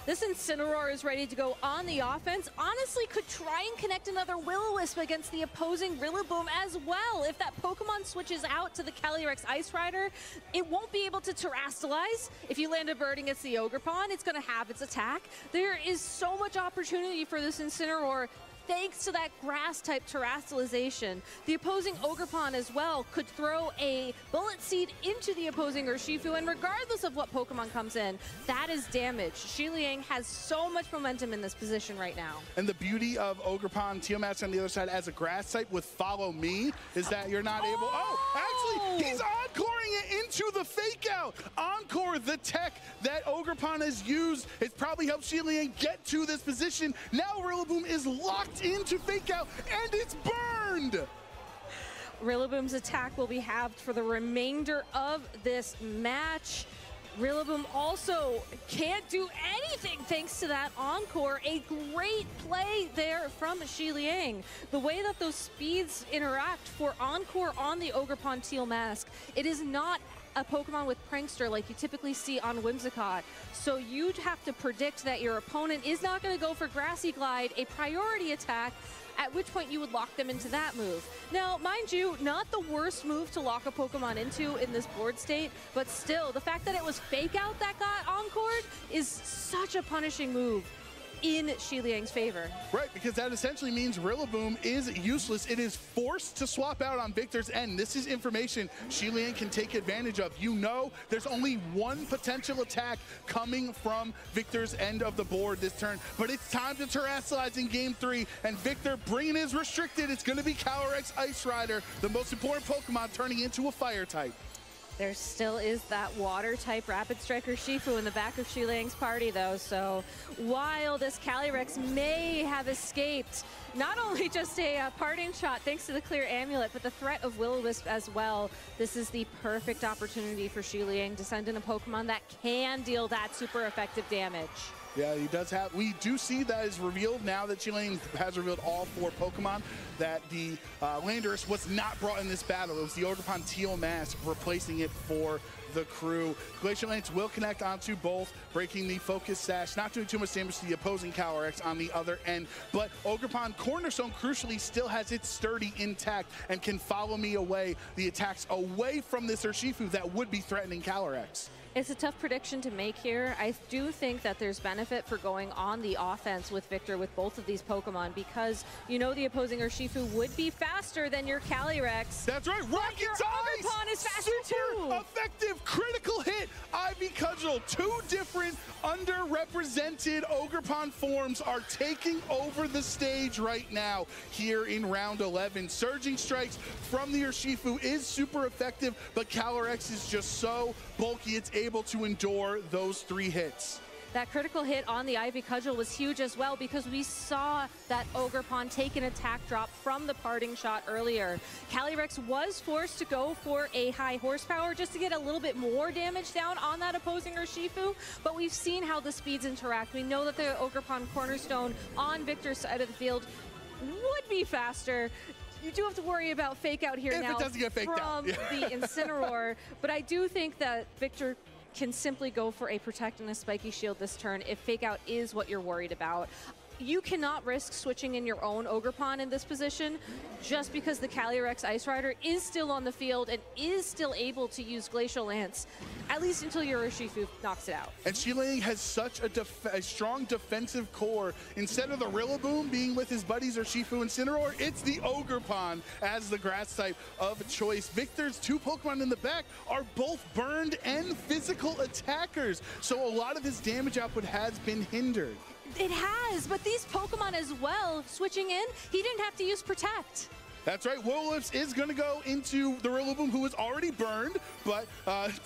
This Incineroar is ready to go on the offense. Honestly, could try and connect another Will-O-Wisp against the opposing Rillaboom as well. If that Pokemon switches out to the Calyrex Ice Rider, it won't be able to Terastallize. If you land a bird against the Ogerpon, it's going to have its attack. There is so much opportunity for this Incineroar thanks to that grass-type Terastallization. The opposing Ogerpon as well could throw a Bullet Seed into the opposing Urshifu, and regardless of what Pokemon comes in, that is damage. Shi Liang has so much momentum in this position right now. And the beauty of Ogerpon Teal Match on the other side as a grass type with Follow Me is that you're not able... actually, he's encoring it into the Fake Out. Encore, the tech that Ogerpon has used, it's probably helped Shi Liang get to this position. Now Rillaboom is locked into Fake Out, and it's burned! Rillaboom's attack will be halved for the remainder of this match. Rillaboom also can't do anything thanks to that Encore. A great play there from Shi Liang. The way that those speeds interact for Encore on the Ogerpon Teal Mask, it is not a Pokemon with Prankster like you typically see on Whimsicott. So you'd have to predict that your opponent is not going to go for Grassy Glide, a priority attack, at which point you would lock them into that move. Now, mind you, not the worst move to lock a Pokemon into in this board state, but still, the fact that it was Fake Out that got encored is such a punishing move in Shi Liang's favor. Right, because that essentially means Rillaboom is useless. It is forced to swap out on Victor's end. This is information Shi Liang can take advantage of. You know there's only one potential attack coming from Victor's end of the board this turn, but it's time to Terastallize in game 3, and Victor bringing his restricted. It's going to be Calyrex Ice Rider, the most important Pokemon turning into a fire type. There still is that water-type Rapid Striker Shifu in the back of Shi Liang's party, though. So while this Calyrex may have escaped not only just a parting shot thanks to the clear amulet, but the threat of Will-O-Wisp as well, this is the perfect opportunity for Shi Liang to send in a Pokemon that can deal that super effective damage. Yeah, he does have. We do see that is revealed now that Shi Liang has revealed all 4 Pokemon, that the Landorus was not brought in this battle. It was the Ogerpon Teal Mask replacing it for the crew. Glacial Lance will connect onto both, breaking the Focus Sash, not doing too much damage to the opposing Calyrex on the other end. But Ogerpon Cornerstone, crucially, still has its sturdy intact and can follow me away the attacks away from this Urshifu that would be threatening Calyrex. It's a tough prediction to make here. I do think that there's benefit for going on the offense with Victor with both of these Pokemon because you know the opposing Urshifu would be faster than your Calyrex. That's right, Rocket Your Ogerpon is faster too. Effective critical hit, Ivy Cudgel. 2 different underrepresented Ogerpon forms are taking over the stage right now here in round 11. Surging Strikes from the Urshifu is super effective, but Calyrex is just so bulky it's able to endure those 3 hits. That critical hit on the Ivy Cudgel was huge as well because we saw that Ogerpon take an attack drop from the parting shot earlier. Calyrex was forced to go for a high horsepower just to get a little bit more damage down on that opposing Urshifu, but we've seen how the speeds interact. We know that the Ogerpon Cornerstone on Victor's side of the field would be faster. you do have to worry about fake out here now it doesn't get faked out. from the Incineroar, but I do think that Victor can simply go for a Protect and a Spiky Shield this turn if fake out is what you're worried about. You cannot risk switching in your own Ogerpon in this position just because the Calyrex Ice Rider is still on the field and is still able to use Glacial Lance, at least until your Urshifu knocks it out. And Xiling has such a strong defensive core. Instead of the Rillaboom being with his buddies Urshifu and Incineroar, it's the Ogerpon as the grass type of choice. Victor's 2 Pokemon in the back are both burned and physical attackers, so a lot of his damage output has been hindered. It has, but these Pokemon as well, switching in, he didn't have to use Protect. That's right, Will-O-Wisp is going to go into the Rillaboom, who is already burned, but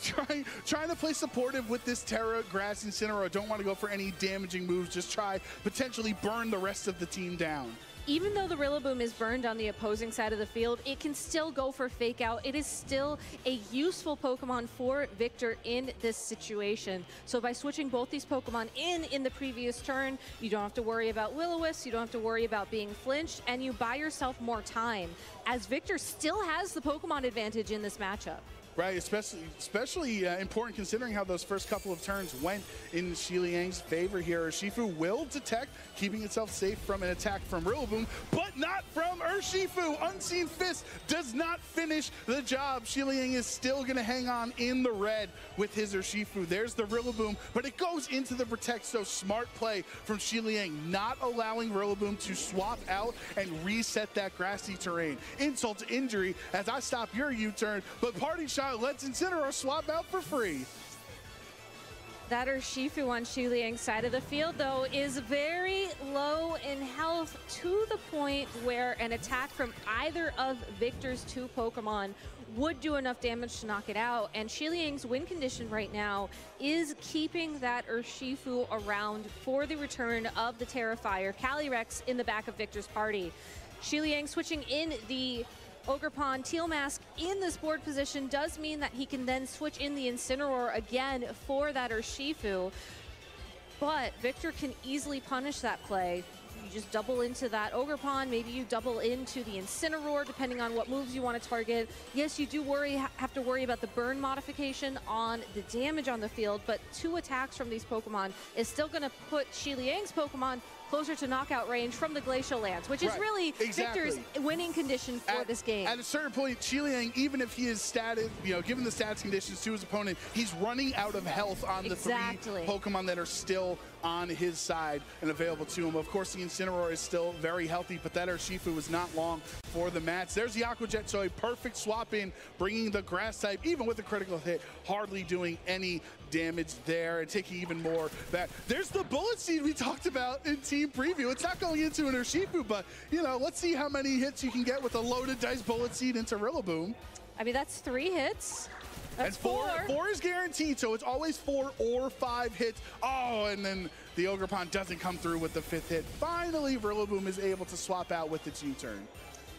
trying to play supportive with this Terra Grass Incineroar. Don't want to go for any damaging moves, just try potentially burn the rest of the team down. Even though the Rillaboom is burned on the opposing side of the field, it can still go for Fake Out. It is still a useful Pokemon for Victor in this situation. So by switching both these Pokemon in the previous turn, you don't have to worry about Will-O-Wisp, you don't have to worry about being flinched, and you buy yourself more time, as Victor still has the Pokemon advantage in this matchup. Right, especially important considering how those first couple of turns went in Xiliang's favor here. Urshifu will detect, keeping itself safe from an attack from Rillaboom, but not from Urshifu. Unseen Fist does not finish the job. Xiliang is still going to hang on in the red with his Urshifu. There's the Rillaboom, but it goes into the Protect, so smart play from Xiliang, not allowing Rillaboom to swap out and reset that grassy terrain. Insult to injury as I stop your U-turn, but Party Shot lets Incineroar swap out for free. That Urshifu on Xiliang's side of the field, though, is very low in health to the point where an attack from either of Victor's 2 Pokemon would do enough damage to knock it out. And Xiliang's win condition right now is keeping that Urshifu around for the return of the Terrifier Calyrex in the back of Victor's party. Xiliang switching in the Ogerpon Teal Mask in this board position does mean that he can then switch in the Incineroar again for that Urshifu. But Victor can easily punish that play. You just double into that Ogerpon, maybe you double into the Incineroar, depending on what moves you want to target. Yes, you do have to worry about the burn modification on the damage on the field, but 2 attacks from these Pokemon is still going to put Xiliang's Pokemon closer to knockout range from the Glacial Lance, which is really Victor's winning condition for this game. At a certain point, Xiliang, even if he is statted, given the stats conditions to his opponent, he's running out of health on the 3 Pokemon that are still on his side and available to him. Of course, the Incineroar is still very healthy, but that Urshifu was not long for the match. There's the Aqua Jet, so a perfect swap in, bringing the grass type, even with a critical hit, hardly doing any damage there and taking even more back. There's the Bullet Seed we talked about in team preview. It's not going into an Urshifu, but let's see how many hits you can get with a loaded dice Bullet Seed into Rillaboom. I mean, that's 3 hits. That's and 4 is guaranteed, so it's always 4 or 5 hits. Oh, and then the Ogerpon doesn't come through with the 5th hit. Finally, Rillaboom is able to swap out with its U-turn.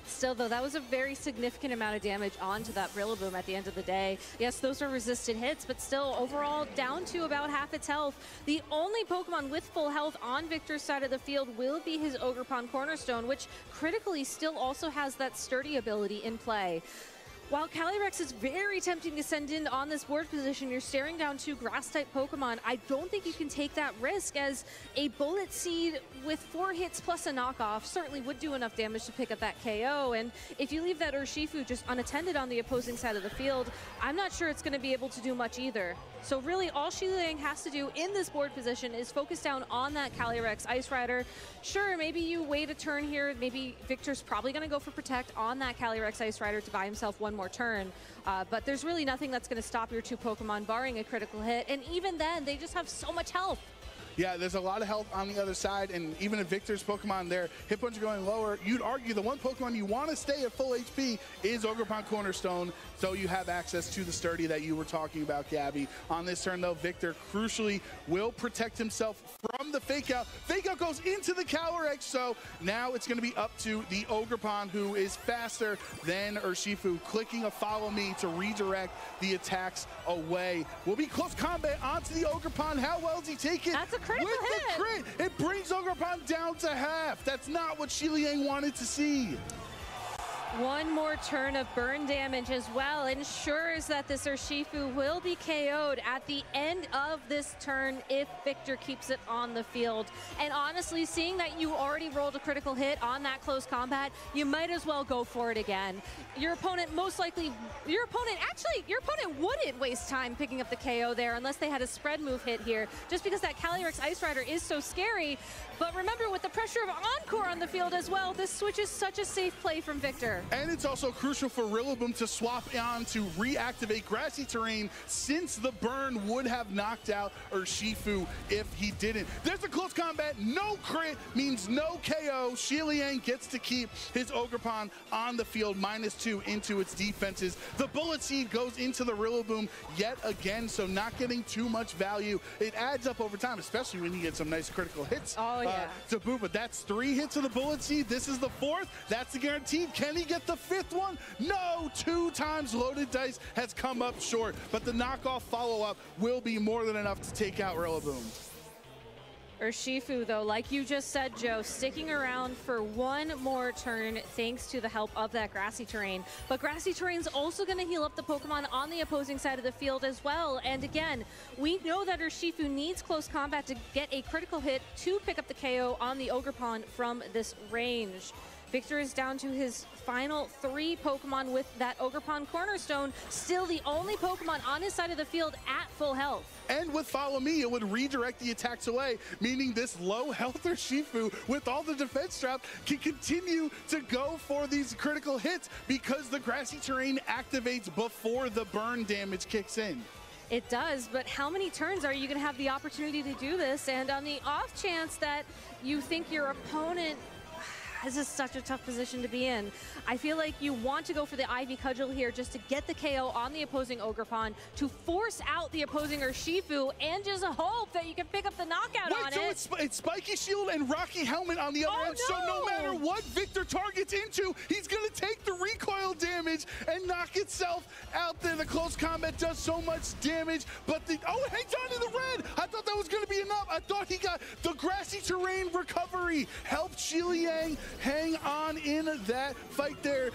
Still, though, that was a very significant amount of damage onto that Rillaboom at the end of the day. Yes, those are resisted hits, but still, overall, down to about half its health. The only Pokemon with full health on Victor's side of the field will be his Ogerpon Cornerstone, which critically still also has that sturdy ability in play. While Calyrex is very tempting to send in on this board position, you're staring down 2 Grass-type Pokemon. I don't think you can take that risk, as a Bullet Seed with 4 hits plus a knockoff certainly would do enough damage to pick up that KO. And if you leave that Urshifu just unattended on the opposing side of the field, I'm not sure it's going to be able to do much either. So really, all Xiliang has to do in this board position is focus down on that Calyrex Ice Rider. Sure, maybe you wait a turn here. Maybe Victor's probably going to go for Protect on that Calyrex Ice Rider to buy himself 1 more turn. But there's really nothing that's going to stop your 2 Pokemon, barring a critical hit. And even then, they just have so much health. Yeah, there's a lot of health on the other side, and even if Victor's Pokemon, their hit points are going lower, you'd argue the one Pokemon you want to stay at full HP is Ogerpon Cornerstone, so you have access to the sturdy that you were talking about, Gabby. On this turn, though, Victor crucially will protect himself from the Fake Out. Fake Out goes into the Calyrex, so now it's going to be up to the Ogerpon, who is faster than Urshifu, clicking a Follow Me to redirect the attacks away. Will be close combat onto the Ogerpon. How well does he take it? That's a critical hit. The crit, it brings Ogerpon down to half. That's not what Xiliang wanted to see. One more turn of burn damage as well ensures that this Urshifu will be KO'd at the end of this turn if Victor keeps it on the field. And honestly, seeing that you already rolled a critical hit on that close combat, you might as well go for it again. Your opponent your opponent wouldn't waste time picking up the KO there unless they had a spread move hit here, just because that Calyrex Ice Rider is so scary. But remember, with the pressure of Encore on the field as well, this switch is such a safe play from Victor. And it's also crucial for Rillaboom to swap on to reactivate grassy terrain, since the burn would have knocked out Urshifu if he didn't. There's a close combat, no crit means no KO. Xiliang gets to keep his Ogerpon on the field, -2 into its defenses. The Bullet Seed goes into the Rillaboom yet again, so not getting too much value. It adds up over time, especially when you get some nice critical hits to boot, but that's 3 hits of the Bullet Seed. This is the 4th. That's the guaranteed. Can he get the 5th one? No, 2 times loaded dice has come up short, but the knockoff follow-up will be more than enough to take out Rillaboom. Urshifu, though, like you just said, Joe, sticking around for one more turn thanks to the help of that grassy terrain. But grassy terrain's also going to heal up the Pokemon on the opposing side of the field as well. And again, we know that Urshifu needs close combat to get a critical hit to pick up the KO on the Ogerpon from this range. Victor is down to his final 3 Pokemon with that Ogerpon Cornerstone, still the only Pokemon on his side of the field at full health. And with Follow Me, it would redirect the attacks away, meaning this low health Urshifu with all the defense trapped can continue to go for these critical hits because the grassy terrain activates before the burn damage kicks in. It does, but how many turns are you going to have the opportunity to do this? And on the off chance that you think your opponent, this is such a tough position to be in. I feel like you want to go for the Ivy Cudgel here just to get the KO on the opposing Ogerpon, to force out the opposing Urshifu, and just hope that you can pick up the knockout on it. So it's Spiky Shield and Rocky Helmet on the other end, so no matter what Victor targets into, he's going to take the recoil damage and knock itself out there. The close combat does so much damage, but it hangs on to the red. I thought that was going to be enough. I thought he got the grassy terrain recovery, helped Xiliang hang on in that fight there.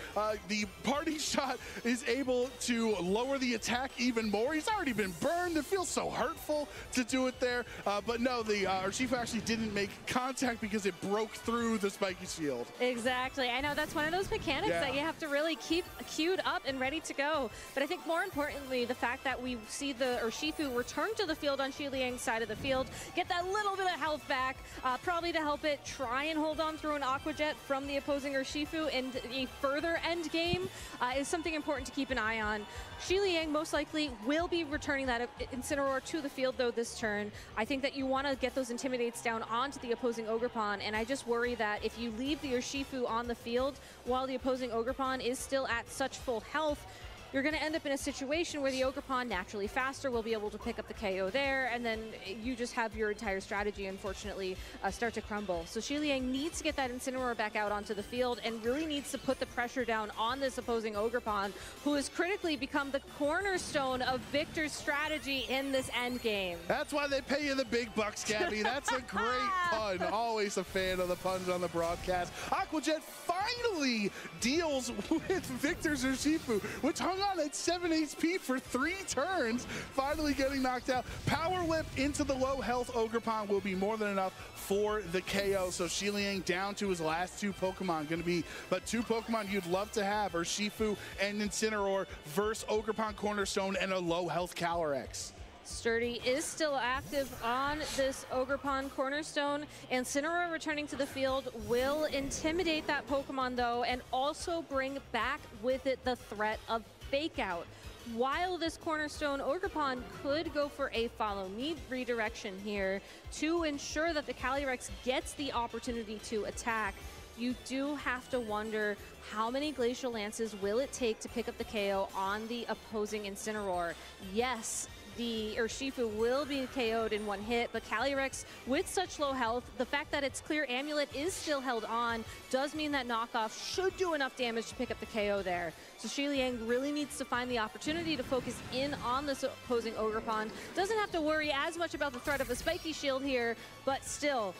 The parting shot is able to lower the attack even more. He's already been burned. It feels so hurtful to do it there. But no, the Urshifu actually didn't make contact because it broke through the Spiky Shield. Exactly. I know that's one of those mechanics that you have to really keep queued up and ready to go. But I think more importantly, the fact that we see the Urshifu return to the field on Xiliang's side of the field, get that little bit of health back, probably to help it try and hold on through an Aqua Jet from the opposing Urshifu in a further end game is something important to keep an eye on. Xiliang most likely will be returning that Incineroar to the field though this turn. I think that you want to get those Intimidates down onto the opposing Ogerpon, and I just worry that if you leave the Urshifu on the field while the opposing Ogerpon is still at such full health, you're going to end up in a situation where the Ogerpon, naturally faster, will be able to pick up the KO there, and then you just have your entire strategy, unfortunately, start to crumble. So Xiliang needs to get that Incineroar back out onto the field and really needs to put the pressure down on this opposing Ogerpon, who has critically become the cornerstone of Victor's strategy in this end game. That's why they pay you the big bucks, Gabby. That's a great pun. Always a fan of the puns on the broadcast. Aqua Jet finally deals with Victor's Urshifu, which hung on at 7 HP for 3 turns, finally getting knocked out. Power Whip into the low health Ogerpon will be more than enough for the KO. So Xiliang down to his last 2 Pokemon. Going to be but 2 Pokemon you'd love to have, Urshifu and Incineroar versus Ogerpon Cornerstone and a low health Calyrex. Sturdy is still active on this Ogerpon Cornerstone, and Incineroar returning to the field will intimidate that Pokemon though, and also bring back with it the threat of Fake Out. While this Cornerstone Ogerpon could go for a Follow Me redirection here to ensure that the Calyrex gets the opportunity to attack, you do have to wonder how many Glacial Lances will it take to pick up the KO on the opposing Incineroar. Yes, the Urshifu will be KO'd in 1 hit, but Calyrex, with such low health, the fact that its Clear Amulet is still held on does mean that Knockoff should do enough damage to pick up the KO there. So Xiliang really needs to find the opportunity to focus in on this opposing Ogerpon. Doesn't have to worry as much about the threat of a Spiky Shield here, but still,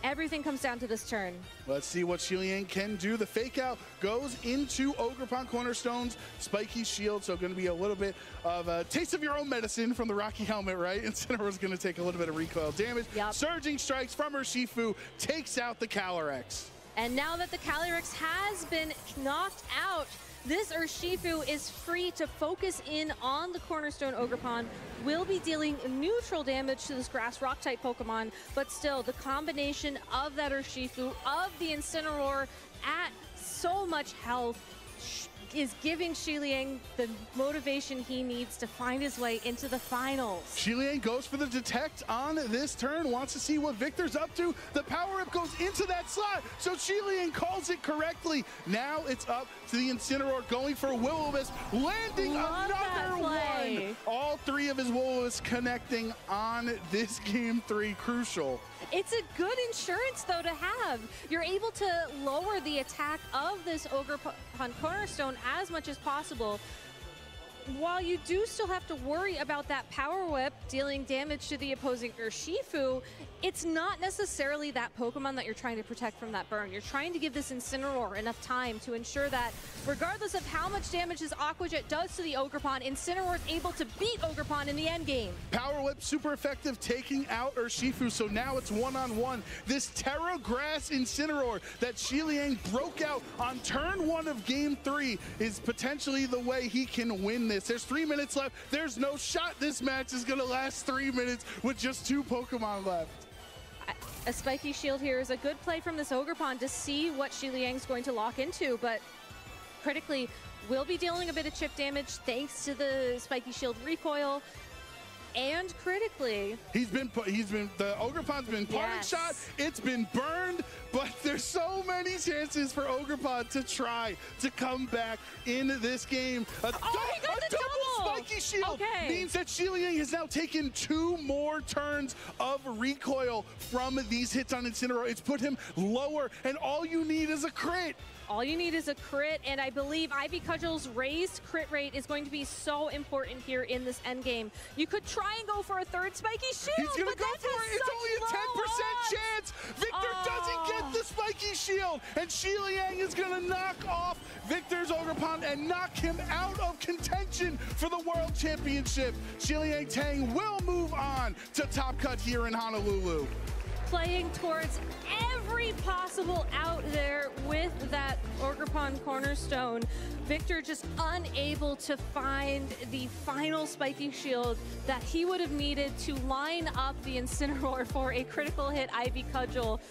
Everything comes down to this turn. Let's see what Xiliang can do. The fake out goes into Ogerpon Cornerstone's spiky shield, so going to be a little bit of a taste of your own medicine from the Rocky Helmet, right? Incineroar's going to take a little bit of recoil damage. Yep. Surging strikes from Urshifu takes out the Calyrex. And now that the Calyrex has been knocked out, this Urshifu is free to focus in on the Cornerstone Ogerpon, will be dealing neutral damage to this Grass Rock type Pokemon, but still the combination of that Urshifu, of the Incineroar at so much health, is giving Xiliang the motivation he needs to find his way into the finals. Xiliang goes for the detect on this turn, wants to see what Victor's up to. The power-up goes into that slot, so Xiliang calls it correctly. Now it's up to the Incineroar going for Will-O-Wisp, landing another one. All three of his Will-O-Wisps connecting on this Game 3, crucial. It's a good insurance, though, to have. You're able to lower the attack of this Ogerpon Cornerstone as much as possible, while you do still have to worry about that Power Whip dealing damage to the opposing Urshifu. It's not necessarily that Pokemon that you're trying to protect from that burn. You're trying to give this Incineroar enough time to ensure that regardless of how much damage this Aqua Jet does to the Ogerpon, Incineroar is able to beat Ogerpon in the end game. Power Whip super effective, taking out Urshifu, so now it's one-on-one. This Terra Grass Incineroar that Xiliang broke out on turn 1 of Game 3 is potentially the way he can win this. There's 3 minutes left. There's no shot this match is going to last 3 minutes with just 2 Pokemon left. A spiky shield here is a good play from this Ogerpon to see what Xiliang's going to lock into, but critically will be dealing a bit of chip damage thanks to the spiky shield recoil. And critically, the Ogerpon's been parted shot, it's been burned, but there's so many chances for Ogerpon to try to come back in this game. A double spiky shield means that Xiliang has now taken 2 more turns of recoil from these hits on Incineroar. It's put him lower, and all you need is a crit. All you need is a crit, and I believe Ivy Cudgel's raised crit rate is going to be so important here in this endgame. You could try and go for a 3rd spiky shield. He's gonna go for it. It's only a 10% chance. Victor doesn't get the spiky shield, and Xiliang is gonna knock off Victor's Ogerpon and knock him out of contention for the World Championship. Xiliang Tang will move on to Top Cut here in Honolulu. Playing towards every possible out there with that Ogerpon Cornerstone. Victor just unable to find the final spiky shield that he would have needed to line up the Incineroar for a critical hit Ivy Cudgel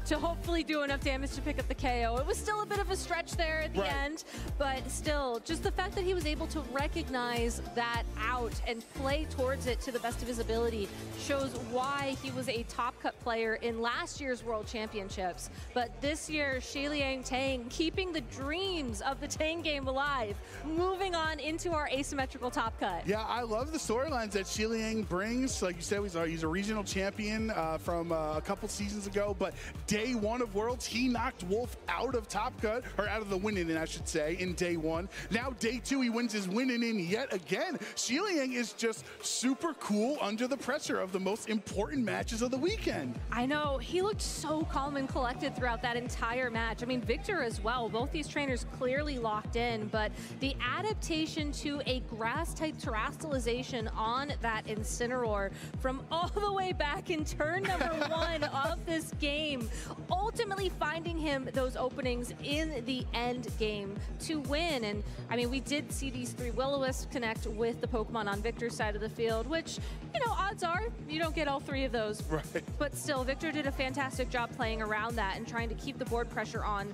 to hopefully do enough damage to pick up the KO. It was still a bit of a stretch there at the end, but still, just the fact that he was able to recognize that out and play towards it to the best of his ability shows why he was a top cut player in last year's World Championships. But this year, Xiliang Tang keeping the dreams of the Tang game alive, moving on into our asymmetrical top cut. Yeah, I love the storylines that Xiliang brings. Like you said, he's a regional champion from a couple seasons ago, but day 1 of Worlds, he knocked Wolf out of Top Cut, or out of the win-in, I should say, in day 1. Now day 2, he wins his win-in yet again. Xiliang is just super cool under the pressure of the most important matches of the weekend. I know, he looked so calm and collected throughout that entire match. I mean, Victor as well. Both these trainers clearly locked in, but the adaptation to a grass-type terrestrialization on that Incineroar from all the way back in turn number 1 of this game, ultimately finding him those openings in the end game to win. And I mean, we did see these 3 Will-O-Wisps connect with the Pokemon on Victor's side of the field, which, you know, odds are you don't get all 3 of those. Right. But still, Victor did a fantastic job playing around that and trying to keep the board pressure on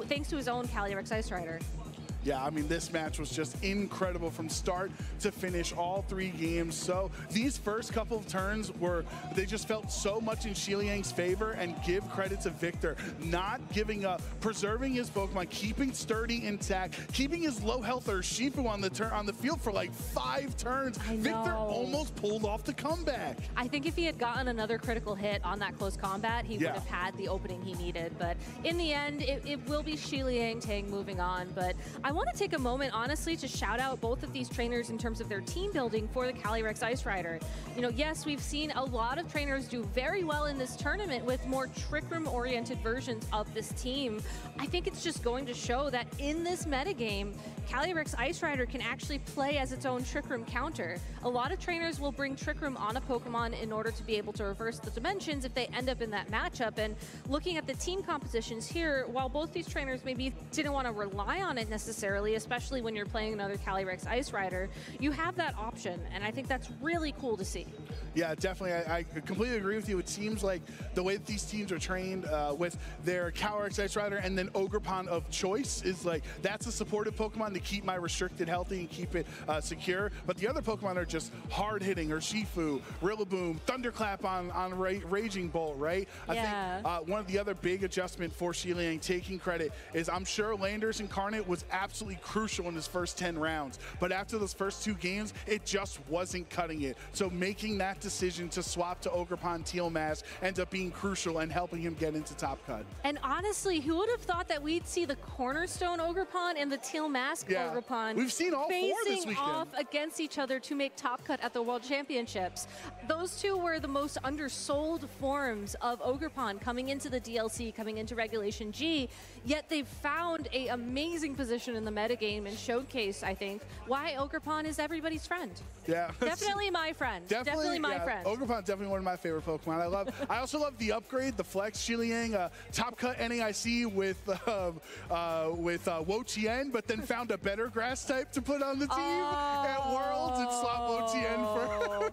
thanks to his own Calyrex Ice Rider. Yeah, I mean, this match was just incredible from start to finish, all 3 games. So these first couple of turns they just felt so much in Xiliang's favor, and give credit to Victor, not giving up, preserving his Pokemon, keeping sturdy intact, keeping his low health Urshifu on the field for like 5 turns. Victor almost pulled off the comeback. I think if he had gotten another critical hit on that close combat, he would have had the opening he needed. But in the end, it will be Xiliang Tang moving on. But I I want to take a moment, honestly, to shout out both of these trainers in terms of their team building for the Calyrex Ice Rider. You know, yes, we've seen a lot of trainers do very well in this tournament with more Trick Room-oriented versions of this team. I think it's just going to show that in this metagame, Calyrex Ice Rider can actually play as its own Trick Room counter. A lot of trainers will bring Trick Room on a Pokemon in order to be able to reverse the dimensions if they end up in that matchup. And looking at the team compositions here, while both these trainers maybe didn't want to rely on it necessarily, especially when you're playing another Calyrex Ice Rider, you have that option, and I think that's really cool to see. Yeah, definitely. I completely agree with you. It seems like the way that these teams are trained with their Calyrex Ice Rider and then Ogerpon of choice is like, that's a supportive Pokemon to keep my restricted healthy and keep it secure. But the other Pokemon are just hard-hitting, Urshifu, Rillaboom, Thunderclap on Raging Bolt, right? I think one of the other big adjustment for Shiliang taking credit is I'm sure Landers Incarnate was absolutely crucial in his first 10 rounds. But after those first 2 games, it just wasn't cutting it. So making that decision to swap to Ogerpon Teal Mask ends up being crucial and helping him get into Top Cut. And honestly, who would have thought that we'd see the Cornerstone Ogerpon and the Teal Mask Ogerpon We've seen all 4 this weekend. off against each other to make Top Cut at the World Championships. Those two were the most undersold forms of Ogerpon coming into the DLC, coming into Regulation G, yet they've found an amazing position in the metagame and showcase, I think, why Ogerpon is everybody's friend. Yeah. Definitely my friend. Definitely my friend. Ogerpon's definitely one of my favorite Pokemon. I also love the upgrade, the Flex Shiliang, Top Cut NAIC with Wo-Chien, but then found a better grass type to put on the team at Worlds and swap Wo-Chien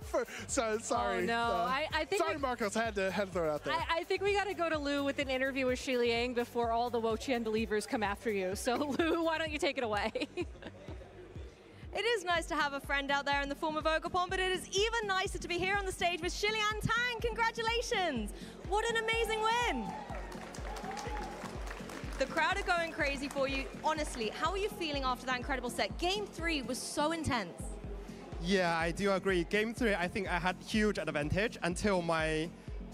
for sorry. Oh, no. I think sorry, Marcos, I had to throw it out there. I think we got to go to Lou with an interview with Shiliang before all the Wo-Chien believers come after you. So, Lou, why don't you take it away? It is nice to have a friend out there in the form of Ogerpon, but it is even nicer to be here on the stage with Shiliang Tang. Congratulations! What an amazing win! The crowd are going crazy for you. Honestly, how are you feeling after that incredible set? Game 3 was so intense. Yeah, I do agree. Game 3, I think I had huge advantage until my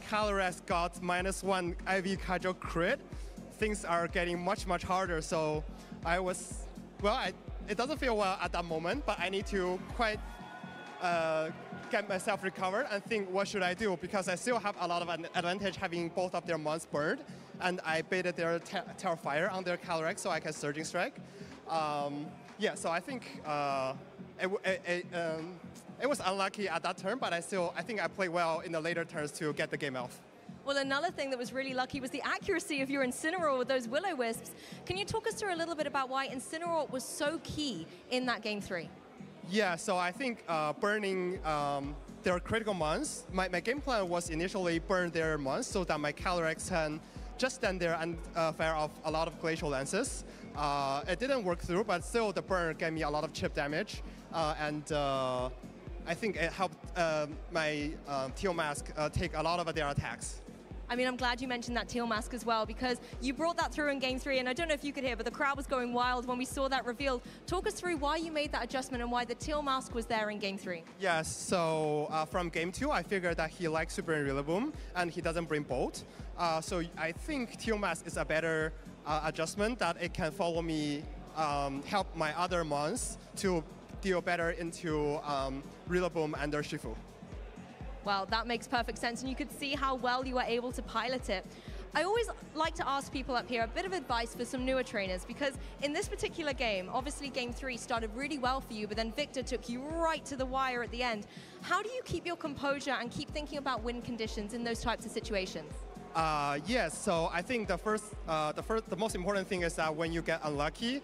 Calyrex got -1 IV Kaijo crit. Things are getting much, much harder, so I was, well, it doesn't feel well at that moment, but I need to quite get myself recovered and think, what should I do? Because I still have a lot of advantage having both of their mons burned, and I baited their Terrifier on their Calyrex so I can Surging Strike. Yeah, so I think it was unlucky at that turn, but I think I played well in the later turns to get the game off. Well, another thing that was really lucky was the accuracy of your Incineroar with those Will-O-Wisps. Can you talk us through a little bit about why Incineroar was so key in that Game 3? Yeah, so I think burning their critical mons, my game plan was initially burn their mons so that my Calyrex can just stand there and fire off a lot of Glacial Lances. It didn't work through, but still the burn gave me a lot of chip damage. And I think it helped my Teal Mask take a lot of their attacks. I mean, I'm glad you mentioned that Teal Mask as well, because you brought that through in Game 3, and I don't know if you could hear, but the crowd was going wild when we saw that revealed. Talk us through why you made that adjustment and why the Teal Mask was there in Game 3. Yes, so from Game 2, I figured that he likes Super and Rillaboom, and he doesn't bring Bolt. So I think Teal Mask is a better adjustment, that it can follow me, help my other mons to deal better into Rillaboom and Urshifu. Well, that makes perfect sense, and you could see how well you were able to pilot it. I always like to ask people up here a bit of advice for some newer trainers, because in this particular game, obviously Game 3 started really well for you, but then Victor took you right to the wire at the end. How do you keep your composure and keep thinking about win conditions in those types of situations? Yes, so I think the most important thing is that when you get unlucky,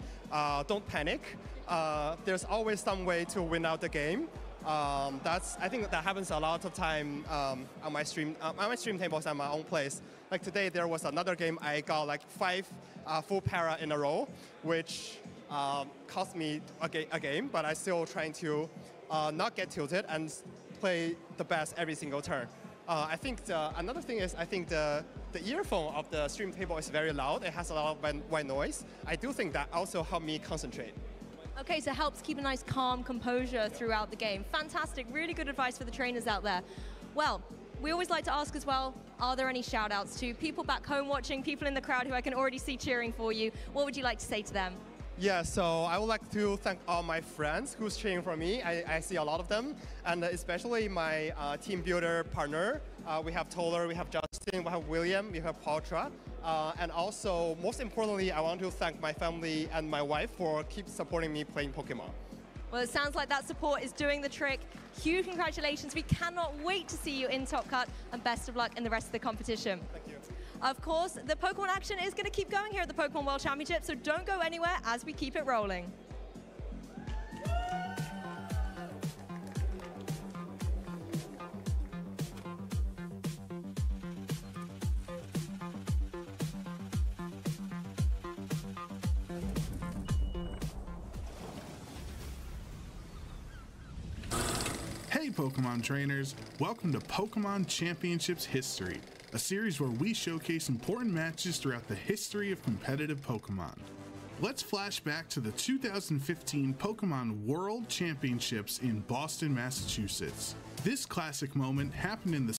don't panic. There's always some way to win out the game. I think that happens a lot of time on my stream tables at my own place. Like today, there was another game I got like 5 full para in a row, which cost me a game, but I still trying to not get tilted and play the best every single turn. I think another thing is I think the earphone of the stream table is very loud. It has a lot of white noise. I do think that also helped me concentrate. Okay, so helps keep a nice calm composure throughout the game. Fantastic, really good advice for the trainers out there. Well, we always like to ask as well, are there any shout outs to people back home watching, people in the crowd who I can already see cheering for you? What would you like to say to them? Yeah, so I would like to thank all my friends who's cheering for me. I see a lot of them, and especially my team builder partner. We have Toller, we have Justin, we have William, we have Paltra. And also, most importantly, I want to thank my family and my wife for keep supporting me playing Pokemon. Well, it sounds like that support is doing the trick. Huge congratulations. We cannot wait to see you in Top Cut, and best of luck in the rest of the competition. Thank you. Of course, the Pokemon action is going to keep going here at the Pokemon World Championship, so don't go anywhere as we keep it rolling. Hey Pokemon trainers, welcome to Pokemon Championships History, a series where we showcase important matches throughout the history of competitive Pokemon. Let's flash back to the 2015 Pokemon World Championships in Boston, Massachusetts. This classic moment happened in the